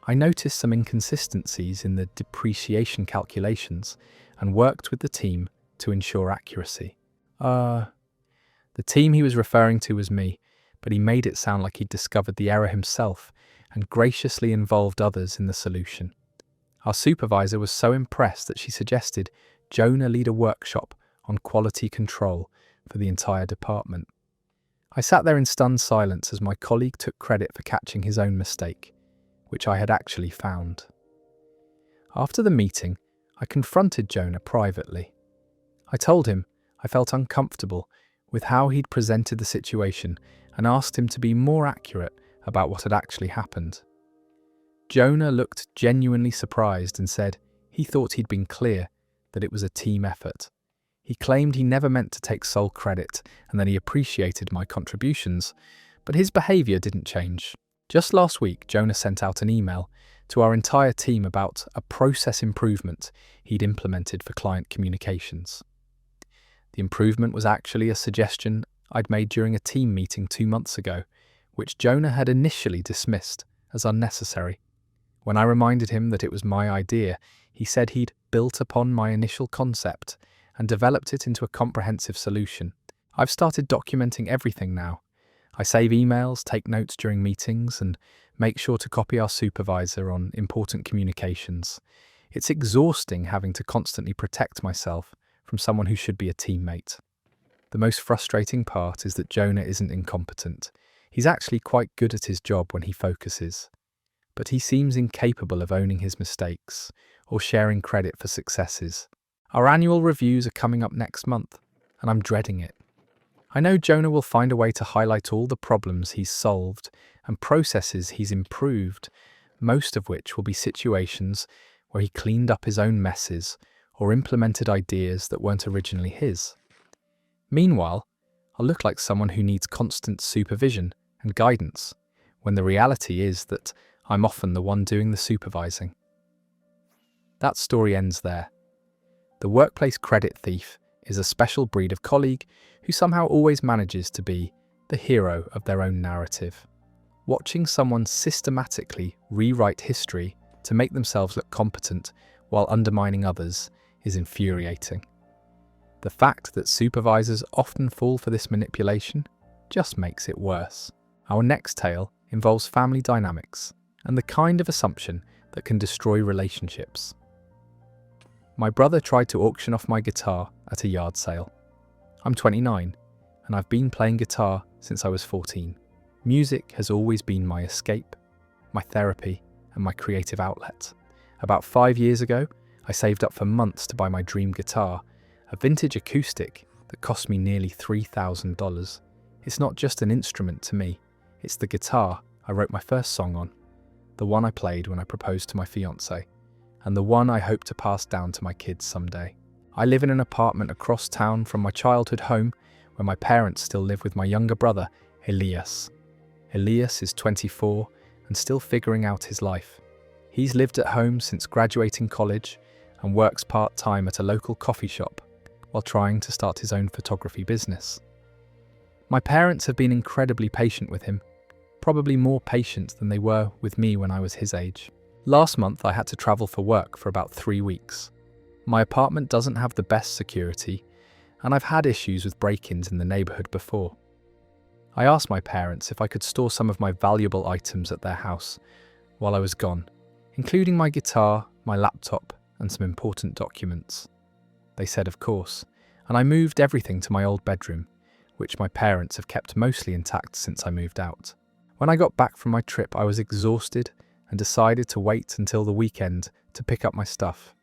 "I noticed some inconsistencies in the depreciation calculations and worked with the team to ensure accuracy." The team he was referring to was me, but he made it sound like he'd discovered the error himself and graciously involved others in the solution. Our supervisor was so impressed that she suggested Jonah lead a workshop on quality control for the entire department. I sat there in stunned silence as my colleague took credit for catching his own mistake, which I had actually found. After the meeting, I confronted Jonah privately. I told him I felt uncomfortable with how he'd presented the situation and asked him to be more accurate about what had actually happened. Jonah looked genuinely surprised and said he thought he'd been clear that it was a team effort. He claimed he never meant to take sole credit and that he appreciated my contributions, but his behaviour didn't change. Just last week, Jonah sent out an email to our entire team about a process improvement he'd implemented for client communications. The improvement was actually a suggestion I'd made during a team meeting 2 months ago, which Jonah had initially dismissed as unnecessary. When I reminded him that it was my idea, he said he'd built upon my initial concept and developed it into a comprehensive solution. I've started documenting everything now. I save emails, take notes during meetings, and make sure to copy our supervisor on important communications. It's exhausting having to constantly protect myself from someone who should be a teammate. The most frustrating part is that Jonah isn't incompetent. He's actually quite good at his job when he focuses. But he seems incapable of owning his mistakes or sharing credit for successes. Our annual reviews are coming up next month, and I'm dreading it. I know Jonah will find a way to highlight all the problems he's solved and processes he's improved, most of which will be situations where he cleaned up his own messes or implemented ideas that weren't originally his. Meanwhile, I'll look like someone who needs constant supervision and guidance, when the reality is that I'm often the one doing the supervising. That story ends there. The workplace credit thief is a special breed of colleague who somehow always manages to be the hero of their own narrative. Watching someone systematically rewrite history to make themselves look competent while undermining others is infuriating. The fact that supervisors often fall for this manipulation just makes it worse. Our next tale involves family dynamics and the kind of assumption that can destroy relationships. My brother tried to auction off my guitar at a yard sale. I'm 29, and I've been playing guitar since I was 14. Music has always been my escape, my therapy, and my creative outlet. About 5 years ago, I saved up for months to buy my dream guitar, a vintage acoustic that cost me nearly $3,000. It's not just an instrument to me, it's the guitar I wrote my first song on, the one I played when I proposed to my fiancée, and the one I hope to pass down to my kids someday. I live in an apartment across town from my childhood home, where my parents still live with my younger brother, Elias. Elias is 24 and still figuring out his life. He's lived at home since graduating college and works part-time at a local coffee shop while trying to start his own photography business. My parents have been incredibly patient with him, probably more patient than they were with me when I was his age. Last month I had to travel for work for about 3 weeks. My apartment doesn't have the best security, and I've had issues with break-ins in the neighbourhood before. I asked my parents if I could store some of my valuable items at their house while I was gone, including my guitar, my laptop, and some important documents. They said of course, and I moved everything to my old bedroom, which my parents have kept mostly intact since I moved out. When I got back from my trip, I was exhausted and decided to wait until the weekend to pick up my stuff.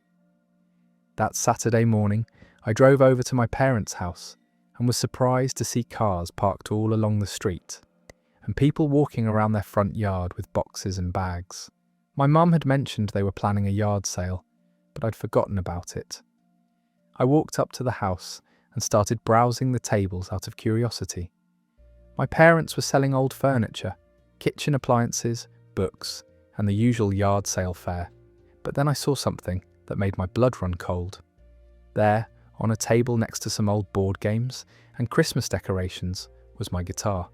That Saturday morning, I drove over to my parents' house and was surprised to see cars parked all along the street and people walking around their front yard with boxes and bags. My mum had mentioned they were planning a yard sale, but I'd forgotten about it. I walked up to the house and started browsing the tables out of curiosity. My parents were selling old furniture, kitchen appliances, books, and the usual yard sale fare. But then I saw something that made my blood run cold. There, on a table next to some old board games and Christmas decorations, was my guitar.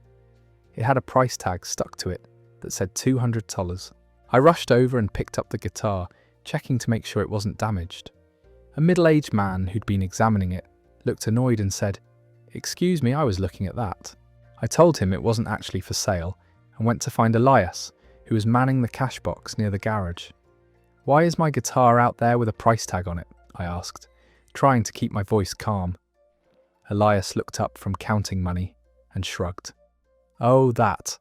It had a price tag stuck to it that said $200. I rushed over and picked up the guitar, checking to make sure it wasn't damaged. A middle-aged man who'd been examining it looked annoyed and said, "Excuse me, I was looking at that." I told him it wasn't actually for sale and went to find Elias, who was manning the cash box near the garage. "Why is my guitar out there with a price tag on it?" I asked, trying to keep my voice calm. Elias looked up from counting money and shrugged. "Oh, that.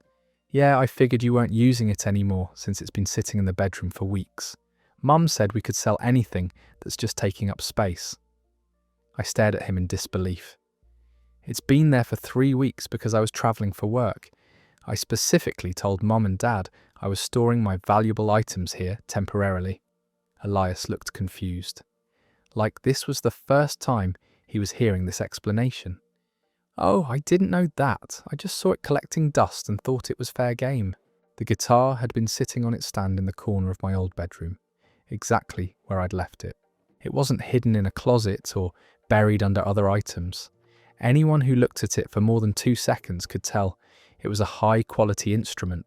Yeah, I figured you weren't using it anymore since it's been sitting in the bedroom for weeks. Mum said we could sell anything that's just taking up space." I stared at him in disbelief. "It's been there for 3 weeks because I was travelling for work. I specifically told Mum and Dad I was storing my valuable items here temporarily." Elias looked confused. Like this was the first time he was hearing this explanation. "Oh, I didn't know that. I just saw it collecting dust and thought it was fair game." The guitar had been sitting on its stand in the corner of my old bedroom, exactly where I'd left it. It wasn't hidden in a closet or buried under other items. Anyone who looked at it for more than 2 seconds could tell it was a high-quality instrument,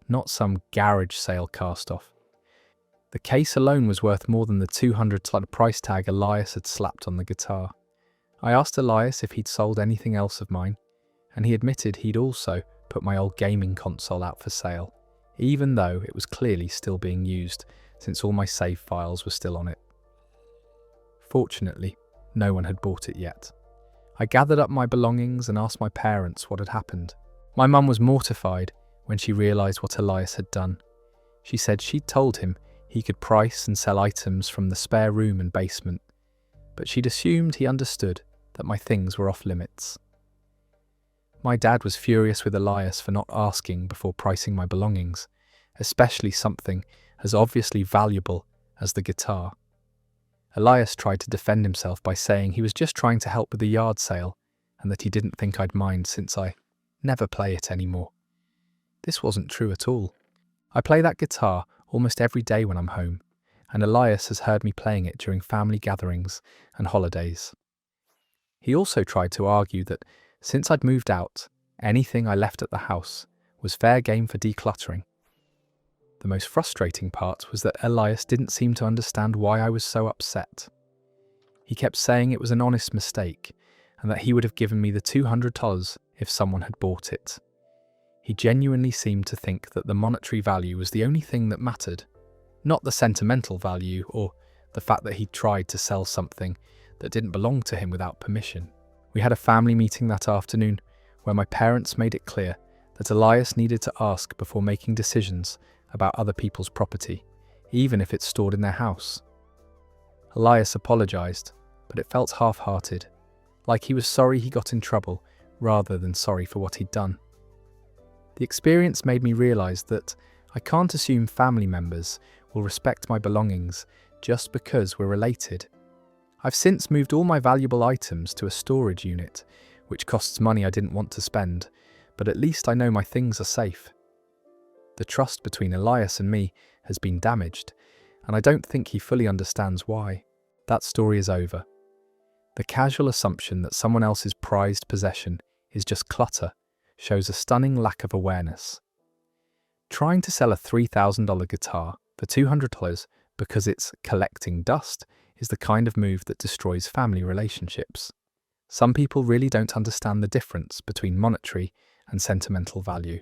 not some garage sale cast-off. The case alone was worth more than the $200 price tag Elias had slapped on the guitar. I asked Elias if he'd sold anything else of mine, and he admitted he'd also put my old gaming console out for sale, even though it was clearly still being used since all my save files were still on it. Fortunately, no one had bought it yet. I gathered up my belongings and asked my parents what had happened. My mum was mortified when she realised what Elias had done. She said she'd told him he could price and sell items from the spare room and basement, but she'd assumed he understood that my things were off limits. My dad was furious with Elias for not asking before pricing my belongings, especially something as obviously valuable as the guitar. Elias tried to defend himself by saying he was just trying to help with the yard sale and that he didn't think I'd mind since I never play it anymore. This wasn't true at all. I play that guitar almost every day when I'm home, and Elias has heard me playing it during family gatherings and holidays. He also tried to argue that since I'd moved out, anything I left at the house was fair game for decluttering. The most frustrating part was that Elias didn't seem to understand why I was so upset. He kept saying it was an honest mistake and that he would have given me the $200 if someone had bought it. He genuinely seemed to think that the monetary value was the only thing that mattered, not the sentimental value or the fact that he'd tried to sell something that didn't belong to him without permission. We had a family meeting that afternoon where my parents made it clear that Elias needed to ask before making decisions about other people's property, even if it's stored in their house. Elias apologised, but it felt half-hearted, like he was sorry he got in trouble rather than sorry for what he'd done. The experience made me realise that I can't assume family members will respect my belongings just because we're related. I've since moved all my valuable items to a storage unit, which costs money I didn't want to spend, but at least I know my things are safe. The trust between Elias and me has been damaged, and I don't think he fully understands why. That story is over. The casual assumption that someone else's prized possession is just clutter shows a stunning lack of awareness. Trying to sell a $3,000 guitar for $200 because it's collecting dust is the kind of move that destroys family relationships. Some people really don't understand the difference between monetary and sentimental value.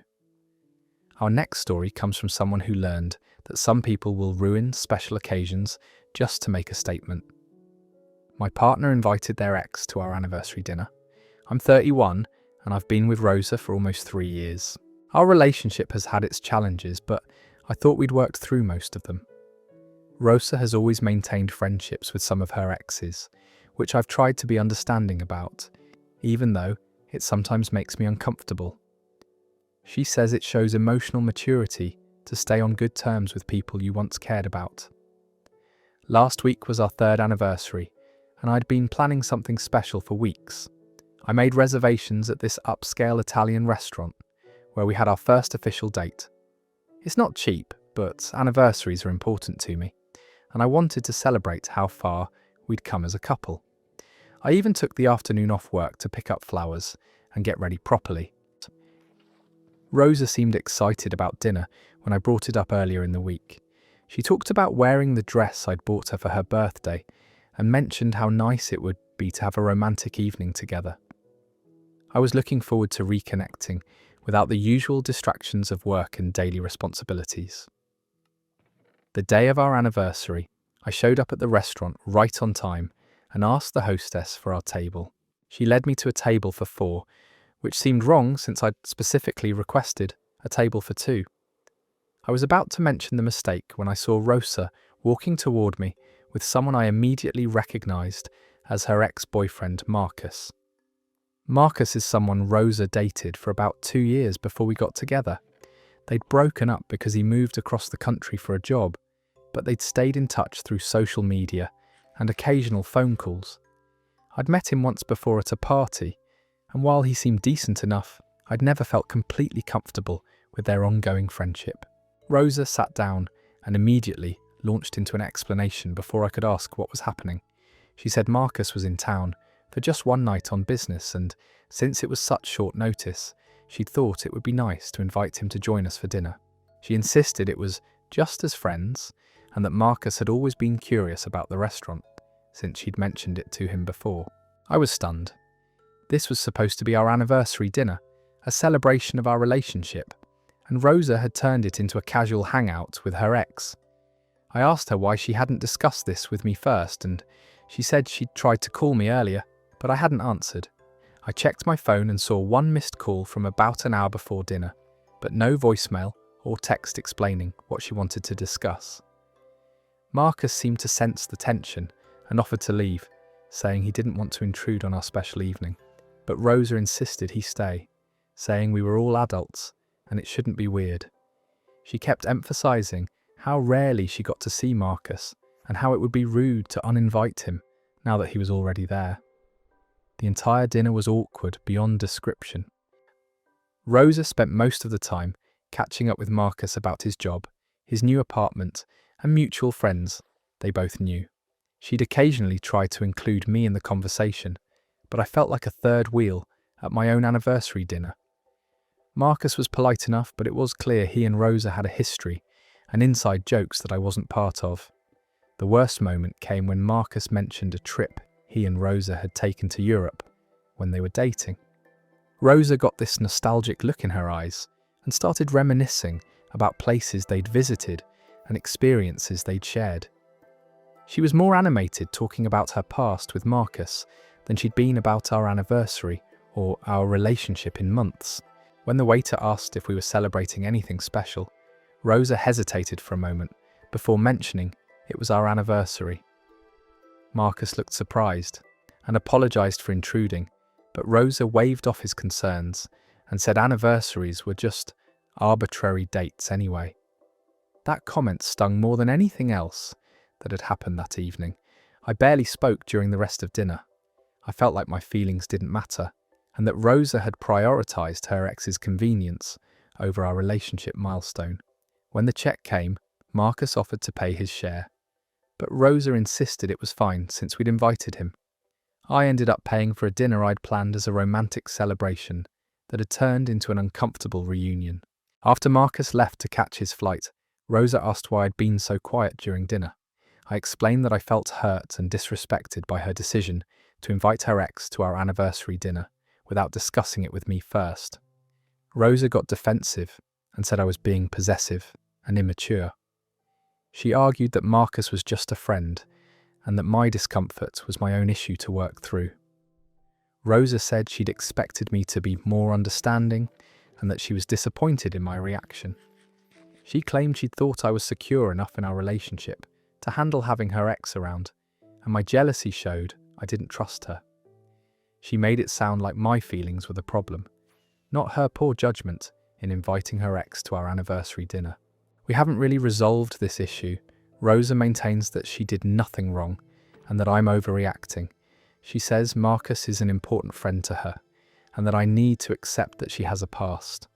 Our next story comes from someone who learned that some people will ruin special occasions just to make a statement. My partner invited their ex to our anniversary dinner. I'm 31 and I've been with Rosa for almost 3 years. Our relationship has had its challenges, but I thought we'd worked through most of them. Rosa has always maintained friendships with some of her exes, which I've tried to be understanding about, even though it sometimes makes me uncomfortable. She says it shows emotional maturity to stay on good terms with people you once cared about. Last week was our 3rd anniversary, and I'd been planning something special for weeks. I made reservations at this upscale Italian restaurant, where we had our first official date. It's not cheap, but anniversaries are important to me, and I wanted to celebrate how far we'd come as a couple. I even took the afternoon off work to pick up flowers and get ready properly. Rosa seemed excited about dinner when I brought it up earlier in the week. She talked about wearing the dress I'd bought her for her birthday and mentioned how nice it would be to have a romantic evening together. I was looking forward to reconnecting without the usual distractions of work and daily responsibilities. The day of our anniversary, I showed up at the restaurant right on time and asked the hostess for our table. She led me to a table for 4, which seemed wrong since I'd specifically requested a table for 2. I was about to mention the mistake when I saw Rosa walking toward me with someone I immediately recognized as her ex-boyfriend Marcus. Marcus is someone Rosa dated for about 2 years before we got together. They'd broken up because he moved across the country for a job, but they'd stayed in touch through social media and occasional phone calls. I'd met him once before at a party, and while he seemed decent enough, I'd never felt completely comfortable with their ongoing friendship. Rosa sat down and immediately launched into an explanation before I could ask what was happening. She said Marcus was in town for just one night on business, and since it was such short notice, she'd thought it would be nice to invite him to join us for dinner. She insisted it was just as friends, and that Marcus had always been curious about the restaurant, since she'd mentioned it to him before. I was stunned. This was supposed to be our anniversary dinner, a celebration of our relationship, and Rosa had turned it into a casual hangout with her ex. I asked her why she hadn't discussed this with me first, and she said she'd tried to call me earlier, but I hadn't answered. I checked my phone and saw one missed call from about an hour before dinner, but no voicemail or text explaining what she wanted to discuss. Marcus seemed to sense the tension and offered to leave, saying he didn't want to intrude on our special evening, but Rosa insisted he stay, saying we were all adults and it shouldn't be weird. She kept emphasizing how rarely she got to see Marcus and how it would be rude to uninvite him now that he was already there. The entire dinner was awkward beyond description. Rosa spent most of the time catching up with Marcus about his job, his new apartment, and mutual friends they both knew. She'd occasionally try to include me in the conversation, but I felt like a third wheel at my own anniversary dinner. Marcus was polite enough, but it was clear he and Rosa had a history and inside jokes that I wasn't part of. The worst moment came when Marcus mentioned a trip he and Rosa had taken to Europe when they were dating. Rosa got this nostalgic look in her eyes and started reminiscing about places they'd visited and experiences they'd shared. She was more animated talking about her past with Marcus than she'd been about our anniversary or our relationship in months. When the waiter asked if we were celebrating anything special, Rosa hesitated for a moment before mentioning it was our anniversary. Marcus looked surprised and apologized for intruding, but Rosa waved off his concerns and said anniversaries were just arbitrary dates anyway. That comment stung more than anything else, that had happened that evening. I barely spoke during the rest of dinner. I felt like my feelings didn't matter, and that Rosa had prioritized her ex's convenience over our relationship milestone. When the check came, Marcus offered to pay his share, but Rosa insisted it was fine since we'd invited him. I ended up paying for a dinner I'd planned as a romantic celebration that had turned into an uncomfortable reunion. After Marcus left to catch his flight, Rosa asked why I'd been so quiet during dinner. I explained that I felt hurt and disrespected by her decision to invite her ex to our anniversary dinner without discussing it with me first. Rosa got defensive and said I was being possessive and immature. She argued that Marcus was just a friend and that my discomfort was my own issue to work through. Rosa said she'd expected me to be more understanding and that she was disappointed in my reaction. She claimed she'd thought I was secure enough in our relationship to handle having her ex around, and my jealousy showed I didn't trust her. She made it sound like my feelings were the problem, not her poor judgment in inviting her ex to our anniversary dinner. We haven't really resolved this issue. Rosa maintains that she did nothing wrong and that I'm overreacting. She says Marcus is an important friend to her and that I need to accept that she has a past.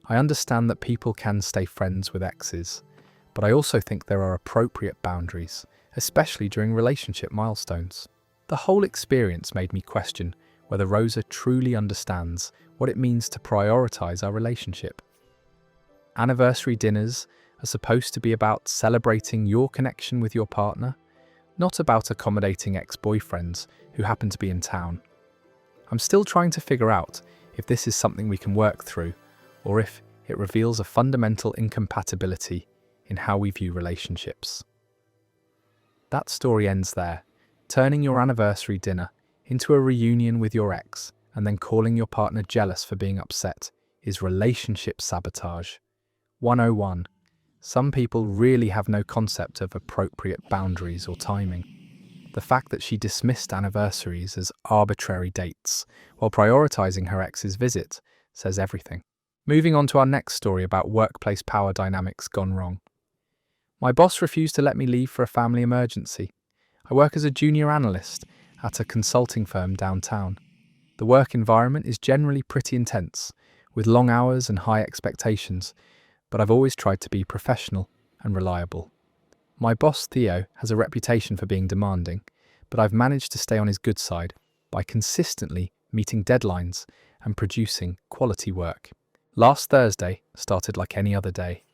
I understand that people can stay friends with exes, but I also think there are appropriate boundaries, especially during relationship milestones. The whole experience made me question whether Rosa truly understands what it means to prioritize our relationship. Anniversary dinners are supposed to be about celebrating your connection with your partner, not about accommodating ex-boyfriends who happen to be in town. I'm still trying to figure out if this is something we can work through, or if it reveals a fundamental incompatibility in how we view relationships. That story ends there. Turning your anniversary dinner into a reunion with your ex and then calling your partner jealous for being upset is relationship sabotage. 101. Some people really have no concept of appropriate boundaries or timing. The fact that she dismissed anniversaries as arbitrary dates while prioritizing her ex's visit says everything. Moving on to our next story about workplace power dynamics gone wrong. My boss refused to let me leave for a family emergency. I work as a junior analyst at a consulting firm downtown. The work environment is generally pretty intense, with long hours and high expectations, but I've always tried to be professional and reliable. My boss, Theo, has a reputation for being demanding, but I've managed to stay on his good side by consistently meeting deadlines and producing quality work. Last Thursday started like any other day.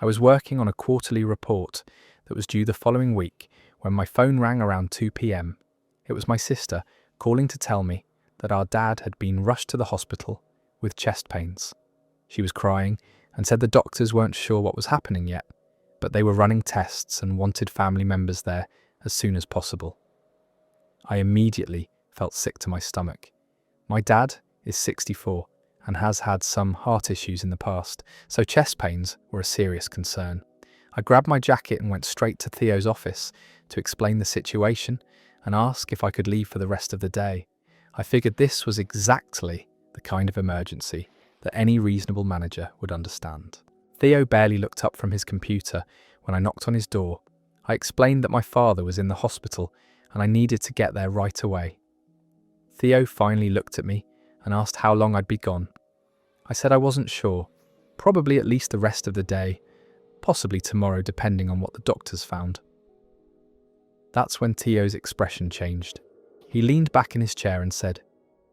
I was working on a quarterly report that was due the following week when my phone rang around 2 p.m. It was my sister calling to tell me that our dad had been rushed to the hospital with chest pains. She was crying and said the doctors weren't sure what was happening yet, but they were running tests and wanted family members there as soon as possible. I immediately felt sick to my stomach. My dad is 64 and has had some heart issues in the past, so chest pains were a serious concern. I grabbed my jacket and went straight to Theo's office to explain the situation and ask if I could leave for the rest of the day. I figured this was exactly the kind of emergency that any reasonable manager would understand. Theo barely looked up from his computer when I knocked on his door. I explained that my father was in the hospital and I needed to get there right away. Theo finally looked at me and asked how long I'd be gone. I said I wasn't sure, probably at least the rest of the day, possibly tomorrow depending on what the doctors found. That's when Theo's expression changed. He leaned back in his chair and said,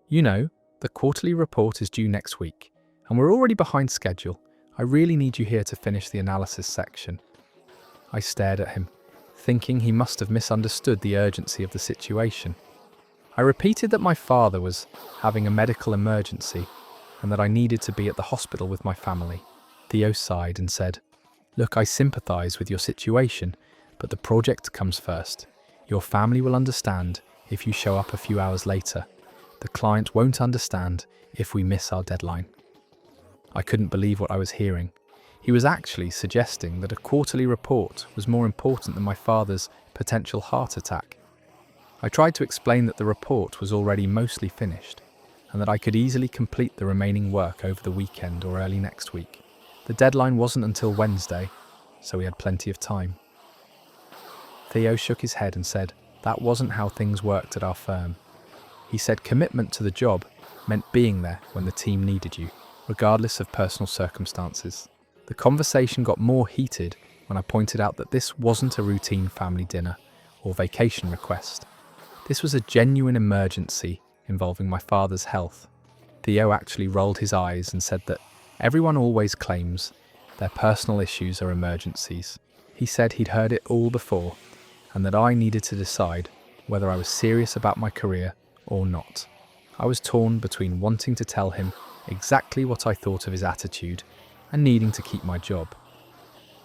"You know, the quarterly report is due next week, and we're already behind schedule. I really need you here to finish the analysis section." I stared at him, thinking he must have misunderstood the urgency of the situation. I repeated that my father was having a medical emergency and that I needed to be at the hospital with my family. Theo sighed and said, "Look, I sympathize with your situation, but the project comes first. Your family will understand if you show up a few hours later. The client won't understand if we miss our deadline." I couldn't believe what I was hearing. He was actually suggesting that a quarterly report was more important than my father's potential heart attack. I tried to explain that the report was already mostly finished and that I could easily complete the remaining work over the weekend or early next week. The deadline wasn't until Wednesday, so we had plenty of time. Theo shook his head and said that wasn't how things worked at our firm. He said commitment to the job meant being there when the team needed you, regardless of personal circumstances. The conversation got more heated when I pointed out that this wasn't a routine family dinner or vacation request. This was a genuine emergency involving my father's health. Theo actually rolled his eyes and said that everyone always claims their personal issues are emergencies. He said he'd heard it all before and that I needed to decide whether I was serious about my career or not. I was torn between wanting to tell him exactly what I thought of his attitude and needing to keep my job.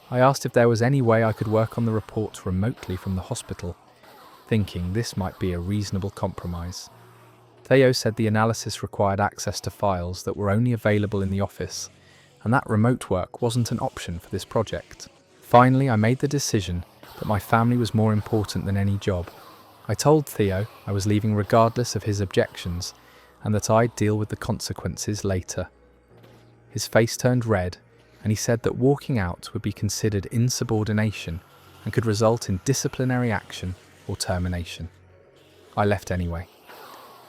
I asked if there was any way I could work on the report remotely from the hospital, thinking this might be a reasonable compromise. Theo said the analysis required access to files that were only available in the office, and that remote work wasn't an option for this project. Finally, I made the decision that my family was more important than any job. I told Theo I was leaving regardless of his objections, and that I'd deal with the consequences later. His face turned red, and he said that walking out would be considered insubordination and could result in disciplinary action or termination. I left anyway.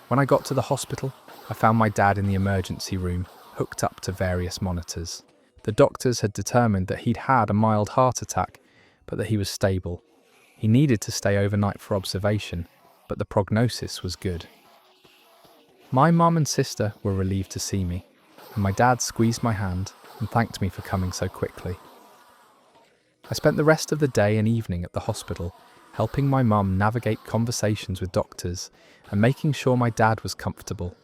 When I got to the hospital, I found my dad in the emergency room, hooked up to various monitors. The doctors had determined that he'd had a mild heart attack, but that he was stable. He needed to stay overnight for observation, but the prognosis was good. My mum and sister were relieved to see me, and my dad squeezed my hand and thanked me for coming so quickly. I spent the rest of the day and evening at the hospital, helping my mum navigate conversations with doctors and making sure my dad was comfortable.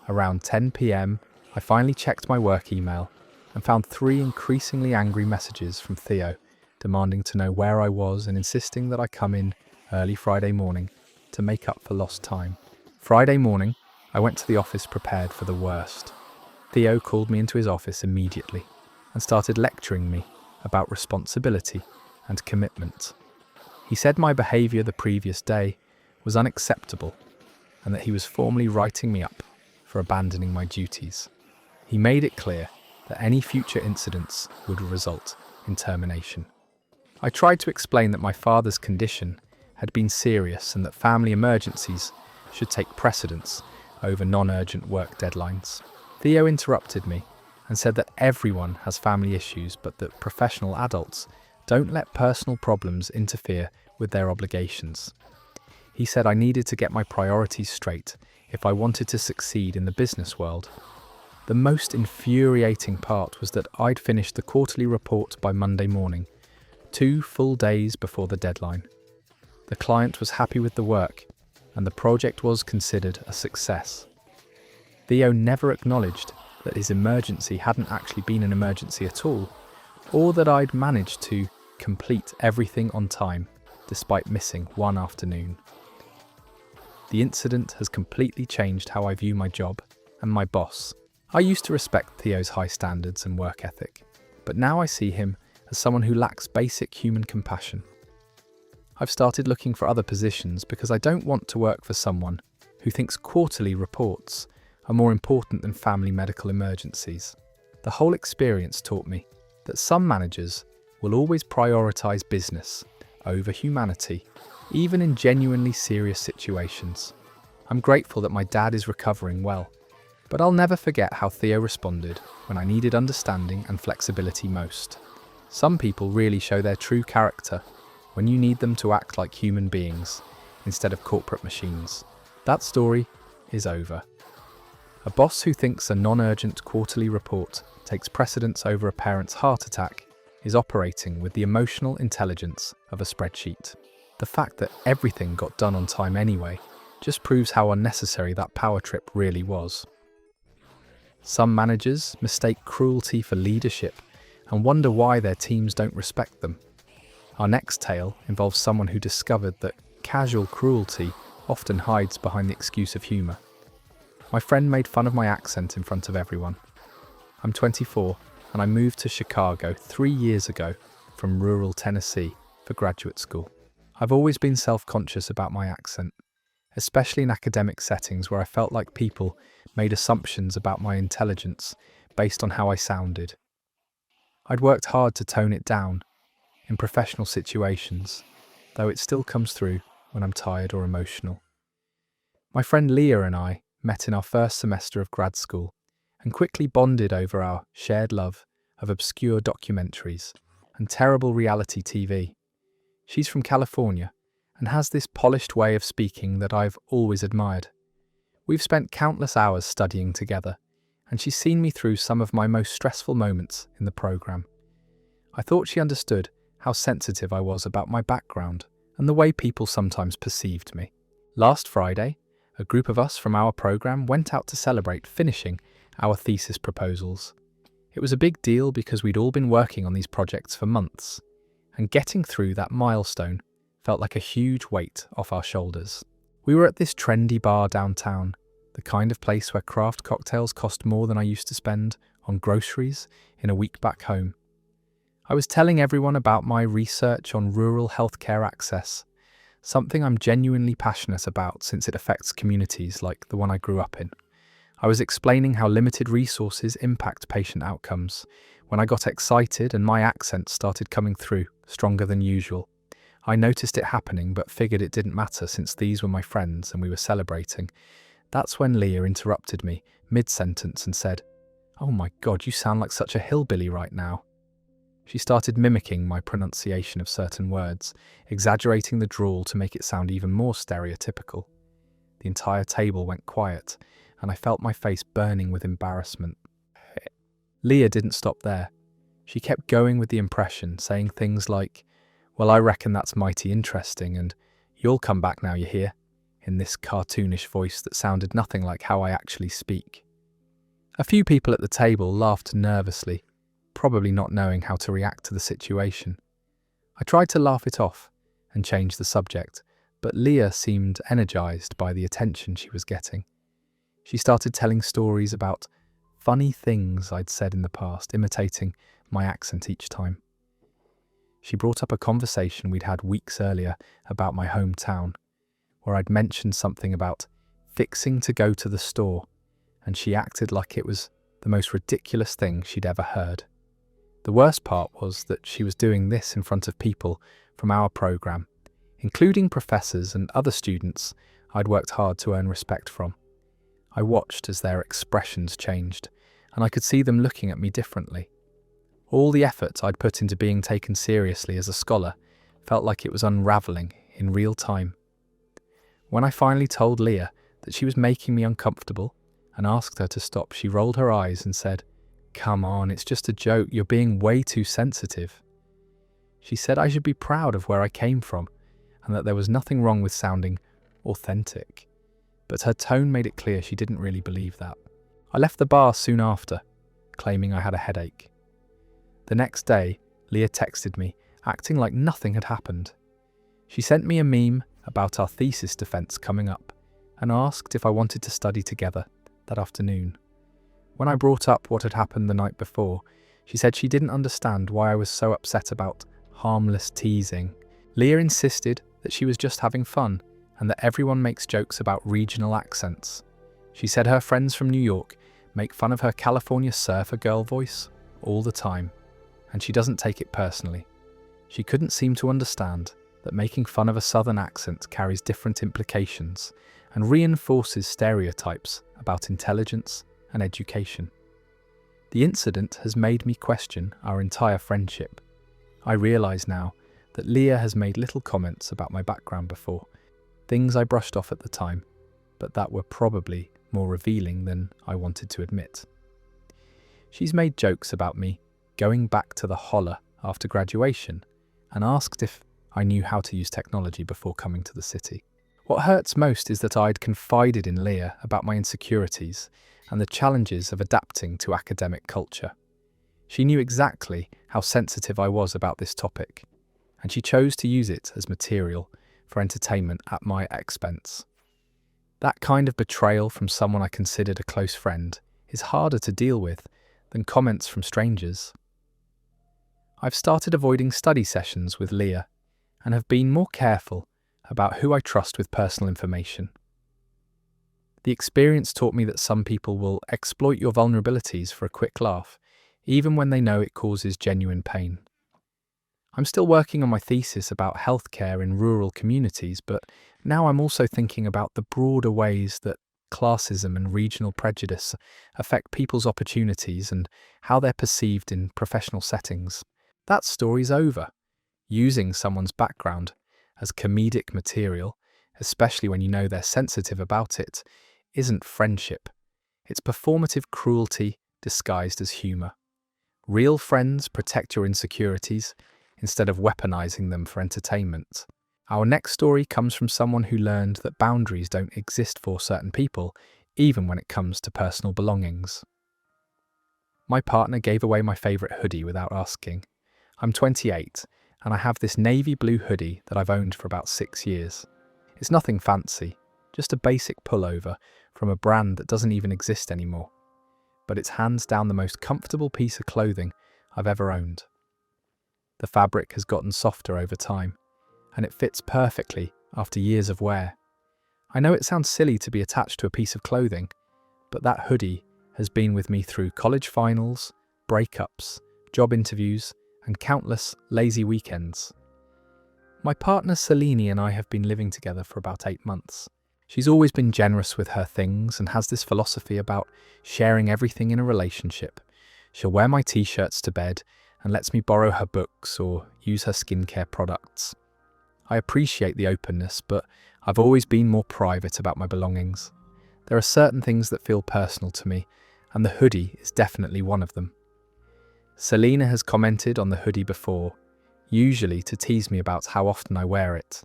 Around 10 p.m, I finally checked my work email and found 3 increasingly angry messages from Theo, demanding to know where I was and insisting that I come in early Friday morning to make up for lost time. Friday morning, I went to the office prepared for the worst. Theo called me into his office immediately and started lecturing me about responsibility and commitment. He said my behaviour the previous day was unacceptable and that he was formally writing me up for abandoning my duties. He made it clear that any future incidents would result in termination. I tried to explain that my father's condition had been serious and that family emergencies should take precedence over non-urgent work deadlines. Theo interrupted me and said that everyone has family issues, but that professional adults don't let personal problems interfere with their obligations. He said I needed to get my priorities straight if I wanted to succeed in the business world. The most infuriating part was that I'd finished the quarterly report by Monday morning, 2 full days before the deadline. The client was happy with the work, and the project was considered a success. Theo never acknowledged that his emergency hadn't actually been an emergency at all, or that I'd managed to complete everything on time, despite missing one afternoon. The incident has completely changed how I view my job and my boss. I used to respect Theo's high standards and work ethic, but now I see him as someone who lacks basic human compassion. I've started looking for other positions because I don't want to work for someone who thinks quarterly reports are more important than family medical emergencies. The whole experience taught me that some managers will always prioritise business over humanity, even in genuinely serious situations. I'm grateful that my dad is recovering well, but I'll never forget how Theo responded when I needed understanding and flexibility most. Some people really show their true character when you need them to act like human beings instead of corporate machines. That story is over. A boss who thinks a non-urgent quarterly report takes precedence over a parent's heart attack is operating with the emotional intelligence of a spreadsheet. The fact that everything got done on time anyway just proves how unnecessary that power trip really was. Some managers mistake cruelty for leadership and wonder why their teams don't respect them. Our next tale involves someone who discovered that casual cruelty often hides behind the excuse of humour. My friend made fun of my accent in front of everyone. I'm 24 and I moved to Chicago 3 years ago from rural Tennessee for graduate school. I've always been self-conscious about my accent, especially in academic settings where I felt like people made assumptions about my intelligence based on how I sounded. I'd worked hard to tone it down in professional situations, though it still comes through when I'm tired or emotional. My friend Leah and I met in our first semester of grad school and quickly bonded over our shared love of obscure documentaries and terrible reality TV. She's from California and has this polished way of speaking that I've always admired. We've spent countless hours studying together, and she's seen me through some of my most stressful moments in the program. I thought she understood how sensitive I was about my background and the way people sometimes perceived me. Last Friday, a group of us from our program went out to celebrate finishing our thesis proposals. It was a big deal because we'd all been working on these projects for months, and getting through that milestone felt like a huge weight off our shoulders. We were at this trendy bar downtown, the kind of place where craft cocktails cost more than I used to spend on groceries in a week back home. I was telling everyone about my research on rural healthcare access, something I'm genuinely passionate about since it affects communities like the one I grew up in. I was explaining how limited resources impact patient outcomes when I got excited and my accent started coming through stronger than usual. I noticed it happening but figured it didn't matter since these were my friends and we were celebrating. That's when Leah interrupted me mid-sentence and said, "Oh my God, you sound like such a hillbilly right now." She started mimicking my pronunciation of certain words, exaggerating the drawl to make it sound even more stereotypical. The entire table went quiet, and I felt my face burning with embarrassment. Leah didn't stop there. She kept going with the impression, saying things like, "Well, I reckon that's mighty interesting, and you'll come back now you hear," in this cartoonish voice that sounded nothing like how I actually speak. A few people at the table laughed nervously, probably not knowing how to react to the situation. I tried to laugh it off and change the subject, but Leah seemed energized by the attention she was getting. She started telling stories about funny things I'd said in the past, imitating my accent each time. She brought up a conversation we'd had weeks earlier about my hometown, where I'd mentioned something about fixing to go to the store, and she acted like it was the most ridiculous thing she'd ever heard. The worst part was that she was doing this in front of people from our program, including professors and other students I'd worked hard to earn respect from. I watched as their expressions changed, and I could see them looking at me differently. All the effort I'd put into being taken seriously as a scholar felt like it was unravelling in real time. When I finally told Leah that she was making me uncomfortable and asked her to stop, she rolled her eyes and said, "Come on, it's just a joke, you're being way too sensitive." She said I should be proud of where I came from and that there was nothing wrong with sounding authentic. But her tone made it clear she didn't really believe that. I left the bar soon after, claiming I had a headache. The next day, Leah texted me, acting like nothing had happened. She sent me a meme about our thesis defense coming up and asked if I wanted to study together that afternoon. When I brought up what had happened the night before, she said she didn't understand why I was so upset about harmless teasing. Leah insisted that she was just having fun and that everyone makes jokes about regional accents. She said her friends from New York make fun of her California surfer girl voice all the time, and she doesn't take it personally. She couldn't seem to understand that making fun of a southern accent carries different implications and reinforces stereotypes about intelligence and education. The incident has made me question our entire friendship. I realise now that Leah has made little comments about my background before, things I brushed off at the time, but that were probably more revealing than I wanted to admit. She's made jokes about me going back to the holler after graduation and asked if I knew how to use technology before coming to the city. What hurts most is that I'd confided in Leah about my insecurities and the challenges of adapting to academic culture. She knew exactly how sensitive I was about this topic, and she chose to use it as material for entertainment at my expense. That kind of betrayal from someone I considered a close friend is harder to deal with than comments from strangers. I've started avoiding study sessions with Leah and have been more careful about who I trust with personal information. The experience taught me that some people will exploit your vulnerabilities for a quick laugh, even when they know it causes genuine pain. I'm still working on my thesis about healthcare in rural communities, but now I'm also thinking about the broader ways that classism and regional prejudice affect people's opportunities and how they're perceived in professional settings. That story's over. Using someone's background as comedic material, especially when you know they're sensitive about it, isn't friendship. It's performative cruelty disguised as humour. Real friends protect your insecurities instead of weaponizing them for entertainment. Our next story comes from someone who learned that boundaries don't exist for certain people, even when it comes to personal belongings. My partner gave away my favourite hoodie without asking. I'm 28, and I have this navy blue hoodie that I've owned for about 6 years. It's nothing fancy, just a basic pullover from a brand that doesn't even exist anymore. But it's hands down the most comfortable piece of clothing I've ever owned. The fabric has gotten softer over time, and it fits perfectly after years of wear. I know it sounds silly to be attached to a piece of clothing, but that hoodie has been with me through college finals, breakups, job interviews, and countless lazy weekends. My partner Selene and I have been living together for about 8 months. She's always been generous with her things and has this philosophy about sharing everything in a relationship. She'll wear my t-shirts to bed and lets me borrow her books or use her skincare products. I appreciate the openness, but I've always been more private about my belongings. There are certain things that feel personal to me, and the hoodie is definitely one of them. Selena has commented on the hoodie before, usually to tease me about how often I wear it.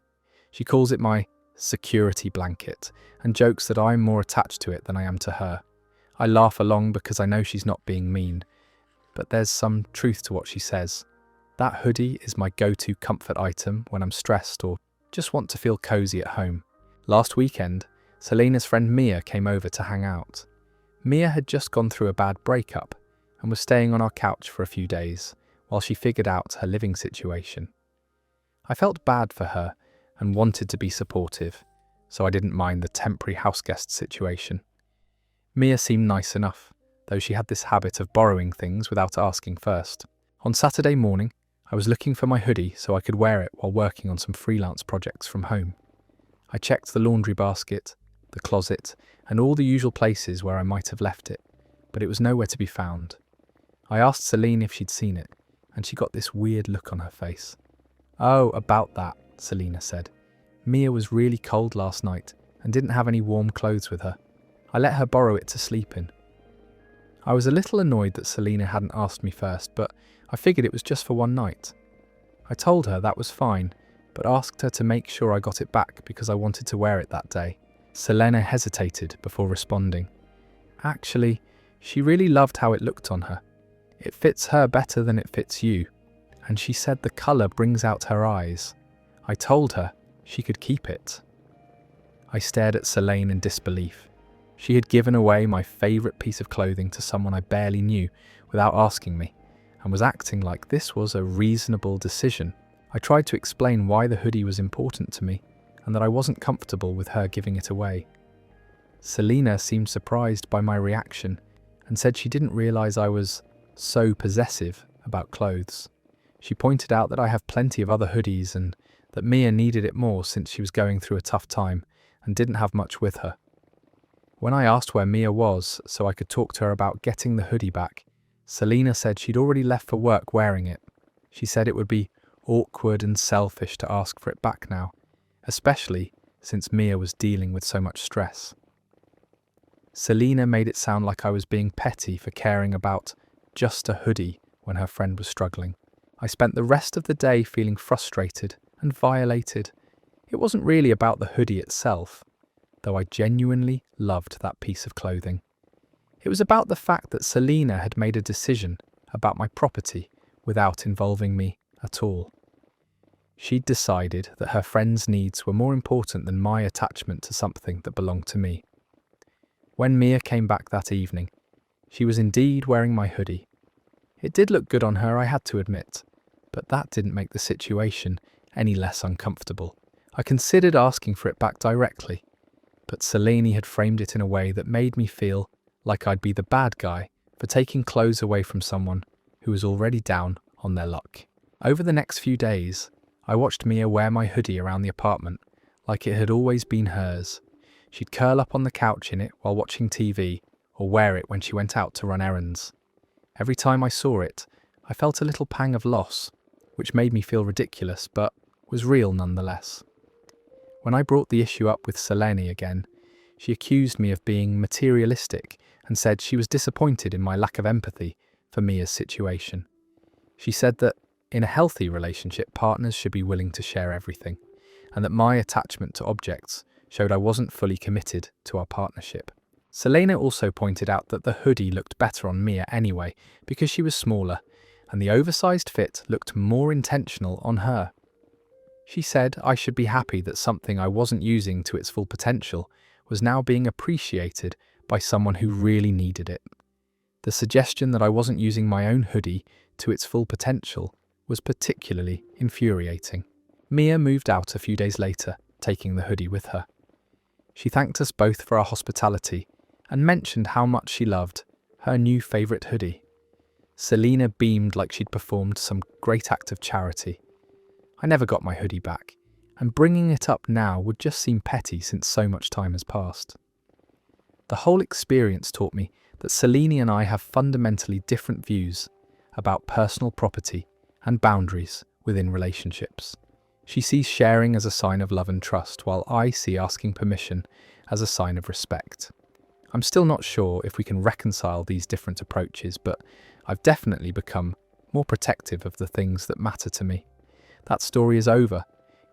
She calls it my security blanket and jokes that I'm more attached to it than I am to her. I laugh along because I know she's not being mean, but there's some truth to what she says. That hoodie is my go-to comfort item when I'm stressed or just want to feel cozy at home. Last weekend, Selena's friend Mia came over to hang out. Mia had just gone through a bad breakup and was staying on our couch for a few days while she figured out her living situation. I felt bad for her and wanted to be supportive, so I didn't mind the temporary houseguest situation. Mia seemed nice enough, though she had this habit of borrowing things without asking first. On Saturday morning, I was looking for my hoodie so I could wear it while working on some freelance projects from home. I checked the laundry basket, the closet, and all the usual places where I might have left it, but it was nowhere to be found. I asked Selene if she'd seen it, and she got this weird look on her face. "Oh, about that," Selena said. "Mia was really cold last night and didn't have any warm clothes with her. I let her borrow it to sleep in." I was a little annoyed that Selena hadn't asked me first, but I figured it was just for one night. I told her that was fine, but asked her to make sure I got it back because I wanted to wear it that day. Selena hesitated before responding. Actually, she really loved how it looked on her. It fits her better than it fits you, and she said the colour brings out her eyes. I told her she could keep it. I stared at Selene in disbelief. She had given away my favourite piece of clothing to someone I barely knew without asking me, and was acting like this was a reasonable decision. I tried to explain why the hoodie was important to me, and that I wasn't comfortable with her giving it away. Selena seemed surprised by my reaction, and said she didn't realise I was so possessive about clothes. She pointed out that I have plenty of other hoodies and that Mia needed it more since she was going through a tough time and didn't have much with her. When I asked where Mia was so I could talk to her about getting the hoodie back, Selena said she'd already left for work wearing it. She said it would be awkward and selfish to ask for it back now, especially since Mia was dealing with so much stress. Selena made it sound like I was being petty for caring about just a hoodie when her friend was struggling. I spent the rest of the day feeling frustrated and violated. It wasn't really about the hoodie itself, though I genuinely loved that piece of clothing. It was about the fact that Selena had made a decision about my property without involving me at all. She'd decided that her friend's needs were more important than my attachment to something that belonged to me. When Mia came back that evening, she was indeed wearing my hoodie. It did look good on her, I had to admit, but that didn't make the situation any less uncomfortable. I considered asking for it back directly, but Selene had framed it in a way that made me feel like I'd be the bad guy for taking clothes away from someone who was already down on their luck. Over the next few days, I watched Mia wear my hoodie around the apartment like it had always been hers. She'd curl up on the couch in it while watching TV or wear it when she went out to run errands. Every time I saw it, I felt a little pang of loss, which made me feel ridiculous but was real nonetheless. When I brought the issue up with Selene again, she accused me of being materialistic and said she was disappointed in my lack of empathy for Mia's situation. She said that in a healthy relationship, partners should be willing to share everything, and that my attachment to objects showed I wasn't fully committed to our partnership. Selena also pointed out that the hoodie looked better on Mia anyway because she was smaller, and the oversized fit looked more intentional on her. She said I should be happy that something I wasn't using to its full potential was now being appreciated by someone who really needed it. The suggestion that I wasn't using my own hoodie to its full potential was particularly infuriating. Mia moved out a few days later, taking the hoodie with her. She thanked us both for our hospitality and mentioned how much she loved her new favourite hoodie. Selena beamed like she'd performed some great act of charity. I never got my hoodie back, and bringing it up now would just seem petty since so much time has passed. The whole experience taught me that Selene and I have fundamentally different views about personal property and boundaries within relationships. She sees sharing as a sign of love and trust, while I see asking permission as a sign of respect. I'm still not sure if we can reconcile these different approaches, but I've definitely become more protective of the things that matter to me. That story is over.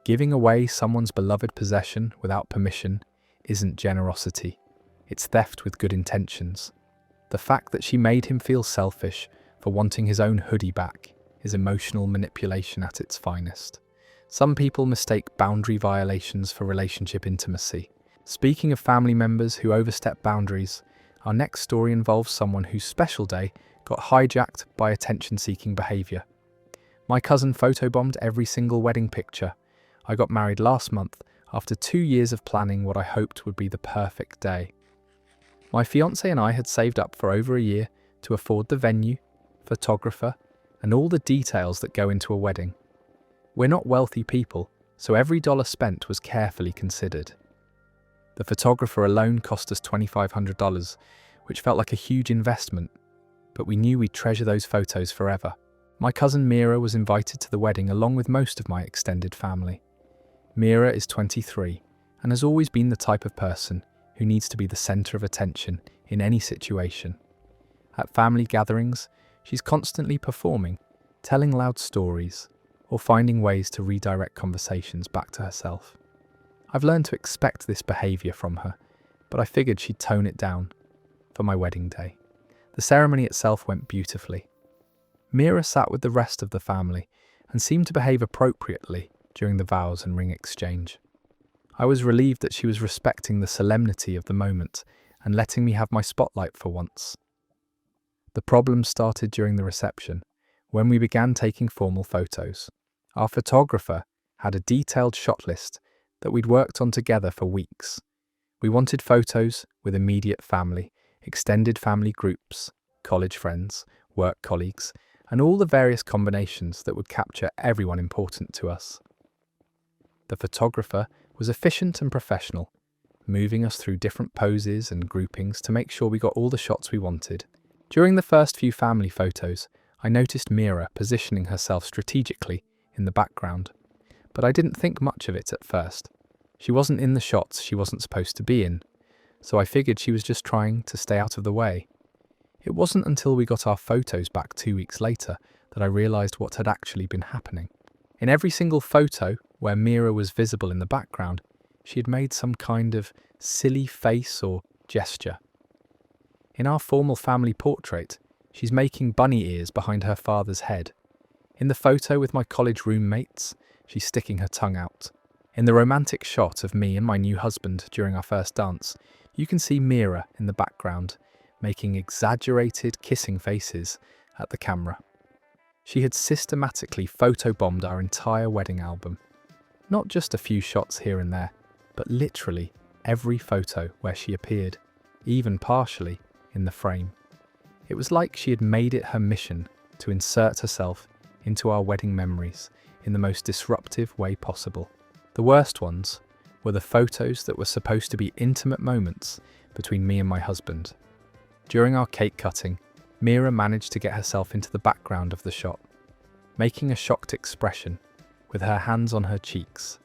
Giving away someone's beloved possession without permission isn't generosity. It's theft with good intentions. The fact that she made him feel selfish for wanting his own hoodie back is emotional manipulation at its finest. Some people mistake boundary violations for relationship intimacy. Speaking of family members who overstep boundaries, our next story involves someone whose special day got hijacked by attention-seeking behaviour. My cousin photobombed every single wedding picture. I got married last month after 2 years of planning what I hoped would be the perfect day. My fiancé and I had saved up for over a year to afford the venue, photographer, and all the details that go into a wedding. We're not wealthy people, so every dollar spent was carefully considered. The photographer alone cost us $2,500, which felt like a huge investment, but we knew we'd treasure those photos forever. My cousin Mira was invited to the wedding along with most of my extended family. Mira is 23 and has always been the type of person who needs to be the centre of attention in any situation. At family gatherings, she's constantly performing, telling loud stories, or finding ways to redirect conversations back to herself. I've learned to expect this behaviour from her, but I figured she'd tone it down for my wedding day. The ceremony itself went beautifully. Mira sat with the rest of the family and seemed to behave appropriately during the vows and ring exchange. I was relieved that she was respecting the solemnity of the moment and letting me have my spotlight for once. The problem started during the reception, when we began taking formal photos. Our photographer had a detailed shot list that we'd worked on together for weeks. We wanted photos with immediate family, extended family groups, college friends, work colleagues, and all the various combinations that would capture everyone important to us. The photographer was efficient and professional, moving us through different poses and groupings to make sure we got all the shots we wanted. During the first few family photos, I noticed Mira positioning herself strategically in the background, but I didn't think much of it at first. She wasn't in the shots she wasn't supposed to be in, so I figured she was just trying to stay out of the way. It wasn't until we got our photos back 2 weeks later that I realised what had actually been happening. In every single photo where Mira was visible in the background, she had made some kind of silly face or gesture. In our formal family portrait, she's making bunny ears behind her father's head. In the photo with my college roommates, she's sticking her tongue out. In the romantic shot of me and my new husband during our first dance, you can see Mira in the background, making exaggerated kissing faces at the camera. She had systematically photobombed our entire wedding album. Not just a few shots here and there, but literally every photo where she appeared, even partially, in the frame. It was like she had made it her mission to insert herself into our wedding memories in the most disruptive way possible. The worst ones were the photos that were supposed to be intimate moments between me and my husband. During our cake cutting, Mira managed to get herself into the background of the shot, making a shocked expression with her hands on her cheeks,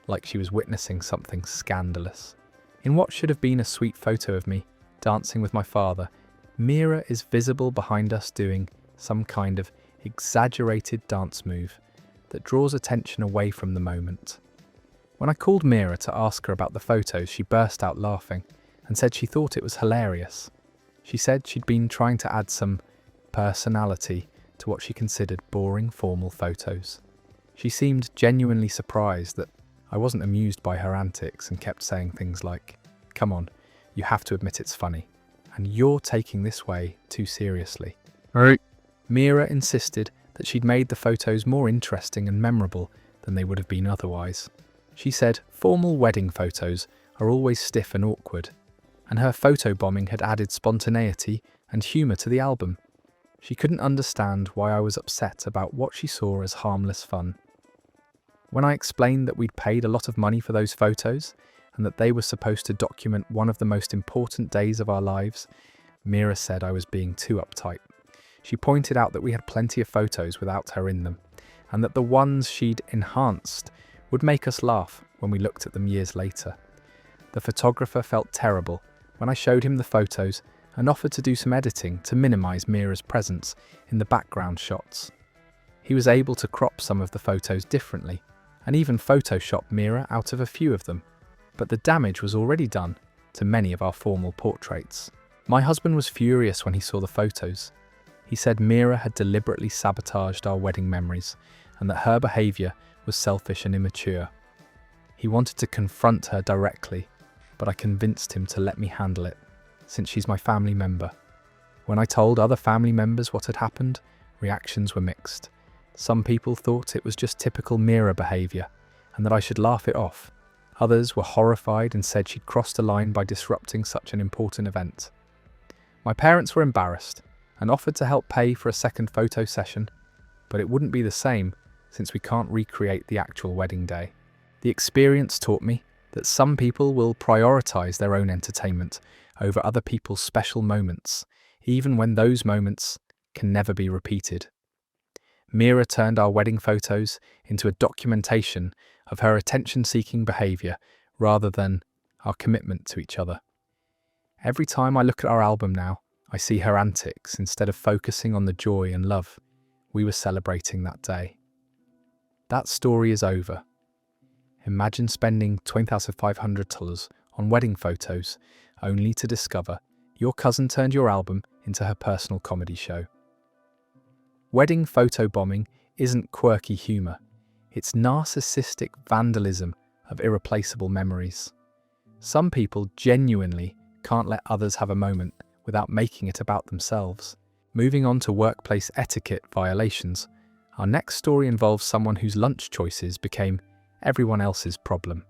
like she was witnessing something scandalous. In what should have been a sweet photo of me dancing with my father, Mira is visible behind us doing some kind of exaggerated dance move that draws attention away from the moment. When I called Mira to ask her about the photos, she burst out laughing and said she thought it was hilarious. She said she'd been trying to add some personality to what she considered boring formal photos. She seemed genuinely surprised that I wasn't amused by her antics and kept saying things like, "Come on, you have to admit it's funny, and you're taking this way too seriously." Right. Mira insisted that she'd made the photos more interesting and memorable than they would have been otherwise. She said formal wedding photos are always stiff and awkward, and her photobombing had added spontaneity and humour to the album. She couldn't understand why I was upset about what she saw as harmless fun. When I explained that we'd paid a lot of money for those photos and that they were supposed to document one of the most important days of our lives, Mira said I was being too uptight. She pointed out that we had plenty of photos without her in them, and that the ones she'd enhanced would make us laugh when we looked at them years later. The photographer felt terrible when I showed him the photos and offered to do some editing to minimise Mira's presence in the background shots. He was able to crop some of the photos differently and even Photoshop Mira out of a few of them, but the damage was already done to many of our formal portraits. My husband was furious when he saw the photos. He said Mira had deliberately sabotaged our wedding memories and that her behaviour was selfish and immature. He wanted to confront her directly, but I convinced him to let me handle it, since she's my family member. When I told other family members what had happened, reactions were mixed. Some people thought it was just typical Mira behaviour and that I should laugh it off. Others were horrified and said she'd crossed a line by disrupting such an important event. My parents were embarrassed and offered to help pay for a second photo session, but it wouldn't be the same since we can't recreate the actual wedding day. The experience taught me that some people will prioritise their own entertainment over other people's special moments, even when those moments can never be repeated. Mira turned our wedding photos into a documentation of her attention-seeking behaviour rather than our commitment to each other. Every time I look at our album now, I see her antics instead of focusing on the joy and love we were celebrating that day. That story is over. Imagine spending $20,500 on wedding photos only to discover your cousin turned your album into her personal comedy show. Wedding photobombing isn't quirky humour, it's narcissistic vandalism of irreplaceable memories. Some people genuinely can't let others have a moment without making it about themselves. Moving on to workplace etiquette violations, our next story involves someone whose lunch choices became everyone else's problem.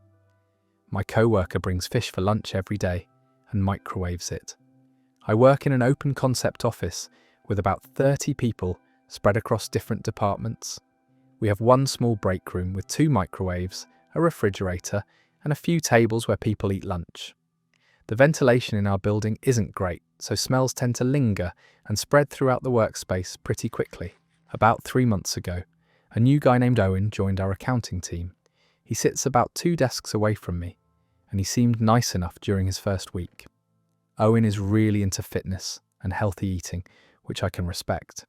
My coworker brings fish for lunch every day and microwaves it. I work in an open concept office with about 30 people spread across different departments. We have one small break room with 2 microwaves, a refrigerator, and a few tables where people eat lunch. The ventilation in our building isn't great, so smells tend to linger and spread throughout the workspace pretty quickly. About 3 months ago, a new guy named Owen joined our accounting team. He sits about 2 desks away from me, and he seemed nice enough during his first week. Owen is really into fitness and healthy eating, which I can respect.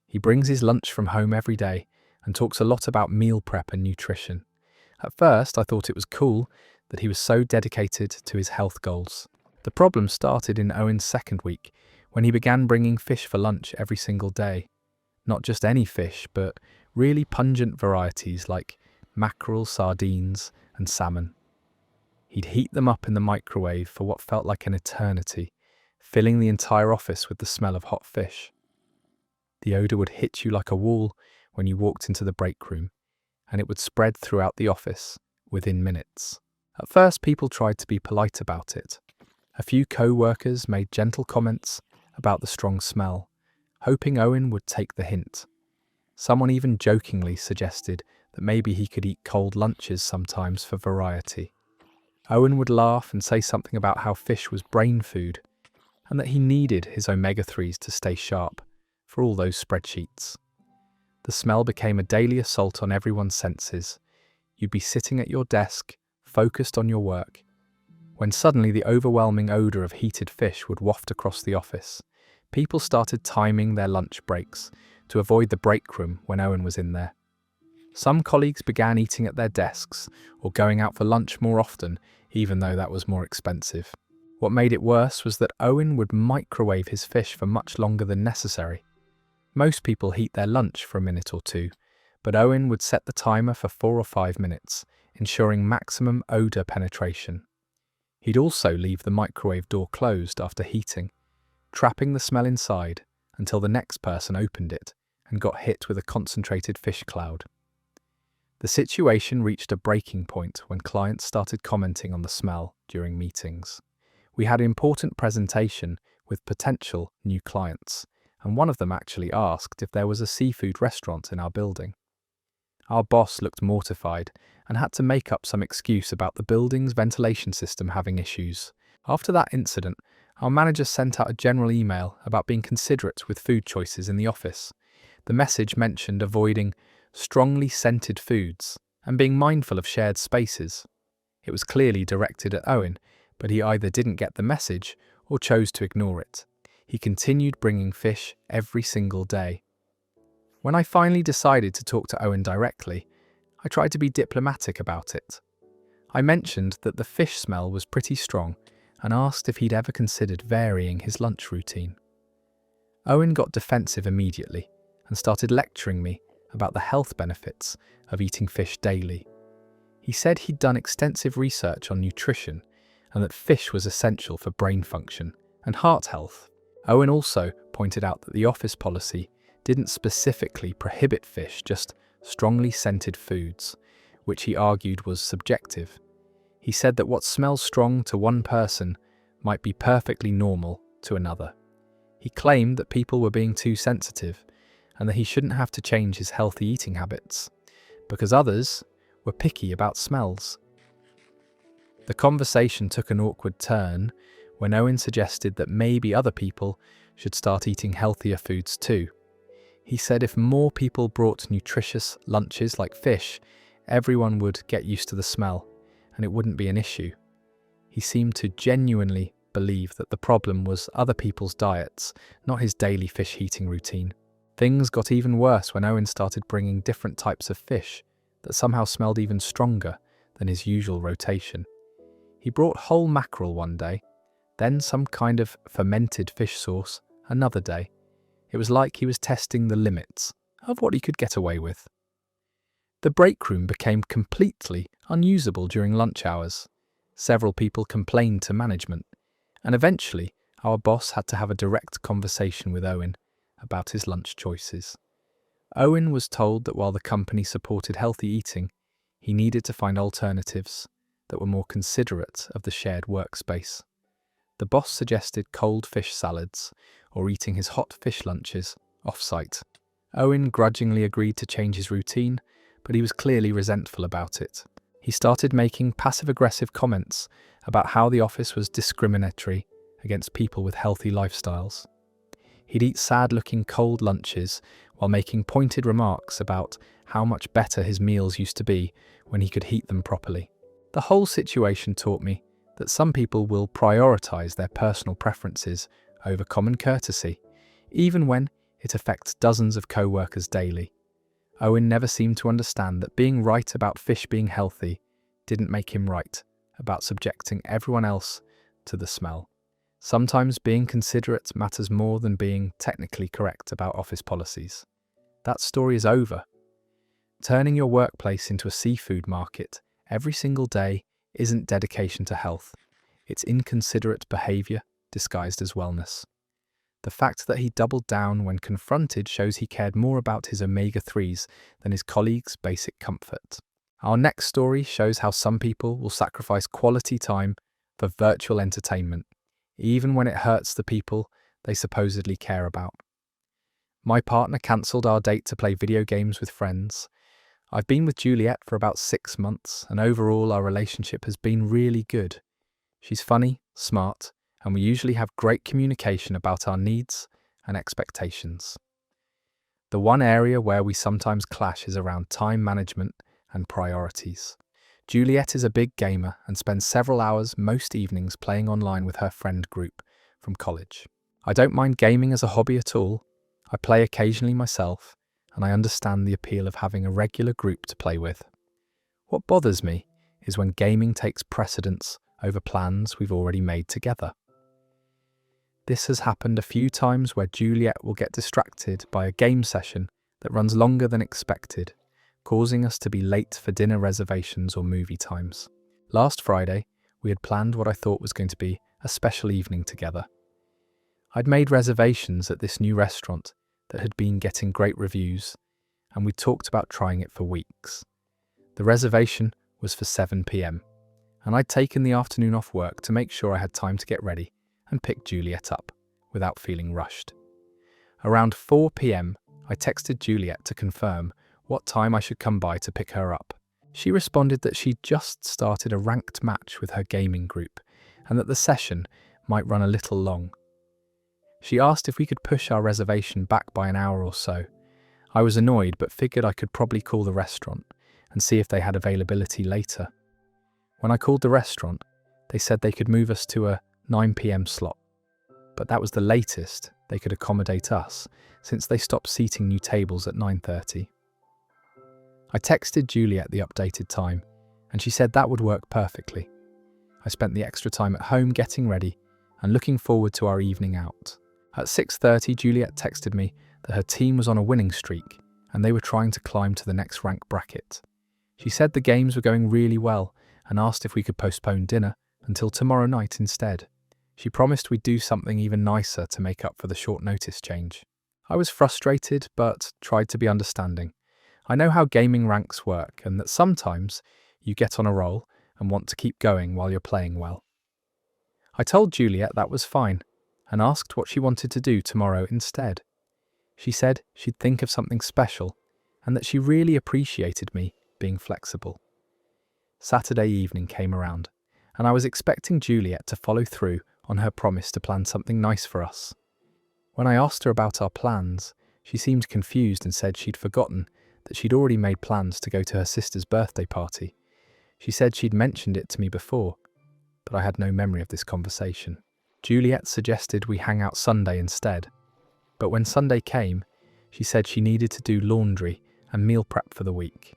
He brings his lunch from home every day and talks a lot about meal prep and nutrition. At first, I thought it was cool that he was so dedicated to his health goals. The problem started in Owen's second week, when he began bringing fish for lunch every single day. Not just any fish, but really pungent varieties like mackerel, sardines, and salmon. He'd heat them up in the microwave for what felt like an eternity, filling the entire office with the smell of hot fish. The odour would hit you like a wall when you walked into the break room, and it would spread throughout the office within minutes. At first, people tried to be polite about it. A few co-workers made gentle comments about the strong smell, hoping Owen would take the hint. Someone even jokingly suggested that maybe he could eat cold lunches sometimes for variety. Owen would laugh and say something about how fish was brain food and that he needed his omega-3s to stay sharp for all those spreadsheets. The smell became a daily assault on everyone's senses. You'd be sitting at your desk, focused on your work, when suddenly the overwhelming odour of heated fish would waft across the office. People started timing their lunch breaks to avoid the break room when Owen was in there. Some colleagues began eating at their desks or going out for lunch more often, even though that was more expensive. What made it worse was that Owen would microwave his fish for much longer than necessary. Most people heat their lunch for a minute or two, but Owen would set the timer for 4 or 5 minutes, ensuring maximum odour penetration. He'd also leave the microwave door closed after heating, trapping the smell inside until the next person opened it and got hit with a concentrated fish cloud. The situation reached a breaking point when clients started commenting on the smell during meetings. We had an important presentation with potential new clients, and one of them actually asked if there was a seafood restaurant in our building. Our boss looked mortified and had to make up some excuse about the building's ventilation system having issues. After that incident, our manager sent out a general email about being considerate with food choices in the office. The message mentioned avoiding strongly scented foods and being mindful of shared spaces. It was clearly directed at Owen, but he either didn't get the message or chose to ignore it. He continued bringing fish every single day. When I finally decided to talk to Owen directly, I tried to be diplomatic about it. I mentioned that the fish smell was pretty strong and asked if he'd ever considered varying his lunch routine. Owen got defensive immediately and started lecturing me about the health benefits of eating fish daily. He said he'd done extensive research on nutrition and that fish was essential for brain function and heart health. Owen also pointed out that the office policy didn't specifically prohibit fish, just strongly scented foods, which he argued was subjective. He said that what smells strong to one person might be perfectly normal to another. He claimed that people were being too sensitive and that he shouldn't have to change his healthy eating habits because others were picky about smells. The conversation took an awkward turn when Owen suggested that maybe other people should start eating healthier foods too. He said if more people brought nutritious lunches like fish, everyone would get used to the smell and it wouldn't be an issue. He seemed to genuinely believe that the problem was other people's diets, not his daily fish heating routine. Things got even worse when Owen started bringing different types of fish that somehow smelled even stronger than his usual rotation. He brought whole mackerel one day, then some kind of fermented fish sauce another day. It was like he was testing the limits of what he could get away with. The break room became completely unusable during lunch hours. Several people complained to management, and eventually our boss had to have a direct conversation with Owen about his lunch choices. Owen was told that while the company supported healthy eating, he needed to find alternatives that were more considerate of the shared workspace. The boss suggested cold fish salads or eating his hot fish lunches off-site. Owen grudgingly agreed to change his routine, but he was clearly resentful about it. He started making passive-aggressive comments about how the office was discriminatory against people with healthy lifestyles. He'd eat sad-looking cold lunches while making pointed remarks about how much better his meals used to be when he could heat them properly. The whole situation taught me that some people will prioritize their personal preferences over common courtesy, even when it affects dozens of co-workers daily. Owen never seemed to understand that being right about fish being healthy didn't make him right about subjecting everyone else to the smell. Sometimes being considerate matters more than being technically correct about office policies. That story is over. Turning your workplace into a seafood market every single day isn't dedication to health. It's inconsiderate behaviour disguised as wellness. The fact that he doubled down when confronted shows he cared more about his omega-3s than his colleagues' basic comfort. Our next story shows how some people will sacrifice quality time for virtual entertainment, even when it hurts the people they supposedly care about. My partner cancelled our date to play video games with friends. I've been with Juliet for about 6 months, and overall our relationship has been really good. She's funny, smart, and we usually have great communication about our needs and expectations. The one area where we sometimes clash is around time management and priorities. Juliet is a big gamer and spends several hours most evenings playing online with her friend group from college. I don't mind gaming as a hobby at all. I play occasionally myself, and I understand the appeal of having a regular group to play with. What bothers me is when gaming takes precedence over plans we've already made together. This has happened a few times where Juliet will get distracted by a game session that runs longer than expected, causing us to be late for dinner reservations or movie times. Last Friday, we had planned what I thought was going to be a special evening together. I'd made reservations at this new restaurant that had been getting great reviews, and we talked about trying it for weeks. The reservation was for 7 p.m, and I'd taken the afternoon off work to make sure I had time to get ready and pick Juliet up without feeling rushed. Around 4 p.m, I texted Juliet to confirm what time I should come by to pick her up. She responded that she'd just started a ranked match with her gaming group and that the session might run a little long. She asked if we could push our reservation back by an hour or so. I was annoyed but figured I could probably call the restaurant and see if they had availability later. When I called the restaurant, they said they could move us to a 9 p.m. slot, but that was the latest they could accommodate us since they stopped seating new tables at 9:30. I texted Juliet the updated time, and she said that would work perfectly. I spent the extra time at home getting ready and looking forward to our evening out. At 6:30, Juliet texted me that her team was on a winning streak and they were trying to climb to the next rank bracket. She said the games were going really well and asked if we could postpone dinner until tomorrow night instead. She promised we'd do something even nicer to make up for the short notice change. I was frustrated but tried to be understanding. I know how gaming ranks work and that sometimes you get on a roll and want to keep going while you're playing well. I told Juliet that was fine and asked what she wanted to do tomorrow instead. She said she'd think of something special and that she really appreciated me being flexible. Saturday evening came around and I was expecting Juliet to follow through on her promise to plan something nice for us. When I asked her about our plans, she seemed confused and said she'd forgotten that she'd already made plans to go to her sister's birthday party. She said she'd mentioned it to me before, but I had no memory of this conversation. Juliet suggested we hang out Sunday instead, but when Sunday came, she said she needed to do laundry and meal prep for the week.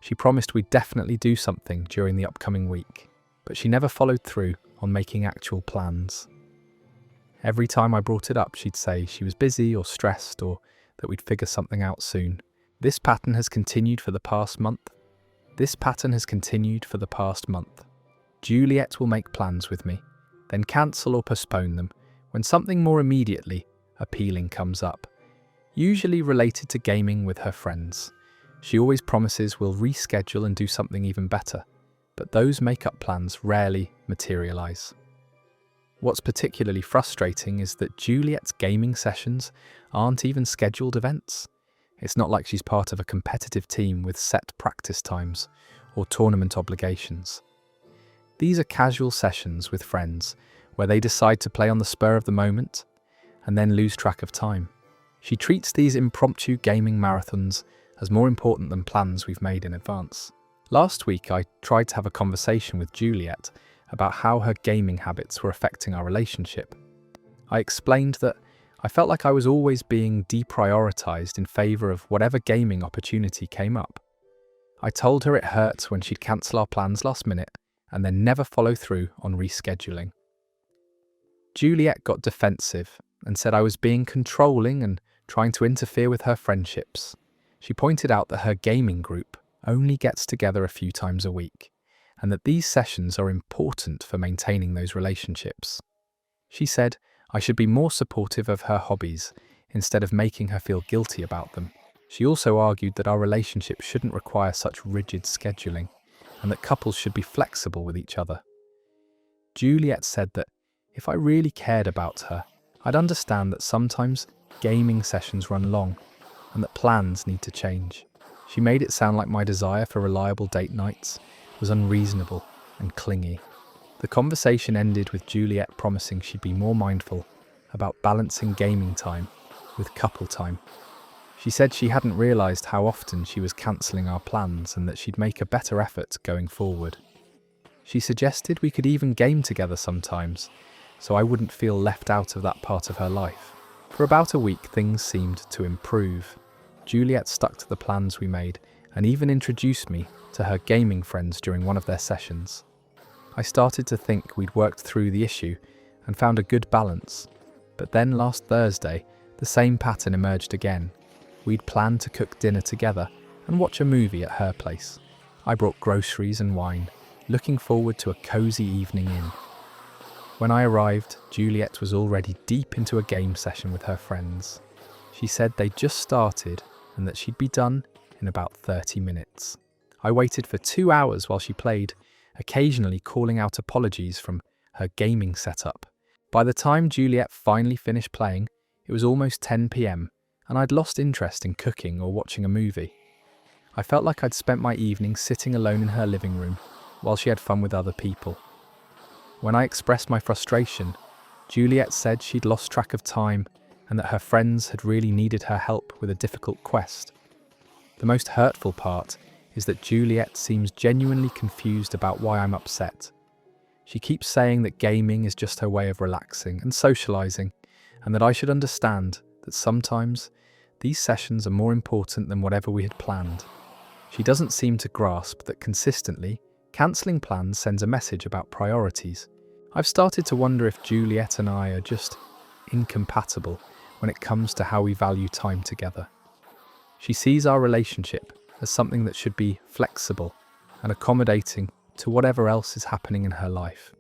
She promised we'd definitely do something during the upcoming week, but she never followed through on making actual plans. Every time I brought it up, she'd say she was busy or stressed or that we'd figure something out soon. This pattern has continued for the past month. Juliet will make plans with me, then cancel or postpone them when something more immediately appealing comes up, usually related to gaming with her friends. She always promises we'll reschedule and do something even better, but those make-up plans rarely materialize. What's particularly frustrating is that Juliet's gaming sessions aren't even scheduled events. It's not like she's part of a competitive team with set practice times or tournament obligations. These are casual sessions with friends where they decide to play on the spur of the moment and then lose track of time. She treats these impromptu gaming marathons as more important than plans we've made in advance. Last week, I tried to have a conversation with Juliet about how her gaming habits were affecting our relationship. I explained that I felt like I was always being deprioritized in favor of whatever gaming opportunity came up. I told her it hurt when she'd cancel our plans last minute and then never follow through on rescheduling. Juliet got defensive and said I was being controlling and trying to interfere with her friendships. She pointed out that her gaming group only gets together a few times a week, and that these sessions are important for maintaining those relationships. She said I should be more supportive of her hobbies instead of making her feel guilty about them. She also argued that our relationship shouldn't require such rigid scheduling, and that couples should be flexible with each other. Juliet said that if I really cared about her, I'd understand that sometimes gaming sessions run long and that plans need to change. She made it sound like my desire for reliable date nights was unreasonable and clingy. The conversation ended with Juliet promising she'd be more mindful about balancing gaming time with couple time. She said she hadn't realised how often she was cancelling our plans and that she'd make a better effort going forward. She suggested we could even game together sometimes, so I wouldn't feel left out of that part of her life. For about a week, things seemed to improve. Juliet stuck to the plans we made and even introduced me to her gaming friends during one of their sessions. I started to think we'd worked through the issue and found a good balance, but then last Thursday, the same pattern emerged again. We'd planned to cook dinner together and watch a movie at her place. I brought groceries and wine, looking forward to a cosy evening in. When I arrived, Juliet was already deep into a game session with her friends. She said they'd just started and that she'd be done in about 30 minutes. I waited for 2 hours while she played, occasionally calling out apologies from her gaming setup. By the time Juliet finally finished playing, it was almost 10 p.m, and I'd lost interest in cooking or watching a movie. I felt like I'd spent my evening sitting alone in her living room while she had fun with other people. When I expressed my frustration, Juliet said she'd lost track of time and that her friends had really needed her help with a difficult quest. The most hurtful part is that Juliet seems genuinely confused about why I'm upset. She keeps saying that gaming is just her way of relaxing and socializing, and that I should understand that sometimes these sessions are more important than whatever we had planned. She doesn't seem to grasp that consistently, cancelling plans sends a message about priorities. I've started to wonder if Juliet and I are just incompatible when it comes to how we value time together. She sees our relationship as something that should be flexible and accommodating to whatever else is happening in her life.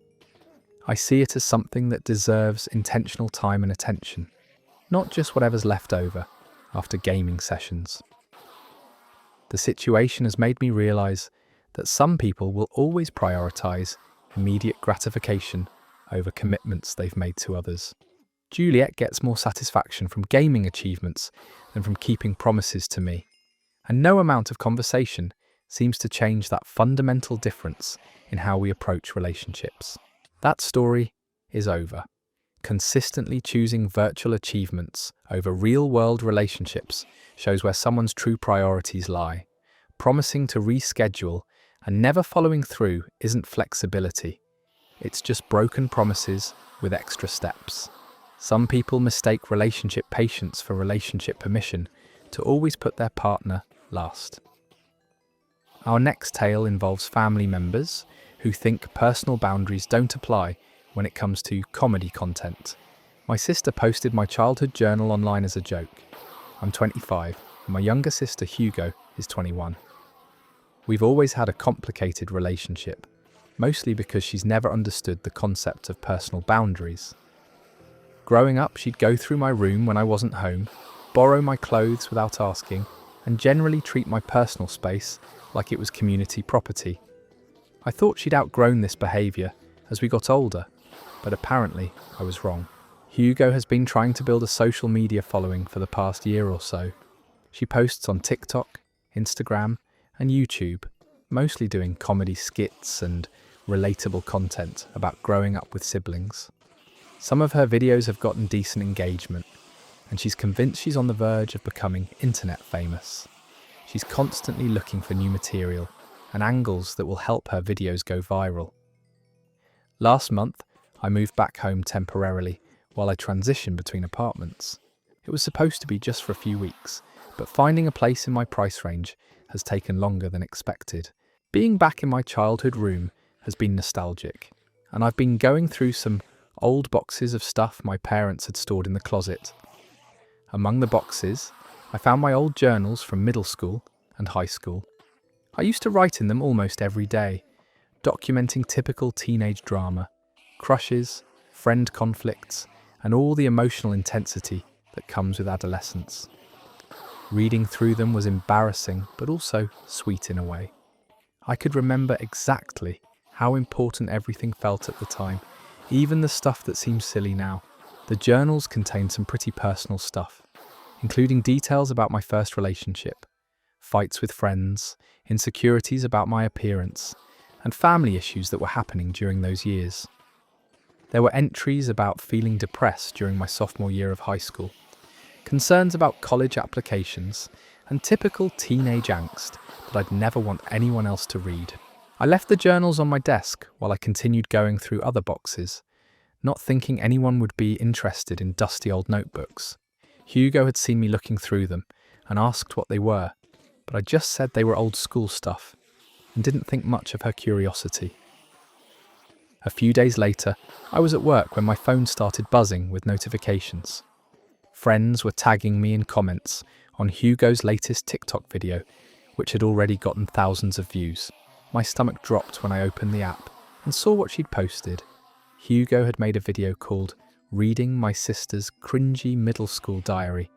I see it as something that deserves intentional time and attention, not just whatever's left over after gaming sessions. The situation has made me realise that some people will always prioritise immediate gratification over commitments they've made to others. Juliet gets more satisfaction from gaming achievements than from keeping promises to me, and no amount of conversation seems to change that fundamental difference in how we approach relationships. That story is over. Consistently choosing virtual achievements over real-world relationships shows where someone's true priorities lie. Promising to reschedule and never following through isn't flexibility. It's just broken promises with extra steps. Some people mistake relationship patience for relationship permission to always put their partner last. Our next tale involves family members who think personal boundaries don't apply when it comes to comedy content. My sister posted my childhood journal online as a joke. I'm 25 and my younger sister Hugo is 21. We've always had a complicated relationship, mostly because she's never understood the concept of personal boundaries. Growing up, she'd go through my room when I wasn't home, borrow my clothes without asking, and generally treat my personal space like it was community property. I thought she'd outgrown this behaviour as we got older, but apparently I was wrong. Hugo has been trying to build a social media following for the past year or so. She posts on TikTok, Instagram, and YouTube, mostly doing comedy skits and relatable content about growing up with siblings. Some of her videos have gotten decent engagement, and she's convinced she's on the verge of becoming internet famous. She's constantly looking for new material and angles that will help her videos go viral. Last month, I moved back home temporarily while I transitioned between apartments. It was supposed to be just for a few weeks, but finding a place in my price range has taken longer than expected. Being back in my childhood room has been nostalgic, and I've been going through some old boxes of stuff my parents had stored in the closet. Among the boxes, I found my old journals from middle school and high school. I used to write in them almost every day, documenting typical teenage drama, crushes, friend conflicts, and all the emotional intensity that comes with adolescence. Reading through them was embarrassing, but also sweet in a way. I could remember exactly how important everything felt at the time, even the stuff that seems silly now. The journals contained some pretty personal stuff, including details about my first relationship, fights with friends, insecurities about my appearance, and family issues that were happening during those years. There were entries about feeling depressed during my sophomore year of high school, concerns about college applications, and typical teenage angst that I'd never want anyone else to read. I left the journals on my desk while I continued going through other boxes, not thinking anyone would be interested in dusty old notebooks. Hugo had seen me looking through them and asked what they were, but I just said they were old school stuff and didn't think much of her curiosity. A few days later, I was at work when my phone started buzzing with notifications. Friends were tagging me in comments on Hugo's latest TikTok video, which had already gotten thousands of views. My stomach dropped when I opened the app and saw what she'd posted. Hugo had made a video called Reading My Sister's Cringy Middle School Diary,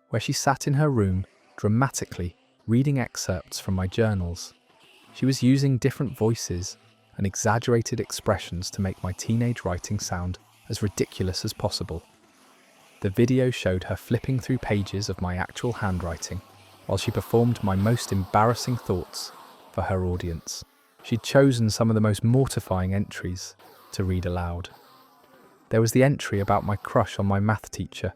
where she sat in her room, dramatically reading excerpts from my journals. She was using different voices and exaggerated expressions to make my teenage writing sound as ridiculous as possible. The video showed her flipping through pages of my actual handwriting while she performed my most embarrassing thoughts for her audience. She'd chosen some of the most mortifying entries to read aloud. There was the entry about my crush on my math teacher,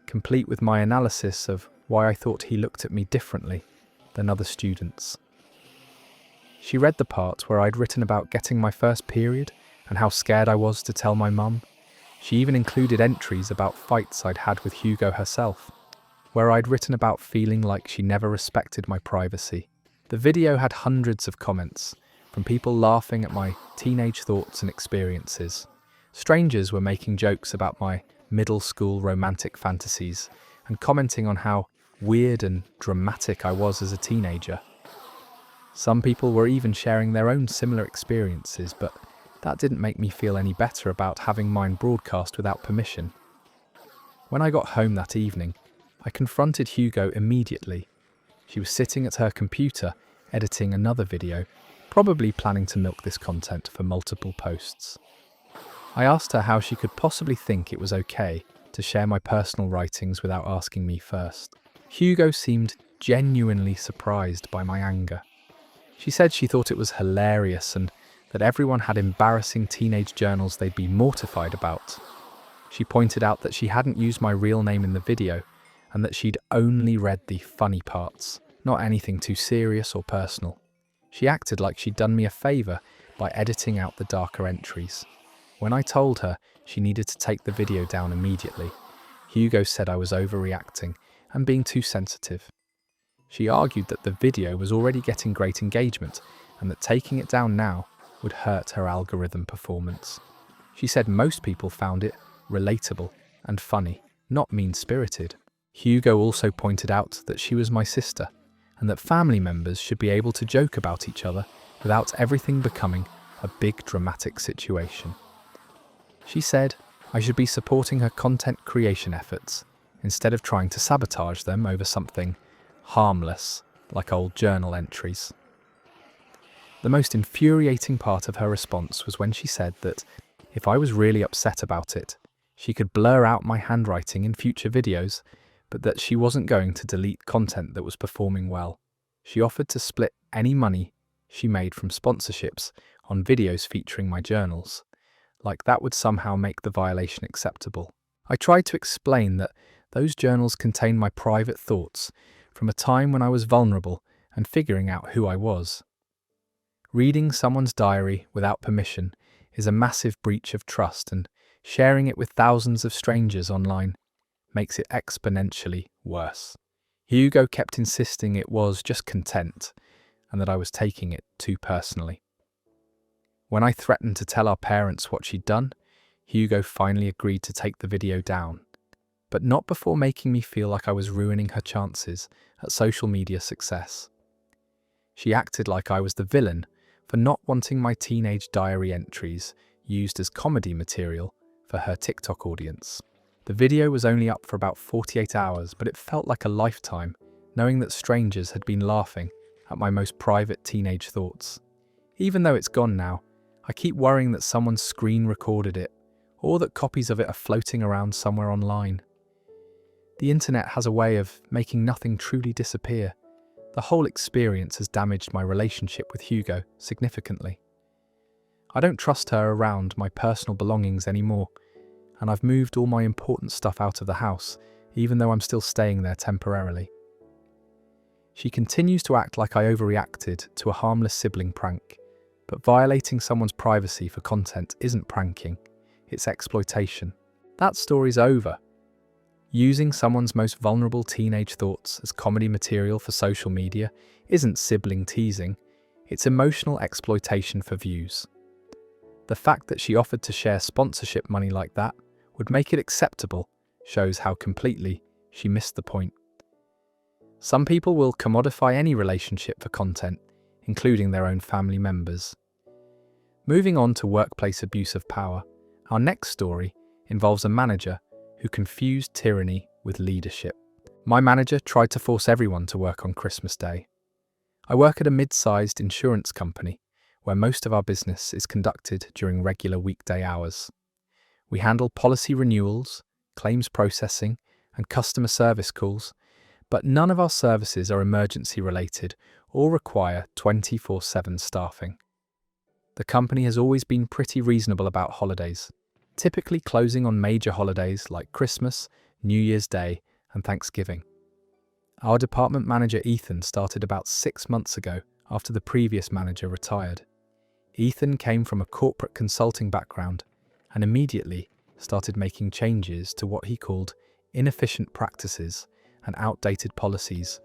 complete with my analysis of why I thought he looked at me differently than other students. She read the part where I'd written about getting my first period and how scared I was to tell my mum. She even included entries about fights I'd had with Hugo herself, where I'd written about feeling like she never respected my privacy. The video had hundreds of comments, from people laughing at my teenage thoughts and experiences. Strangers were making jokes about my middle school romantic fantasies and commenting on how weird and dramatic I was as a teenager. Some people were even sharing their own similar experiences, but that didn't make me feel any better about having mine broadcast without permission. When I got home that evening, I confronted Hugo immediately. She was sitting at her computer, editing another video, probably planning to milk this content for multiple posts. I asked her how she could possibly think it was okay to share my personal writings without asking me first. Hugo seemed genuinely surprised by my anger. She said she thought it was hilarious and that everyone had embarrassing teenage journals they'd be mortified about. She pointed out that she hadn't used my real name in the video and that she'd only read the funny parts, not anything too serious or personal. She acted like she'd done me a favour by editing out the darker entries. When I told her she needed to take the video down immediately, Hugo said I was overreacting and being too sensitive. She argued that the video was already getting great engagement and that taking it down now would hurt her algorithm performance. She said most people found it relatable and funny, not mean-spirited. Hugo also pointed out that she was my sister and that family members should be able to joke about each other without everything becoming a big dramatic situation. She said I should be supporting her content creation efforts instead of trying to sabotage them over something harmless like old journal entries. The most infuriating part of her response was when she said that if I was really upset about it, she could blur out my handwriting in future videos, but that she wasn't going to delete content that was performing well. She offered to split any money she made from sponsorships on videos featuring my journals, like that would somehow make the violation acceptable. I tried to explain that those journals contain my private thoughts from a time when I was vulnerable and figuring out who I was. Reading someone's diary without permission is a massive breach of trust, and sharing it with thousands of strangers online makes it exponentially worse. Hugo kept insisting it was just content and that I was taking it too personally. When I threatened to tell our parents what she'd done, Hugo finally agreed to take the video down, but not before making me feel like I was ruining her chances at social media success. She acted like I was the villain for not wanting my teenage diary entries used as comedy material for her TikTok audience. The video was only up for about 48 hours, but it felt like a lifetime, knowing that strangers had been laughing at my most private teenage thoughts. Even though it's gone now, I keep worrying that someone screen recorded it or that copies of it are floating around somewhere online. The internet has a way of making nothing truly disappear. The whole experience has damaged my relationship with Hugo significantly. I don't trust her around my personal belongings anymore, and I've moved all my important stuff out of the house, even though I'm still staying there temporarily. She continues to act like I overreacted to a harmless sibling prank, but violating someone's privacy for content isn't pranking, it's exploitation. That story's over. Using someone's most vulnerable teenage thoughts as comedy material for social media isn't sibling teasing, it's emotional exploitation for views. The fact that she offered to share sponsorship money like that would make it acceptable shows how completely she missed the point. Some people will commodify any relationship for content, including their own family members. Moving on to workplace abuse of power, our next story involves a manager who confused tyranny with leadership. My manager tried to force everyone to work on Christmas Day. I work at a mid-sized insurance company where most of our business is conducted during regular weekday hours. We handle policy renewals, claims processing, and customer service calls, but none of our services are emergency related or require 24/7 staffing. The company has always been pretty reasonable about holidays, typically closing on major holidays like Christmas, New Year's Day, and Thanksgiving. Our department manager Ethan started about 6 months ago after the previous manager retired. Ethan came from a corporate consulting background and immediately started making changes to what he called inefficient practices and outdated policies.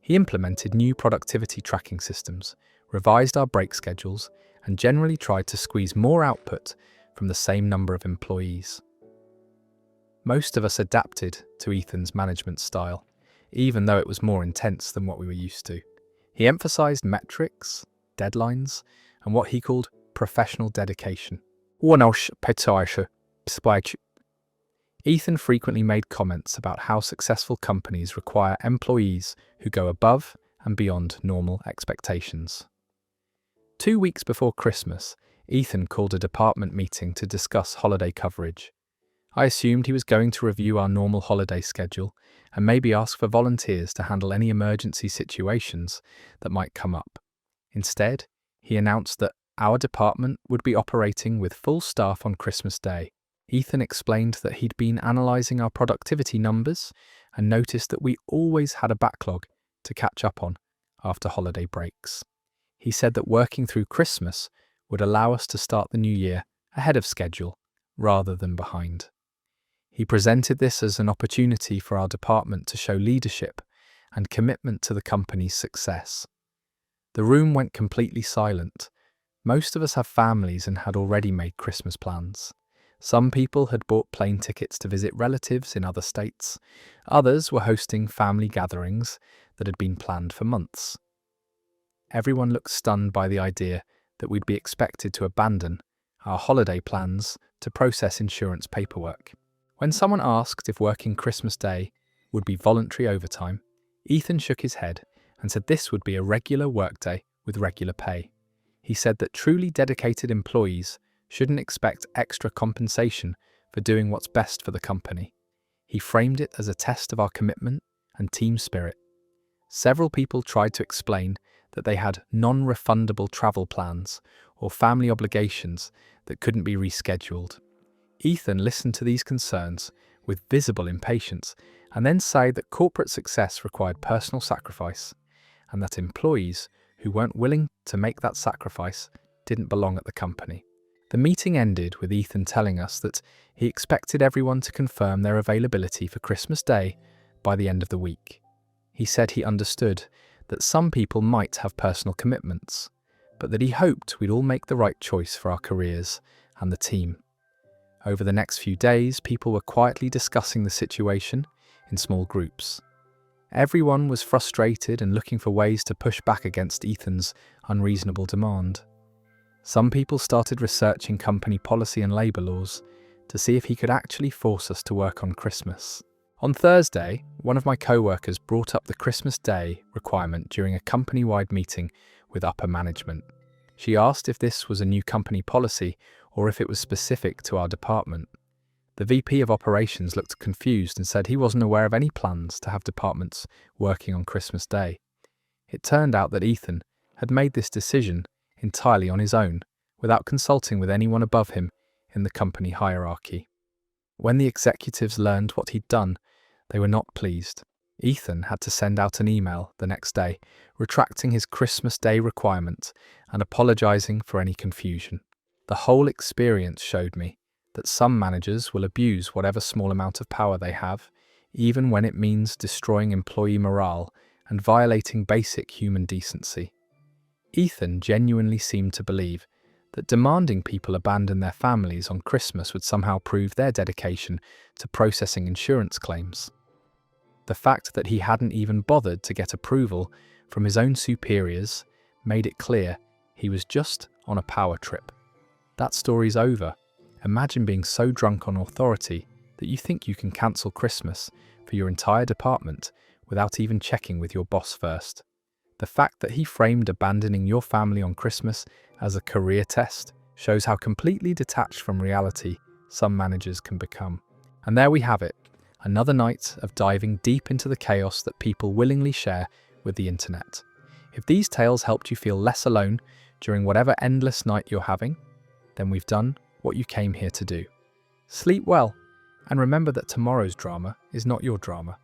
He implemented new productivity tracking systems, revised our break schedules, and generally tried to squeeze more output from the same number of employees. Most of us adapted to Ethan's management style, even though it was more intense than what we were used to. He emphasized metrics, deadlines, and what he called professional dedication. Ethan frequently made comments about how successful companies require employees who go above and beyond normal expectations. 2 weeks before Christmas, Ethan called a department meeting to discuss holiday coverage. I assumed he was going to review our normal holiday schedule and maybe ask for volunteers to handle any emergency situations that might come up. Instead, he announced that our department would be operating with full staff on Christmas Day. Ethan explained that he'd been analysing our productivity numbers and noticed that we always had a backlog to catch up on after holiday breaks. He said that working through Christmas would allow us to start the new year ahead of schedule rather than behind. He presented this as an opportunity for our department to show leadership and commitment to the company's success. The room went completely silent. Most of us have families and had already made Christmas plans. Some people had bought plane tickets to visit relatives in other states. Others were hosting family gatherings that had been planned for months. Everyone looked stunned by the idea that we'd be expected to abandon our holiday plans to process insurance paperwork. When someone asked if working Christmas Day would be voluntary overtime, Ethan shook his head and said this would be a regular workday with regular pay. He said that truly dedicated employees shouldn't expect extra compensation for doing what's best for the company. He framed it as a test of our commitment and team spirit. Several people tried to explain that they had non-refundable travel plans or family obligations that couldn't be rescheduled. Ethan listened to these concerns with visible impatience and then said that corporate success required personal sacrifice and that employees who weren't willing to make that sacrifice didn't belong at the company. The meeting ended with Ethan telling us that he expected everyone to confirm their availability for Christmas Day by the end of the week. He said he understood that some people might have personal commitments, but that he hoped we'd all make the right choice for our careers and the team. Over the next few days, people were quietly discussing the situation in small groups. Everyone was frustrated and looking for ways to push back against Ethan's unreasonable demand. Some people started researching company policy and labour laws to see if he could actually force us to work on Christmas. On Thursday, one of my co-workers brought up the Christmas Day requirement during a company-wide meeting with upper management. She asked if this was a new company policy or if it was specific to our department. The VP of operations looked confused and said he wasn't aware of any plans to have departments working on Christmas Day. It turned out that Ethan had made this decision entirely on his own, without consulting with anyone above him in the company hierarchy. When the executives learned what he'd done, they were not pleased. Ethan had to send out an email the next day, retracting his Christmas Day requirement and apologizing for any confusion. The whole experience showed me that some managers will abuse whatever small amount of power they have, even when it means destroying employee morale and violating basic human decency. Ethan genuinely seemed to believe that demanding people abandon their families on Christmas would somehow prove their dedication to processing insurance claims. The fact that he hadn't even bothered to get approval from his own superiors made it clear he was just on a power trip. That story's over. Imagine being so drunk on authority that you think you can cancel Christmas for your entire department without even checking with your boss first. The fact that he framed abandoning your family on Christmas as a career test shows how completely detached from reality some managers can become. And there we have it, another night of diving deep into the chaos that people willingly share with the internet. If these tales helped you feel less alone during whatever endless night you're having, then we've done what you came here to do. Sleep well, and remember that tomorrow's drama is not your drama.